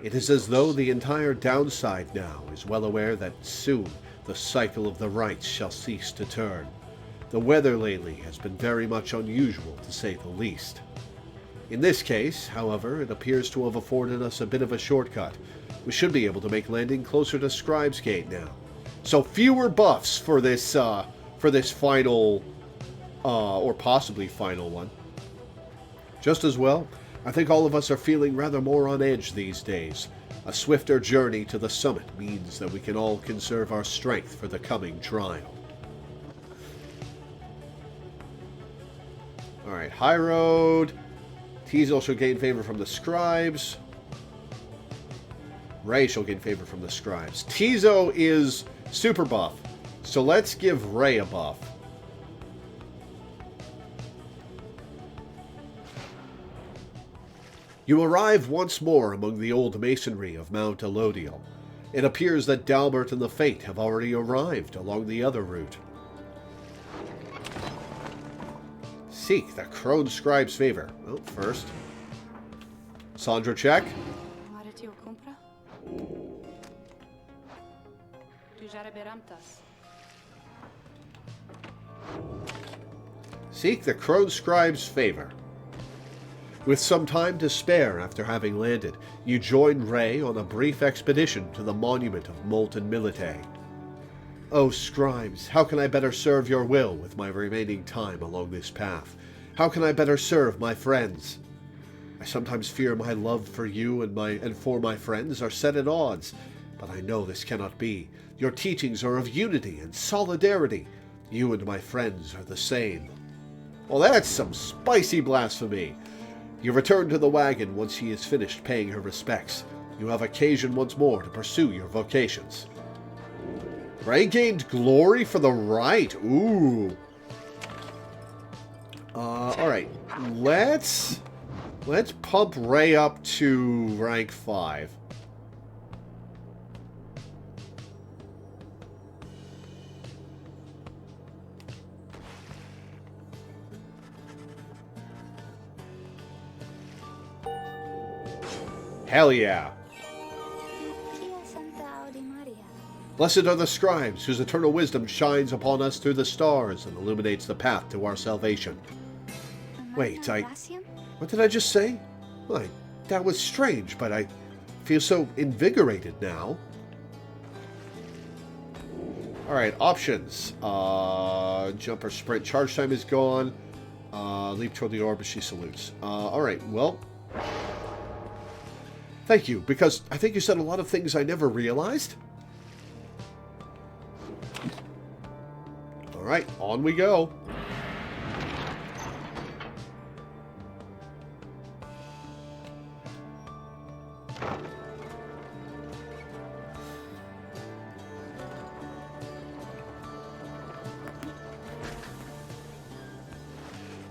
It is as though the entire downside now is well aware that soon the cycle of the rites shall cease to turn. The weather lately has been very much unusual, to say the least. In this case, however, it appears to have afforded us a bit of a shortcut. We should be able to make landing closer to Scribe's Gate now. So fewer buffs for this final, or possibly final one. Just as well, I think all of us are feeling rather more on edge these days. A swifter journey to the summit means that we can all conserve our strength for the coming trial. Alright, High Road. Teasel shall gain favor from the scribes. Ray shall gain favor from the scribes. Tizo is super buff, so let's give Ray a buff. You arrive once more among the old masonry of Mount Elodial. It appears that Dalbert and the Fate have already arrived along the other route. Seek the Crone Scribe's favor. Well, first. Sandra check. Seek the Crone Scribe's favor. With some time to spare after having landed, you join Ray on a brief expedition to the monument of Molten Militae. O scribes, how can I better serve your will with my remaining time along this path? How can I better serve my friends? I sometimes fear my love for you and for my friends are set at odds, but I know this cannot be. Your teachings are of unity and solidarity. You and my friends are the same. Well, that's some spicy blasphemy. You return to the wagon once she is finished paying her respects. You have occasion once more to pursue your vocations. Ray gained glory for the right. Ooh. Alright. Let's pump Ray up to rank 5. Hell yeah. Blessed are the scribes, whose eternal wisdom shines upon us through the stars and illuminates the path to our salvation. Wait, what did I just say? Well, that was strange, but I feel so invigorated now. Alright, options. Jump or sprint. Charge time is gone. Leap toward the orb as she salutes. Alright, well. Thank you, because I think you said a lot of things I never realized. Alright, on we go.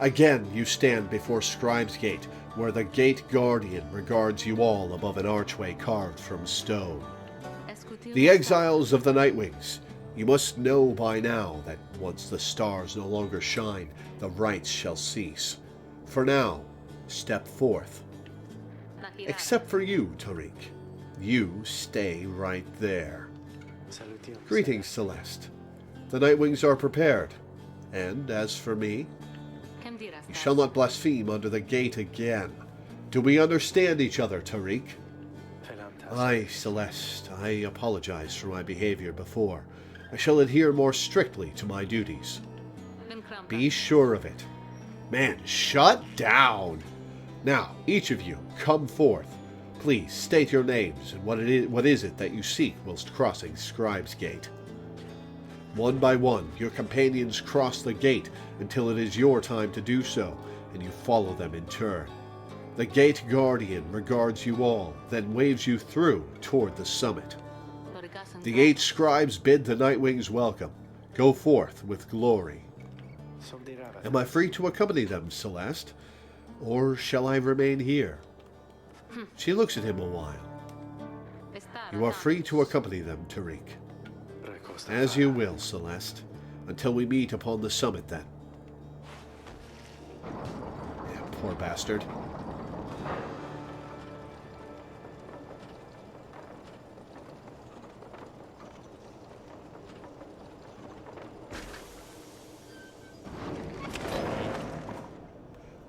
Again, you stand before Scribe's Gate, where the Gate Guardian regards you all above an archway carved from stone. The exiles of the Nightwings, you must know by now that once the stars no longer shine, the rites shall cease. For now, step forth. Except for you, Tariq. You stay right there. Greetings, Celeste. The Nightwings are prepared. And as for me, you shall not blaspheme under the gate again. Do we understand each other, Tariq? Aye, Celeste, I apologize for my behavior before. I shall adhere more strictly to my duties. Be sure of it. Man, shut down! Now, each of you, come forth. Please state your names and what is it that you seek whilst crossing Scribe's Gate. One by one, your companions cross the gate until it is your time to do so, and you follow them in turn. The Gate Guardian regards you all, then waves you through toward the summit. The 8 scribes bid the Nightwings welcome. Go forth with glory. Am I free to accompany them, Celeste? Or shall I remain here? She looks at him a while. You are free to accompany them, Tariq. As you will, Celeste. Until we meet upon the summit, then. Yeah, poor bastard.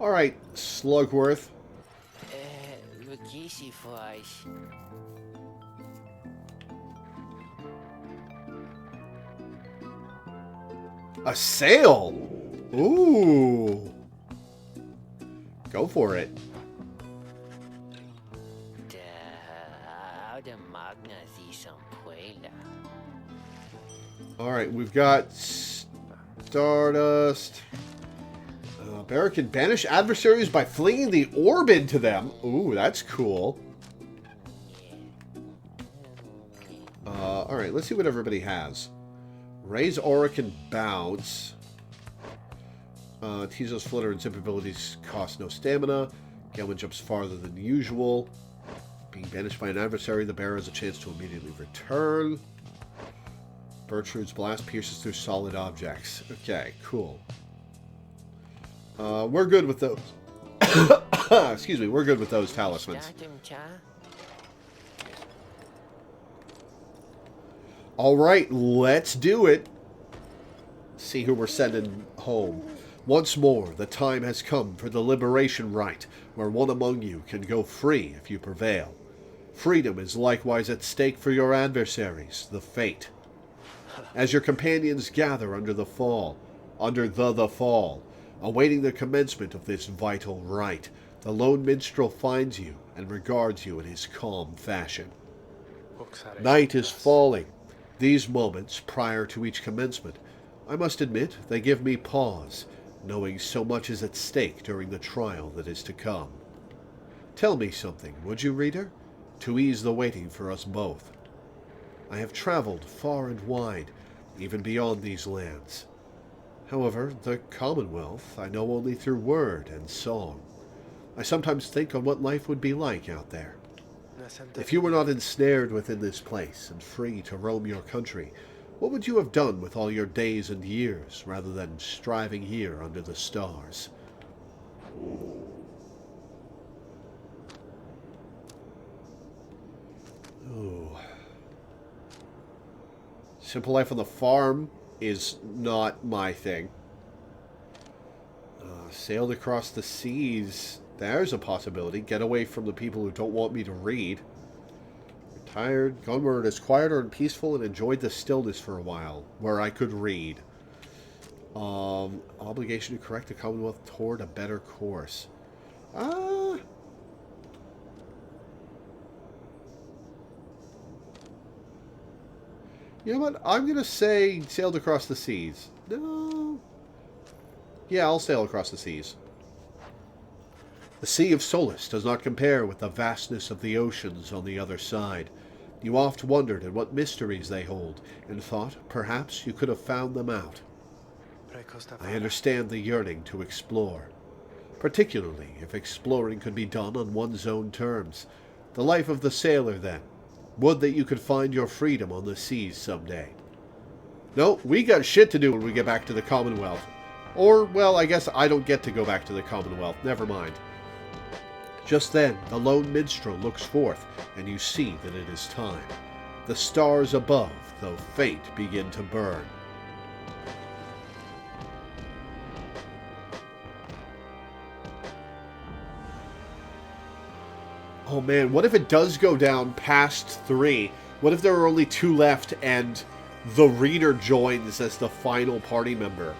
Alright, Slugworth. A sail! Ooh! Go for it. Alright, we've got Stardust. Bear can banish adversaries by flinging the orb into them. Ooh, that's cool. Alright, let's see what everybody has. Ray's aura can bounce. Tizo's flutter and zip abilities cost no stamina. Gelman jumps farther than usual. Being banished by an adversary, the bearer has a chance to immediately return. Bertrude's blast pierces through solid objects. Okay, cool. We're good with those. Excuse me, we're good with those talismans. Alright, let's do it. See who we're sending home. Once more, the time has come for the liberation rite, where one among you can go free if you prevail. Freedom is likewise at stake for your adversaries, the Fate. As your companions gather under the Fall, awaiting the commencement of this vital rite, the lone minstrel finds you and regards you in his calm fashion. Night is falling. These moments, prior to each commencement, I must admit, they give me pause, knowing so much is at stake during the trial that is to come. Tell me something, would you, reader, to ease the waiting for us both. I have traveled far and wide, even beyond these lands. However, the Commonwealth I know only through word and song. I sometimes think on what life would be like out there. If you were not ensnared within this place and free to roam your country, what would you have done with all your days and years, rather than striving here under the stars? Ooh. Simple life on the farm is not my thing. Sailed across the seas. There's a possibility. Get away from the people who don't want me to read. Retired, gone where it is quieter and peaceful, and enjoyed the stillness for a while, where I could read. Obligation to correct the Commonwealth toward a better course. You know what? I'm going to say sailed across the seas. No. Yeah, I'll sail across the seas. The Sea of Solace does not compare with the vastness of the oceans on the other side. You oft wondered at what mysteries they hold, and thought perhaps you could have found them out. I understand the yearning to explore, particularly if exploring could be done on one's own terms. The life of the sailor, then. Would that you could find your freedom on the seas someday. No, we got shit to do when we get back to the Commonwealth. Or, well, I guess I don't get to go back to the Commonwealth. Never mind. Just then, the lone minstrel looks forth, and you see that it is time. The stars above, though faint, begin to burn. Oh man, what if it does go down past 3? What if there are only 2 left and the reader joins as the final party member?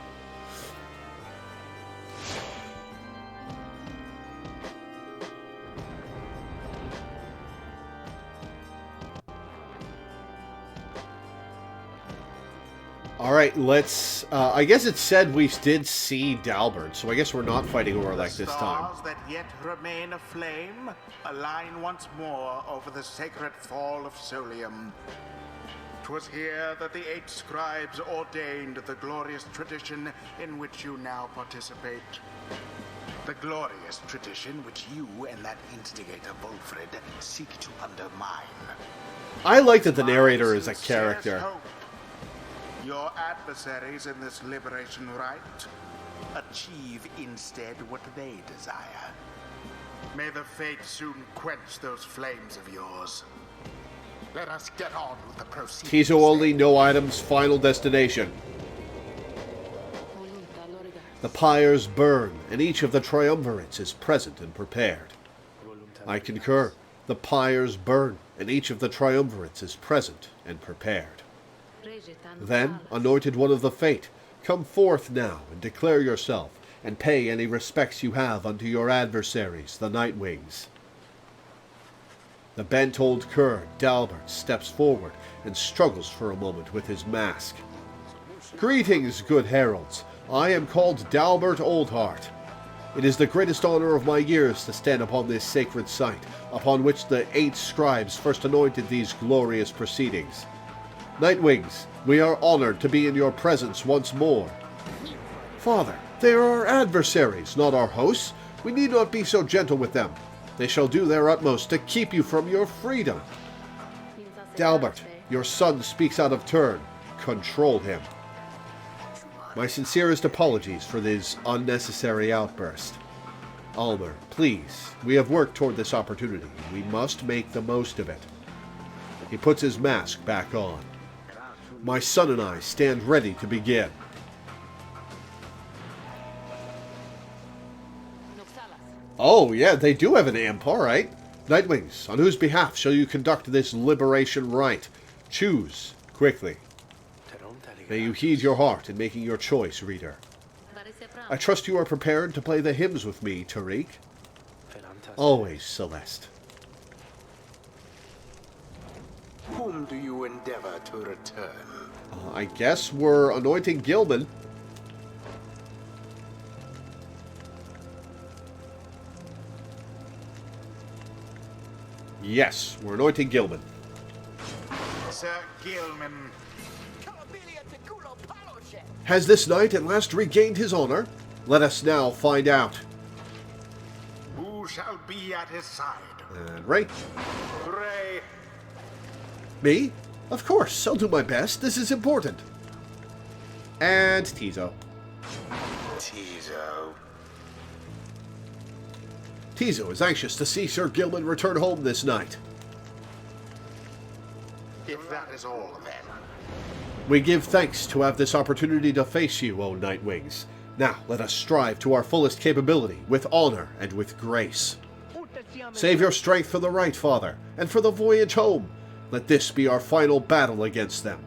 Alright, let's... I guess it said we did see Dalbert, so I guess we're not fighting Orlek this time. The stars that yet remain aflame align once more over the sacred fall of Solium. 'Twas here that the 8 scribes ordained the glorious tradition in which you now participate. The glorious tradition which you and that instigator Wolfred seek to undermine. I like that the narrator is a character. Your adversaries in this liberation rite achieve instead what they desire. May the fate soon quench those flames of yours. Let us get on with the proceedings. Tizo only, no items, final destination. The pyres burn, and each of the triumvirates is present and prepared. I concur. The pyres burn, and each of the triumvirates is present and prepared. Then, anointed one of the Fate, come forth now and declare yourself, and pay any respects you have unto your adversaries, the Nightwings. The bent old cur, Dalbert, steps forward and struggles for a moment with his mask. Greetings, good heralds. I am called Dalbert Oldheart. It is the greatest honor of my years to stand upon this sacred site, upon which the 8 scribes first anointed these glorious proceedings. Nightwings, we are honored to be in your presence once more. Father, they are our adversaries, not our hosts. We need not be so gentle with them. They shall do their utmost to keep you from your freedom. Dalbert, your son speaks out of turn. Control him. My sincerest apologies for this unnecessary outburst. Almer, please, we have worked toward this opportunity. We must make the most of it. He puts his mask back on. My son and I stand ready to begin. Oh, yeah, they do have an imp, all right. Nightwings, on whose behalf shall you conduct this liberation rite? Choose, quickly. May you heed your heart in making your choice, reader. I trust you are prepared to play the hymns with me, Tariq. Always, Celeste. Whom do you endeavor to return? I guess we're anointing Gilman. Yes, we're anointing Gilman. Sir Gilman. Has this knight at last regained his honor? Let us now find out. Who shall be at his side? And Ray? Ray. Me? Of course, I'll do my best. This is important. And Tizo. Tizo. Tizo is anxious to see Sir Gilman return home this night. If that is all, then. We give thanks to have this opportunity to face you, O Nightwings. Now, let us strive to our fullest capability, with honor and with grace. Save your strength for the right, Father, and for the voyage home. Let this be our final battle against them.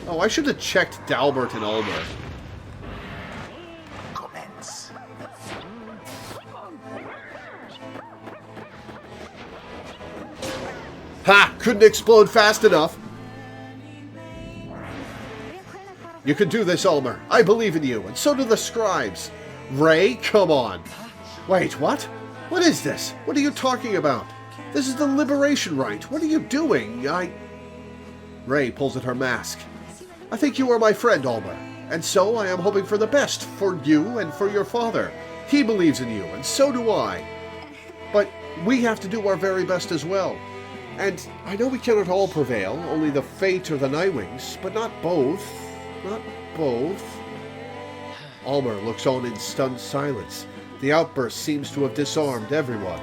Oh, I should have checked Dalbert and Ulmer. Commence. Ha! Couldn't explode fast enough. You can do this, Ulmer. I believe in you, and so do the scribes. Ray, come on. Wait, what? What is this? What are you talking about? This is the liberation rite. What are you doing? Ray pulls at her mask. I think you are my friend, Ulmer, and so I am hoping for the best for you and for your father. He believes in you, and so do I. But we have to do our very best as well. And I know we cannot all prevail, only the Fate or the Nightwings, but not both. Not both. Ulmer looks on in stunned silence. The outburst seems to have disarmed everyone.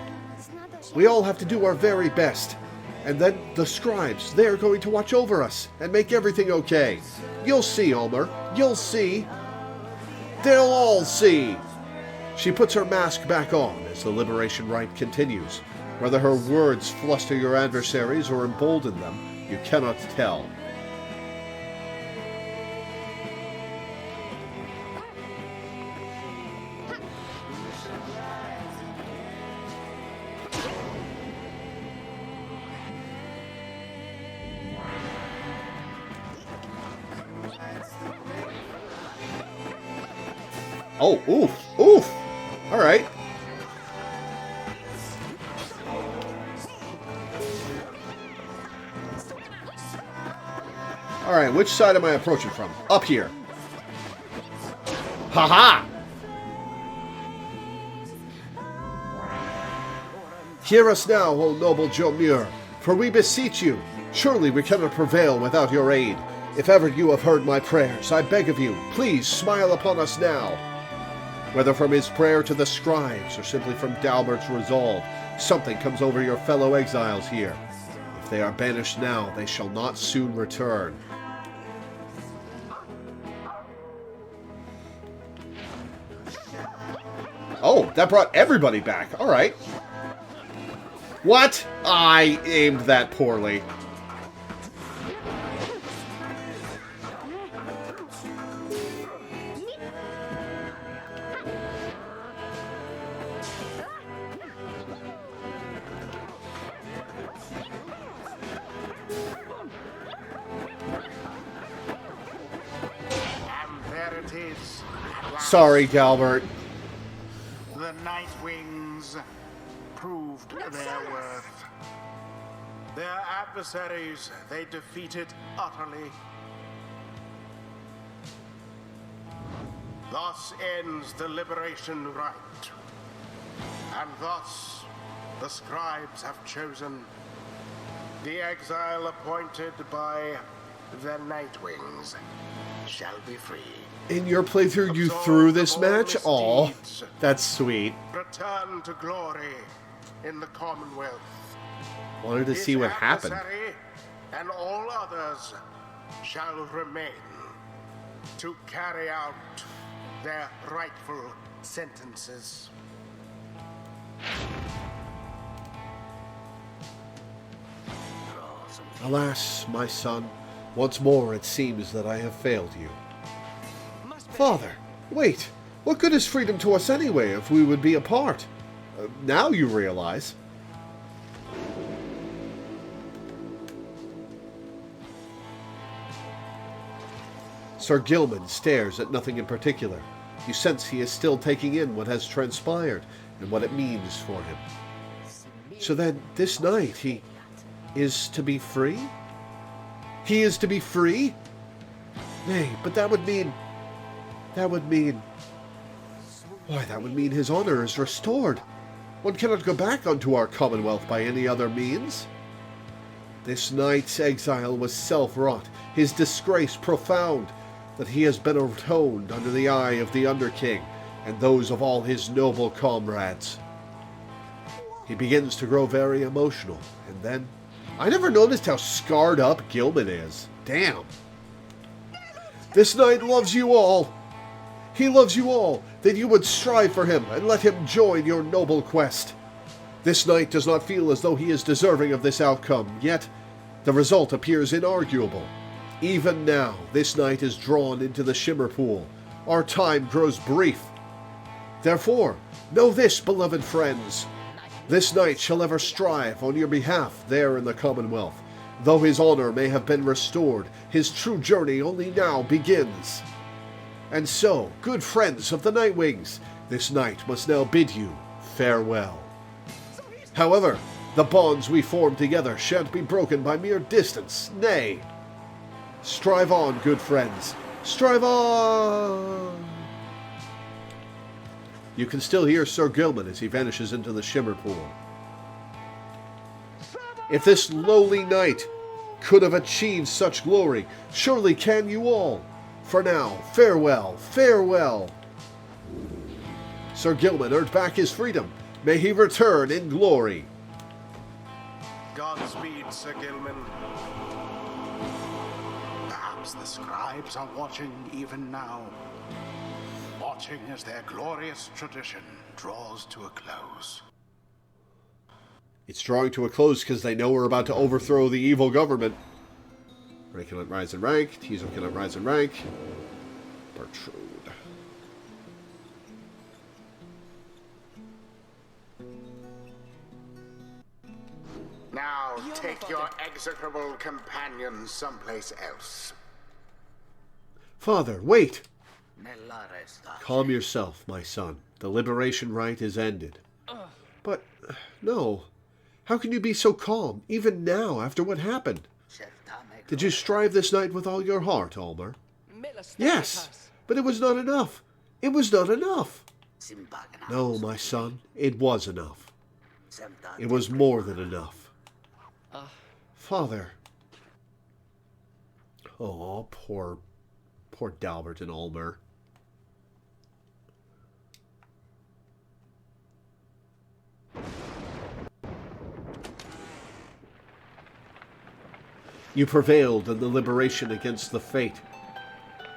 We all have to do our very best. And then the scribes, they're going to watch over us and make everything okay. You'll see, Ulmer. You'll see. They'll all see. She puts her mask back on as the liberation rite continues. Whether her words fluster your adversaries or embolden them, you cannot tell. Oh, oof, oof. All right. All right, which side am I approaching from? Up here. Ha-ha! Hear us now, O noble Jomur, for we beseech you. Surely we cannot prevail without your aid. If ever you have heard my prayers, I beg of you, please smile upon us now. Whether from his prayer to the scribes or simply from Dalbert's resolve, something comes over your fellow exiles here. If they are banished now, they shall not soon return. Oh, that brought everybody back. All right. What? I aimed that poorly. Sorry, Dalbert. The Nightwings proved their worth. Their adversaries they defeated utterly. Thus ends the liberation rite. And thus the scribes have chosen the exile appointed by the Nightwings shall be free. In your playthrough, you threw this match? Aw, that's sweet. Return to glory in the Commonwealth. Wanted to see what happened. and all others shall remain to carry out their rightful sentences. Alas, my son, once more it seems that I have failed you. Father, wait! What good is freedom to us anyway if we would be apart? Now you realize. Sir Gilman stares at nothing in particular. You sense he is still taking in what has transpired and what it means for him. So then, this night, he is to be free? He is to be free? Nay, but that would mean... Why, that would mean his honor is restored. One cannot go back unto our commonwealth by any other means. This night's exile was self-wrought, his disgrace profound, that he has been atoned under the eye of the Under-King and those of all his noble comrades. He begins to grow very emotional, and then... I never noticed how scarred up Gilman is. Damn. This knight loves you all. He loves you all, that you would strive for him and let him join your noble quest. This knight does not feel as though he is deserving of this outcome, yet the result appears inarguable. Even now, this knight is drawn into the Shimmer Pool. Our time grows brief. Therefore, know this, beloved friends. This knight shall ever strive on your behalf there in the Commonwealth. Though his honor may have been restored, his true journey only now begins. And so, good friends of the Nightwings, this knight must now bid you farewell. However, the bonds we form together shan't be broken by mere distance, nay. Strive on, good friends. Strive on! You can still hear Sir Gilman as he vanishes into the Shimmer Pool. If this lowly knight could have achieved such glory, surely can you all. For now, farewell, farewell. Sir Gilman earned back his freedom. May he return in glory. Godspeed, Sir Gilman. Perhaps the scribes are watching even now. Watching as their glorious tradition draws to a close. It's drawing to a close because they know we're about to overthrow the evil government. Ray cannot rise in rank. Tizo cannot rise in rank. Protrude. Now take your execrable companions someplace else. Father, wait! Calm yourself, my son. The liberation rite is ended. But, no. How can you be so calm, even now, after what happened? Did you strive this night with all your heart, Almer? Yes, but it was not enough. It was not enough. No, my son, it was enough. It was more than enough. Father. Oh, poor Dalbert and Almer. You prevailed in the liberation against the Fate.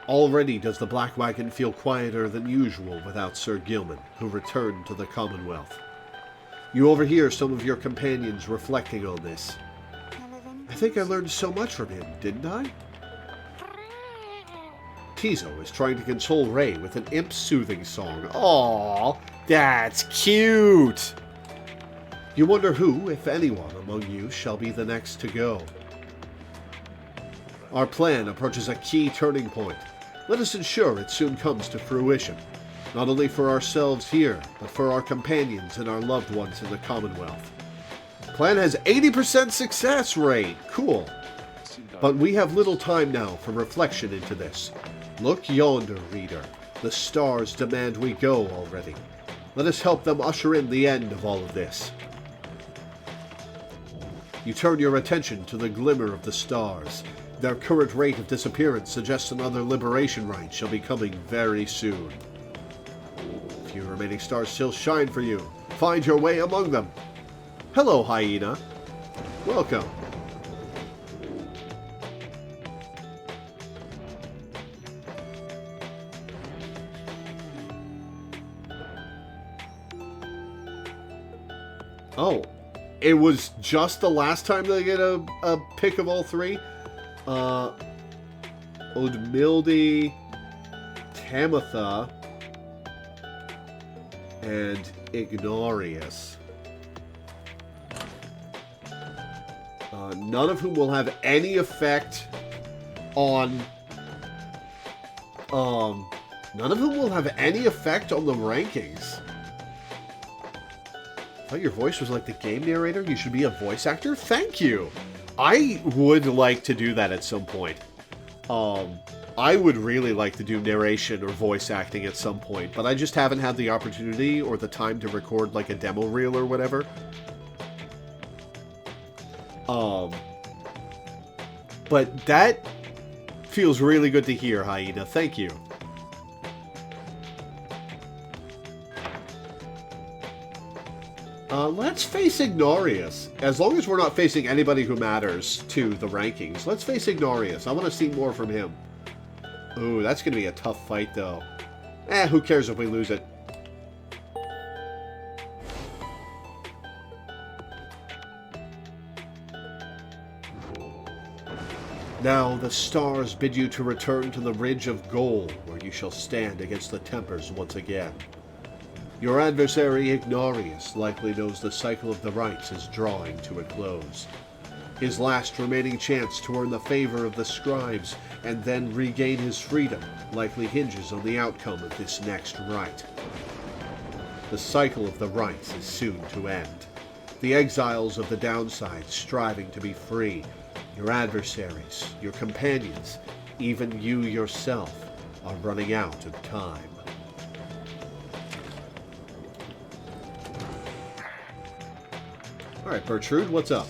Already does the Black Wagon feel quieter than usual without Sir Gilman, who returned to the Commonwealth. You overhear some of your companions reflecting on this. I think I learned so much from him, didn't I? Tizo is trying to console Ray with an imp soothing song. Aww, that's cute! You wonder who, if anyone, among you shall be the next to go. Our plan approaches a key turning point. Let us ensure it soon comes to fruition, not only for ourselves here, but for our companions and our loved ones in the Commonwealth. Plan has 80% success rate. Cool. But we have little time now for reflection into this. Look yonder, reader. The stars demand we go already. Let us help them usher in the end of all of this. You turn your attention to the glimmer of the stars. Their current rate of disappearance suggests another liberation rite shall be coming very soon. A few remaining stars still shine for you. Find your way among them. Hello, Hyena. Welcome. Oh, it was just the last time they get a pick of all three? Odmildy, Tamitha, and Ignorius. None of whom will have any effect on... none of whom will have any effect on the rankings. I thought your voice was like the game narrator. You should be a voice actor? Thank you! I would like to do that at some point. I would really like to do narration or voice acting at some point, but I just haven't had the opportunity or the time to record like a demo reel or whatever. But that feels really good to hear, Hyena. Thank you. Let's face Ignorius. As long as we're not facing anybody who matters to the rankings, let's face Ignorius. I want to see more from him. Ooh, that's going to be a tough fight, though. Who cares if we lose it? Now the stars bid you to return to the Ridge of Gold, where you shall stand against the Tempers once again. Your adversary, Ignorius, likely knows the cycle of the rites is drawing to a close. His last remaining chance to earn the favor of the scribes and then regain his freedom likely hinges on the outcome of this next rite. The cycle of the rites is soon to end. The exiles of the downside striving to be free, your adversaries, your companions, even you yourself, are running out of time. Alright, Bertrude, what's up?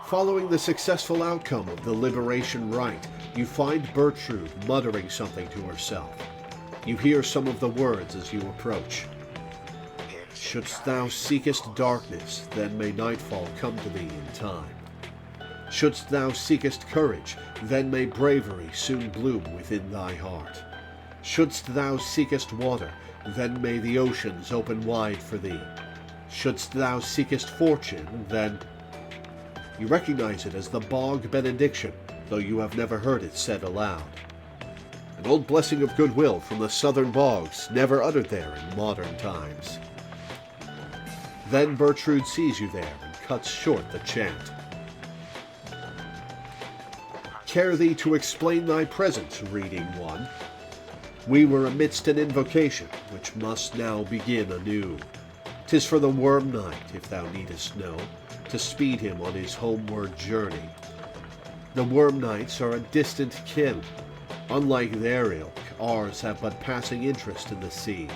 Following the successful outcome of the Liberation Rite, you find Bertrude muttering something to herself. You hear some of the words as you approach. Shouldst thou seekest darkness, then may nightfall come to thee in time. Shouldst thou seekest courage, then may bravery soon bloom within thy heart. Shouldst thou seekest water, then may the oceans open wide for thee. Shouldst thou seekest fortune, then... You recognize it as the Bog Benediction, though you have never heard it said aloud. An old blessing of goodwill from the southern bogs, never uttered there in modern times. Then Bertrude sees you there and cuts short the chant. Care thee to explain thy presence, reading one. We were amidst an invocation, which must now begin anew. 'Tis for the Worm Knight, if thou needest know, to speed him on his homeward journey. The Worm Knights are a distant kin. Unlike their ilk, ours have but passing interest in the sea.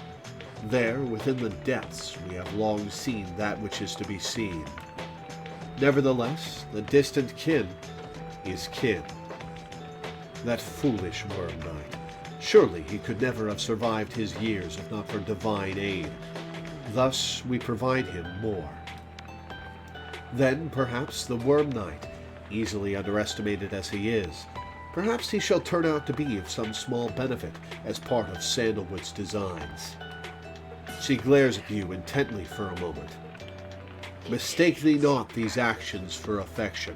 There, within the depths, we have long seen that which is to be seen. Nevertheless, the distant kin is kin. That foolish Worm Knight. Surely he could never have survived his years if not for divine aid. Thus we provide him more. Then, perhaps, the Worm Knight, easily underestimated as he is, perhaps he shall turn out to be of some small benefit as part of Sandalwood's designs. She glares at you intently for a moment. Mistake thee not these actions for affection,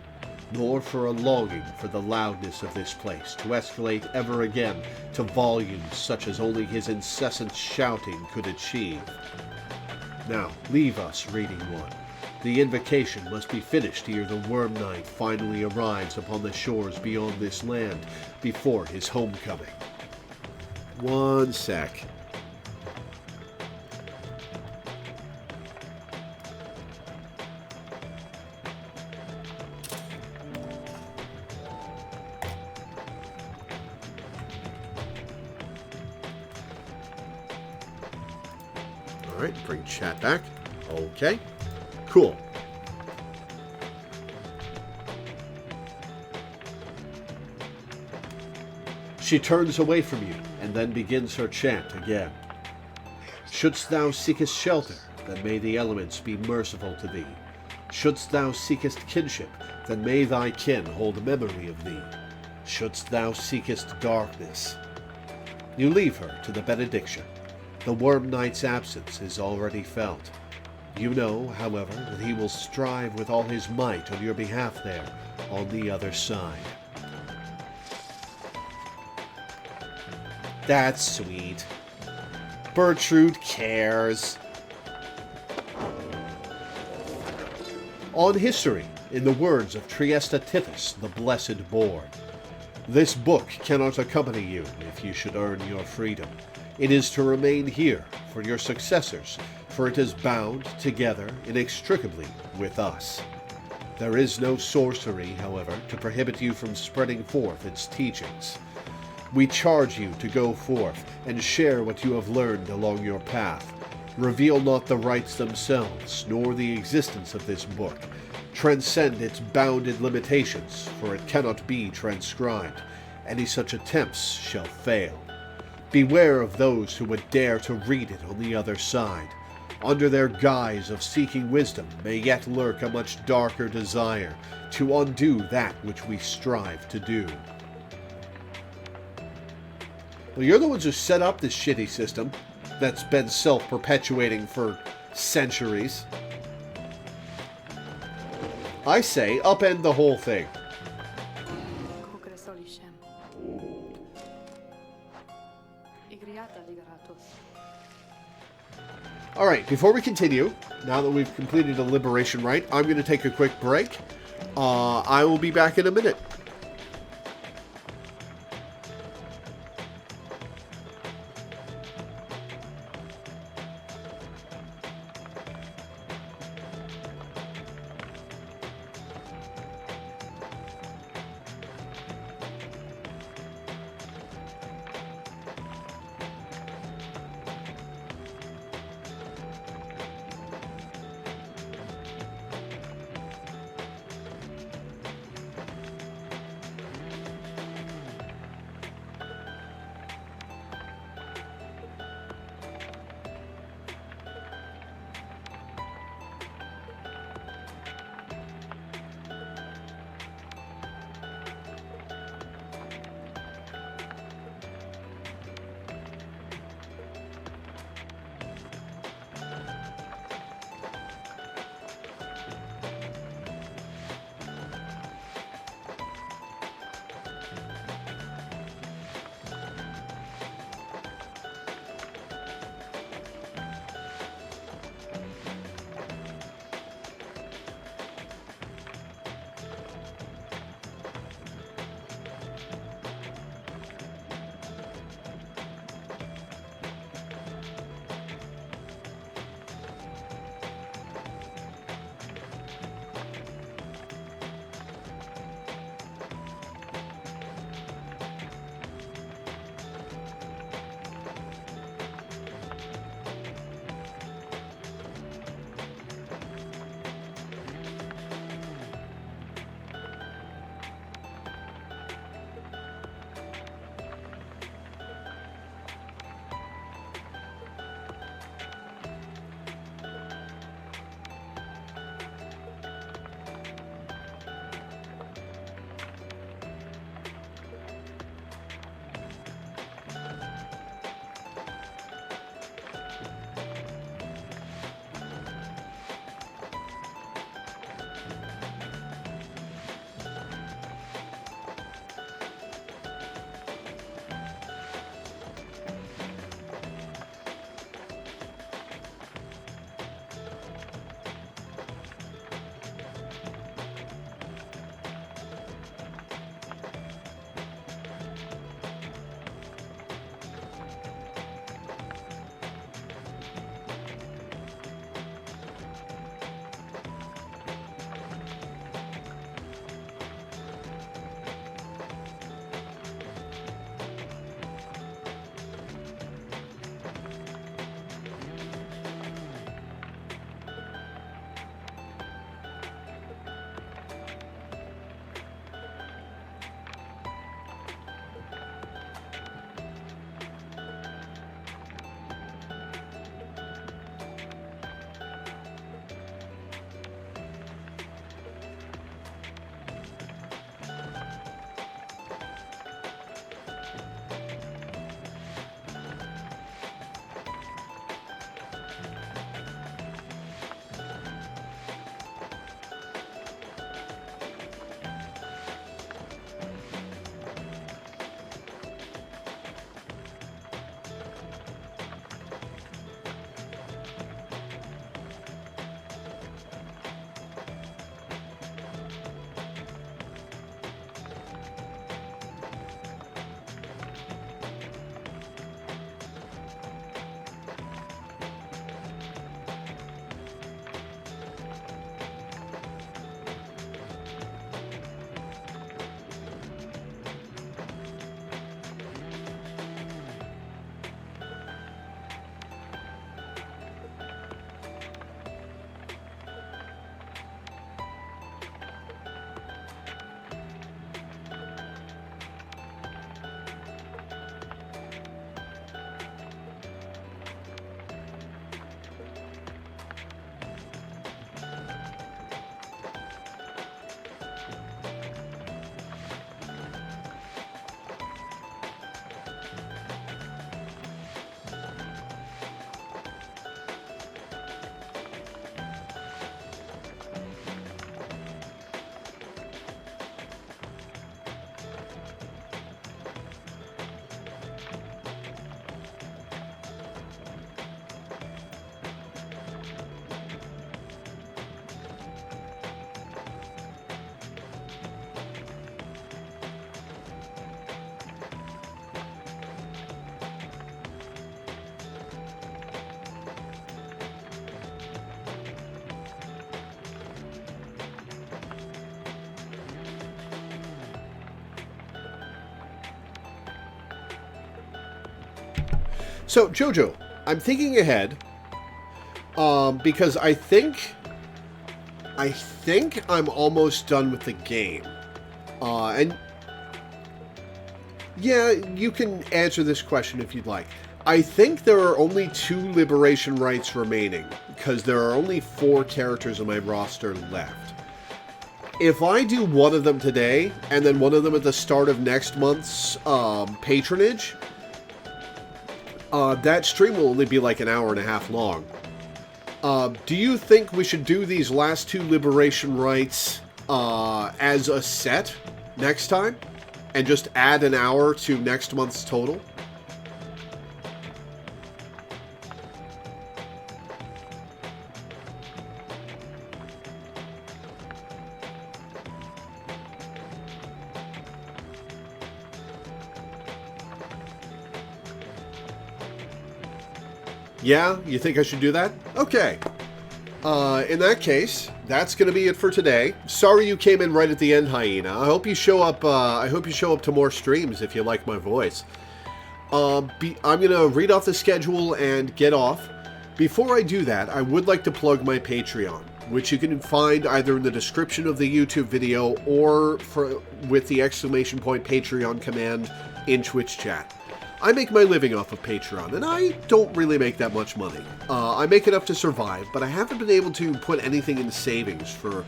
nor for a longing for the loudness of this place to escalate ever again to volumes such as only his incessant shouting could achieve. Now, leave us, reading one. The invocation must be finished ere the Worm Knight finally arrives upon the shores beyond this land before his homecoming. One sec. Alright, bring chat back. Okay. Cool. She turns away from you, and then begins her chant again. Shouldst thou seekest shelter, then may the elements be merciful to thee. Shouldst thou seekest kinship, then may thy kin hold memory of thee. Shouldst thou seekest darkness. You leave her to the benediction. The Worm Knight's absence is already felt. You know, however, that he will strive with all his might on your behalf there, on the other side. That's sweet. Bertrude cares. On history, in the words of Triesta Tithys, the Blessed Boar, this book cannot accompany you if you should earn your freedom. It is to remain here for your successors, for it is bound together inextricably with us. There is no sorcery, however, to prohibit you from spreading forth its teachings. We charge you to go forth and share what you have learned along your path. Reveal not the rites themselves, nor the existence of this book. Transcend its bounded limitations, for it cannot be transcribed. Any such attempts shall fail. Beware of those who would dare to read it on the other side. Under their guise of seeking wisdom may yet lurk a much darker desire to undo that which we strive to do. Well, you're the ones who set up this shitty system that's been self-perpetuating for centuries. I say, upend the whole thing. Alright, before we continue, now that we've completed a liberation rite, I'm going to take a quick break. I will be back in a minute. So, Jojo, I'm thinking ahead, because I think I'm almost done with the game. And yeah, you can answer this question if you'd like. I think there are only 2 liberation rights remaining, because there are only 4 characters on my roster left. If I do one of them today, and then one of them at the start of next month's patronage, that stream will only be like an hour and a half long. Do you think we should do these last 2 liberation rights as a set next time? And just add an hour to next month's total? Yeah? You think I should do that? Okay. In that case, that's going to be it for today. Sorry you came in right at the end, Hyena. I hope you show up. I hope you show up to more streams if you like my voice. I'm going to read off the schedule and get off. Before I do that, I would like to plug my Patreon, which you can find either in the description of the YouTube video or with the ! Patreon command in Twitch chat. I make my living off of Patreon, and I don't really make that much money. I make enough to survive, but I haven't been able to put anything in savings for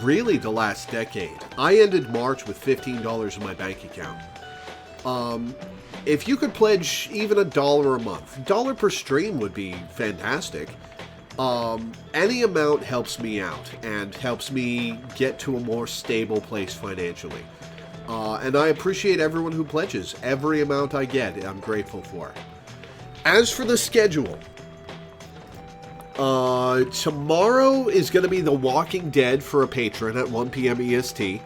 really the last decade. I ended March with $15 in my bank account. If you could pledge even $1 a month, $1 per stream would be fantastic. Any amount helps me out and helps me get to a more stable place financially. And I appreciate everyone who pledges. Every amount I get, I'm grateful for. As for the schedule, tomorrow is going to be The Walking Dead for a patron at 1 p.m. EST.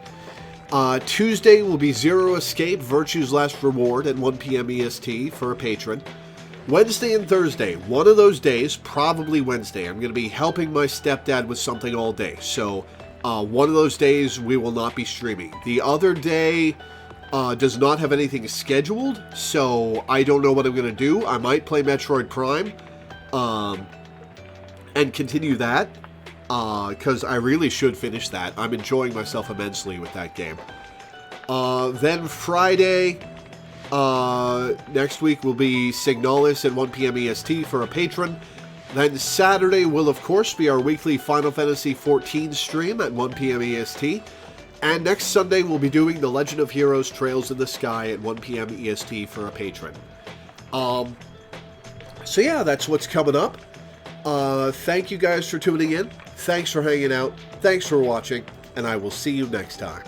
Tuesday will be Zero Escape, Virtue's Last Reward at 1 p.m. EST for a patron. Wednesday and Thursday, one of those days, probably Wednesday, I'm going to be helping my stepdad with something all day. So one of those days we will not be streaming. The other day does not have anything scheduled, so I don't know what I'm going to do. I might play Metroid Prime and continue that, because I really should finish that. I'm enjoying myself immensely with that game. Then Friday, next week will be Signalis at 1 p.m. EST for a patron. Then Saturday will, of course, be our weekly Final Fantasy XIV stream at 1 p.m. EST. And next Sunday, we'll be doing The Legend of Heroes Trails in the Sky at 1 p.m. EST for a patron. So yeah, that's what's coming up. Thank you guys for tuning in. Thanks for hanging out. Thanks for watching. And I will see you next time.